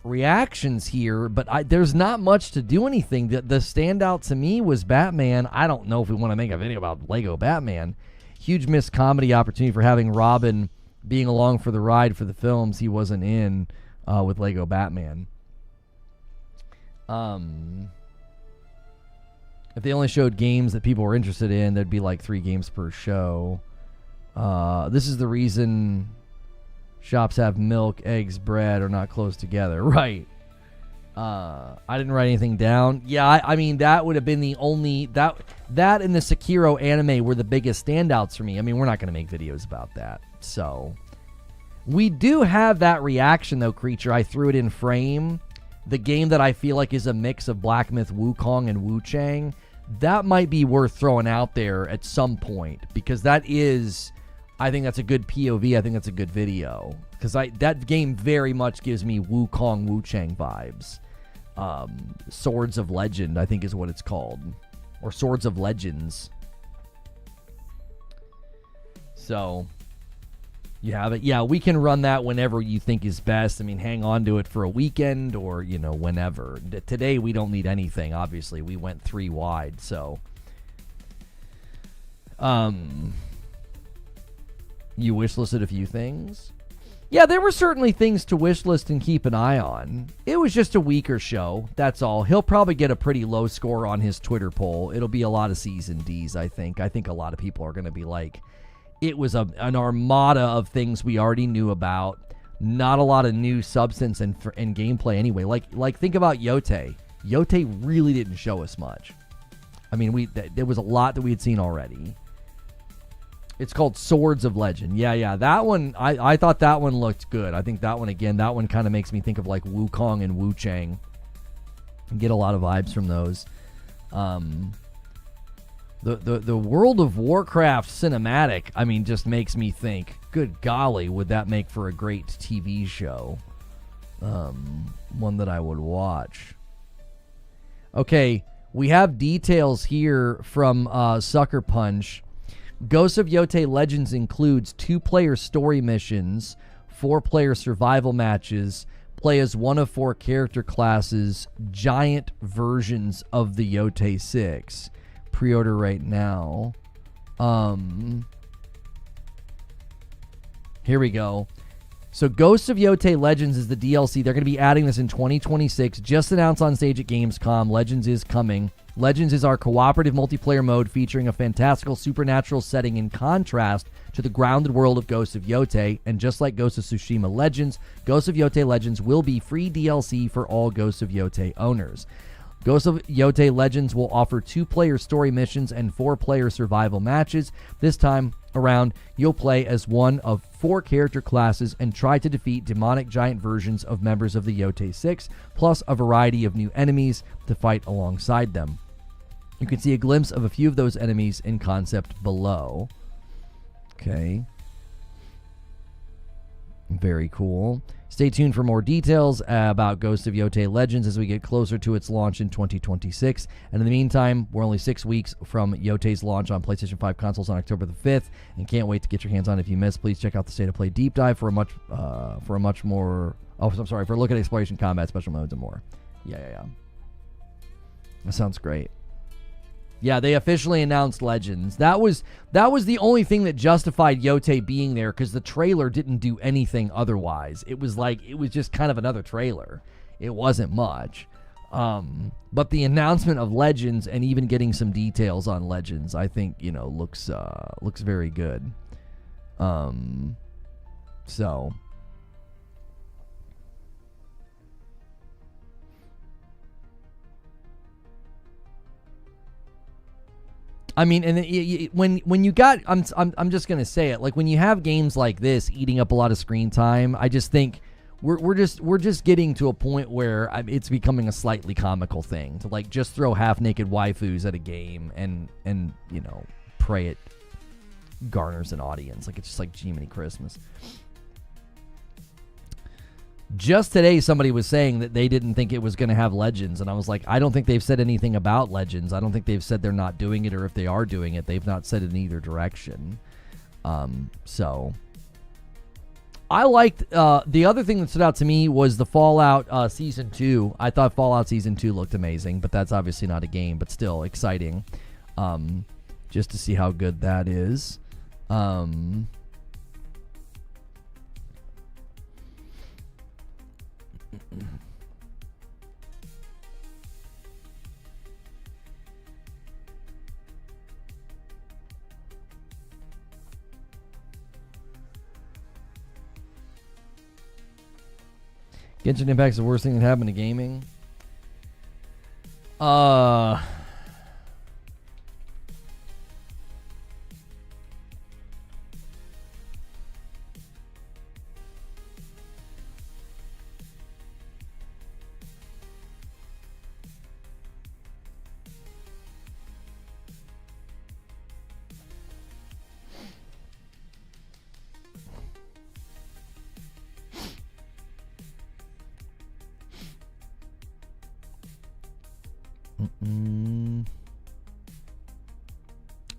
reactions here, but there's not much to do anything. The standout to me was Batman. I don't know if we want to make a video about Lego Batman. Huge missed comedy opportunity for having Robin being along for the ride for the films he wasn't in with Lego Batman. If they only showed games that people were interested in, there'd be like 3 games per show. This is the reason shops have milk, eggs, bread are not close together. Right. I didn't write anything down. Yeah, I mean, that would have been the only... That and the Sekiro anime were the biggest standouts for me. I mean, we're not going to make videos about that. So, we do have that reaction, though, Creature. I threw it in frame. The game that I feel like is a mix of Black Myth Wukong and Wu Chang. That might be worth throwing out there at some point. Because that is... I think that's a good POV. I think that's a good video. Because that game very much gives me Wukong, Wu Chang vibes. Swords of Legend, I think is what it's called. Or Swords of Legends. So, you have it. Yeah, we can run that whenever you think is best. I mean, hang on to it for a weekend or, you know, whenever. Today, we don't need anything, obviously. We went 3 wide, so. You wishlisted a few things? Yeah, there were certainly things to wishlist and keep an eye on. It was just a weaker show, that's all. He'll probably get a pretty low score on his Twitter poll. It'll be a lot of C's and D's, I think. I think a lot of people are going to be like, it was an armada of things we already knew about. Not a lot of new substance and gameplay anyway. Like think about Yote. Yote really didn't show us much. I mean, there was a lot that we had seen already. It's called Swords of Legend. Yeah. That one, I thought that one looked good. I think that one, again, that one kind of makes me think of like Wukong and Wu Chang. Get a lot of vibes from those. The World of Warcraft cinematic, I mean, just makes me think, good golly, would that make for a great TV show? One that I would watch. Okay, we have details here from Sucker Punch. Ghosts of Yote Legends includes 2-player story missions, 4-player survival matches, play as one of 4 character classes, giant versions of the Yote 6. Pre-order right now. Here we go. So Ghosts of Yote Legends is the DLC. They're going to be adding this in 2026. Just announced on stage at Gamescom. Legends is coming. Legends is our cooperative multiplayer mode featuring a fantastical supernatural setting in contrast to the grounded world of Ghosts of Yote. And just like Ghosts of Tsushima Legends, Ghosts of Yote Legends will be free DLC for all Ghosts of Yote owners. Ghosts of Yote Legends will offer 2-player story missions and 4-player survival matches. This time around, you'll play as one of 4 character classes and try to defeat demonic giant versions of members of the Yote 6, plus a variety of new enemies to fight alongside them. You can see a glimpse of a few of those enemies in concept below. Okay. Very cool. Stay tuned for more details about Ghost of Yotei Legends as we get closer to its launch in 2026. And in the meantime, we're only 6 weeks from Yotei's launch on PlayStation 5 consoles on October the 5th, and can't wait to get your hands on it. If you missed, please check out the State of Play deep dive for a much more. Oh, I'm sorry, for a look at exploration, combat, special modes, and more. Yeah. That sounds great. Yeah, they officially announced Legends. That was the only thing that justified Yote being there, because the trailer didn't do anything otherwise. It was just kind of another trailer. It wasn't much. But the announcement of Legends and even getting some details on Legends, I think, looks very good. So I mean, and when you got, I'm just gonna say it, like when you have games like this eating up a lot of screen time, I just think we're just getting to a point where it's becoming a slightly comical thing to like just throw half naked waifus at a game and pray it garners an audience. Like it's just like Jiminy Christmas. Just today, somebody was saying that they didn't think it was going to have Legends, and I was like, I don't think they've said anything about Legends. I don't think they've said they're not doing it, or if they are doing it, they've not said it in either direction. So I liked the other thing that stood out to me was the Fallout Season 2. I thought Fallout Season 2 looked amazing, but that's obviously not a game, but still exciting just to see how good that is. Genshin Impact's the worst thing that happened to gaming.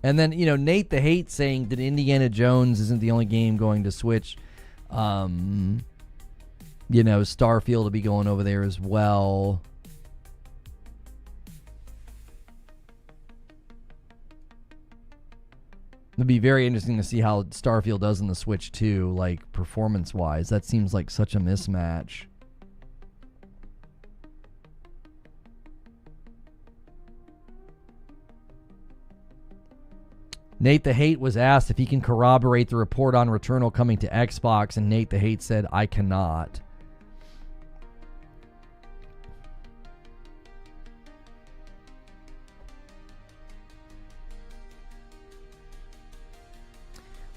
And then, Nate the Hate saying that Indiana Jones isn't the only game going to Switch. Starfield will be going over there as well. It'd be very interesting to see how Starfield does in the Switch too, like performance-wise. That seems like such a mismatch. Nate the Hate was asked if he can corroborate the report on Returnal coming to Xbox, and Nate the Hate said, I cannot.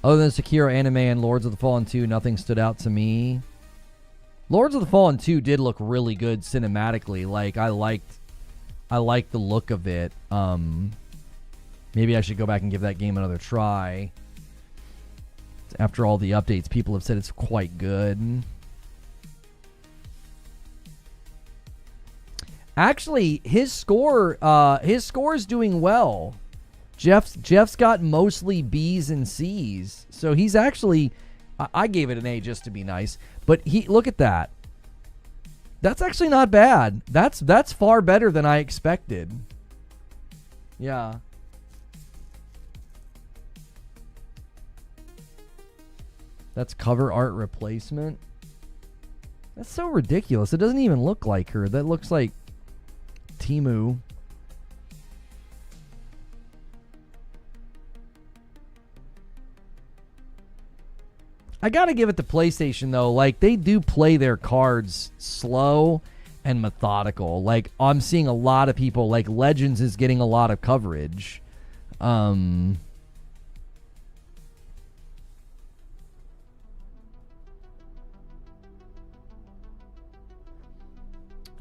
Other than Sekiro anime and Lords of the Fallen 2, nothing stood out to me. Lords of the Fallen 2 did look really good cinematically. Like, I liked the look of it. Maybe I should go back and give that game another try. After all the updates, people have said it's quite good. Actually, his score is doing well. Jeff's got mostly B's and C's, so he's actually. I gave it an A just to be nice, but look at that. That's actually not bad. That's far better than I expected. Yeah. That's cover art replacement. That's so ridiculous. It doesn't even look like her. That looks like Timu. I gotta give it to PlayStation though. Like, they do play their cards slow and methodical. Like, I'm seeing a lot of people, like Legends is getting a lot of coverage.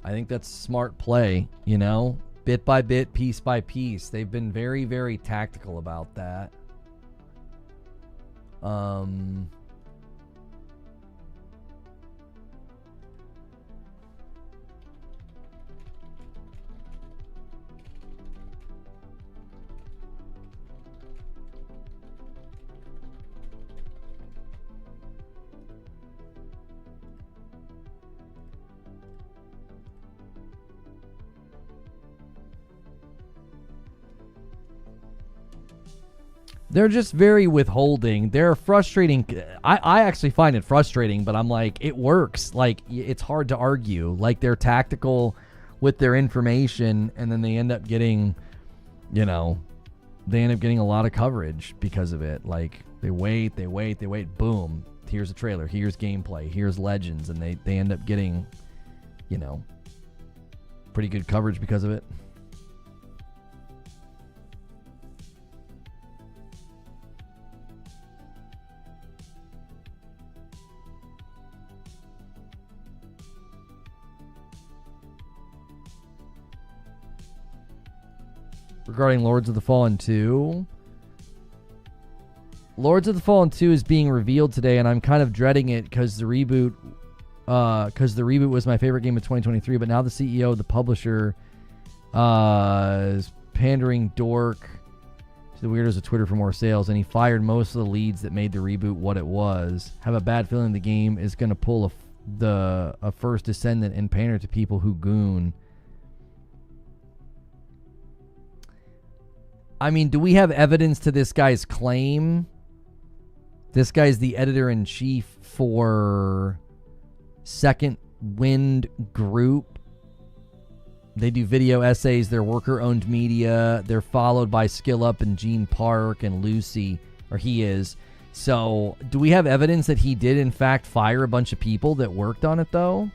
I think that's smart play, bit by bit, piece by piece. They've been very, very tactical about that. They're just very withholding. They're frustrating. I actually find it frustrating, but I'm like, it works. Like, it's hard to argue. Like, they're tactical with their information, and then they end up getting, you know, they end up getting a lot of coverage because of it. Like, they wait, boom. Here's a trailer. Here's gameplay. Here's legends. And they end up getting, you know, pretty good coverage because of it. Regarding Lords of the Fallen 2, Lords of the Fallen 2 is being revealed today, and I'm kind of dreading it because the reboot was my favorite game of 2023. But now the CEO, the publisher, is pandering dork to the weirdos of Twitter for more sales, and he fired most of the leads that made the reboot what it was. Have a bad feeling the game is going to pull a first descendant and pander to people who goon. I mean, do we have evidence to this guy's claim? This guy's the editor-in-chief for Second Wind Group. They do video essays. They're worker-owned media. They're followed by Skill Up and Gene Park and Lucy, or he is. So, do we have evidence that he did, in fact, fire a bunch of people that worked on it, though?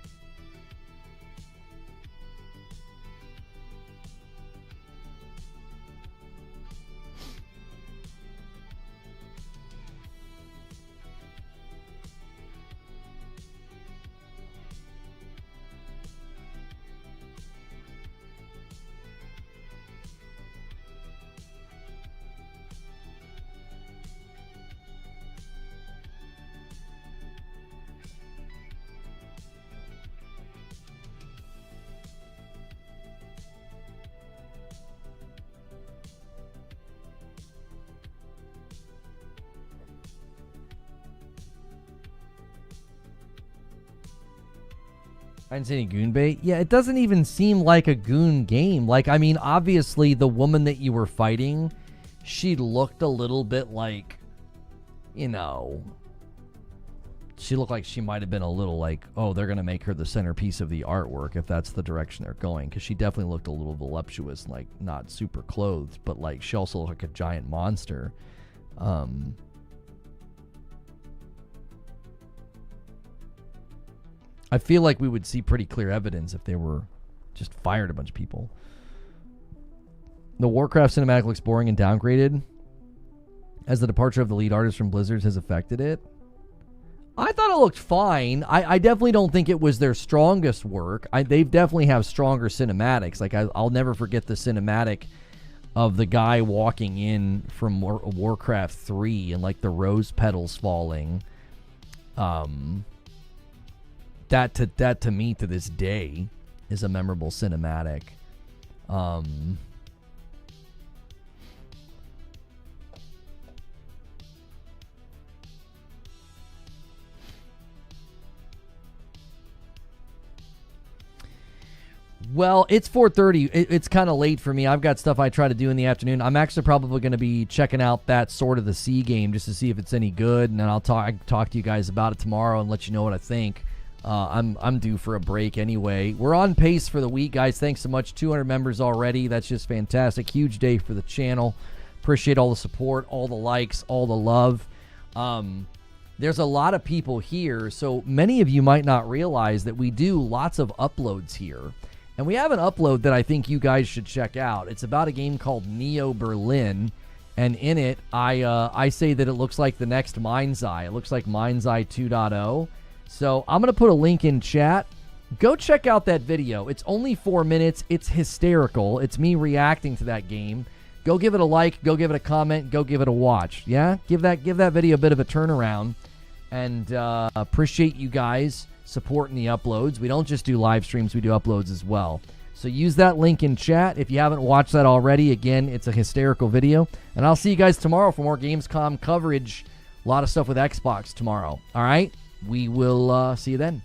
I didn't see any goon bait. Yeah, it doesn't even seem like a goon game. Like, I mean, obviously the woman that you were fighting, she looked a little bit like, you know, she looked like she might have been a little like, oh, they're going to make her the centerpiece of the artwork if that's the direction they're going. Because she definitely looked a little voluptuous, like not super clothed, but like she also looked like a giant monster. I feel like we would see pretty clear evidence if they were just fired a bunch of people. The Warcraft cinematic looks boring and downgraded as the departure of the lead artist from Blizzard has affected it. I thought it looked fine. I definitely don't think it was their strongest work. They definitely have stronger cinematics. Like, I'll never forget the cinematic of the guy walking in from Warcraft 3 and, like, the rose petals falling. That to me to this day is a memorable cinematic. Well, it's 4:30. It's kind of late for me. I've got stuff I try to do in the afternoon. I'm actually probably going to be checking out that Sword of the Sea game just to see if it's any good, and then I'll talk to you guys about it tomorrow and let you know what I think. I'm due for a break anyway. We're on pace for the week, guys. Thanks so much. 200 members already. That's just fantastic. Huge day for the channel. Appreciate all the support, all the likes, all the love. There's a lot of people here, so many of you might not realize that we do lots of uploads here. And we have an upload that I think you guys should check out. It's about a game called Neo Berlin. And in it, I say that it looks like the next Mind's Eye. It looks like Mind's Eye 2.0. So I'm going to put a link in chat. Go check out that video. It's only 4 minutes. It's hysterical. It's me reacting to that game. Go give it a like. Go give it a comment. Go give it a watch. Yeah? Give that video a bit of a turnaround. And appreciate you guys supporting the uploads. We don't just do live streams. We do uploads as well. So use that link in chat. If you haven't watched that already, again, it's a hysterical video. And I'll see you guys tomorrow for more Gamescom coverage. A lot of stuff with Xbox tomorrow. All right? We will see you then.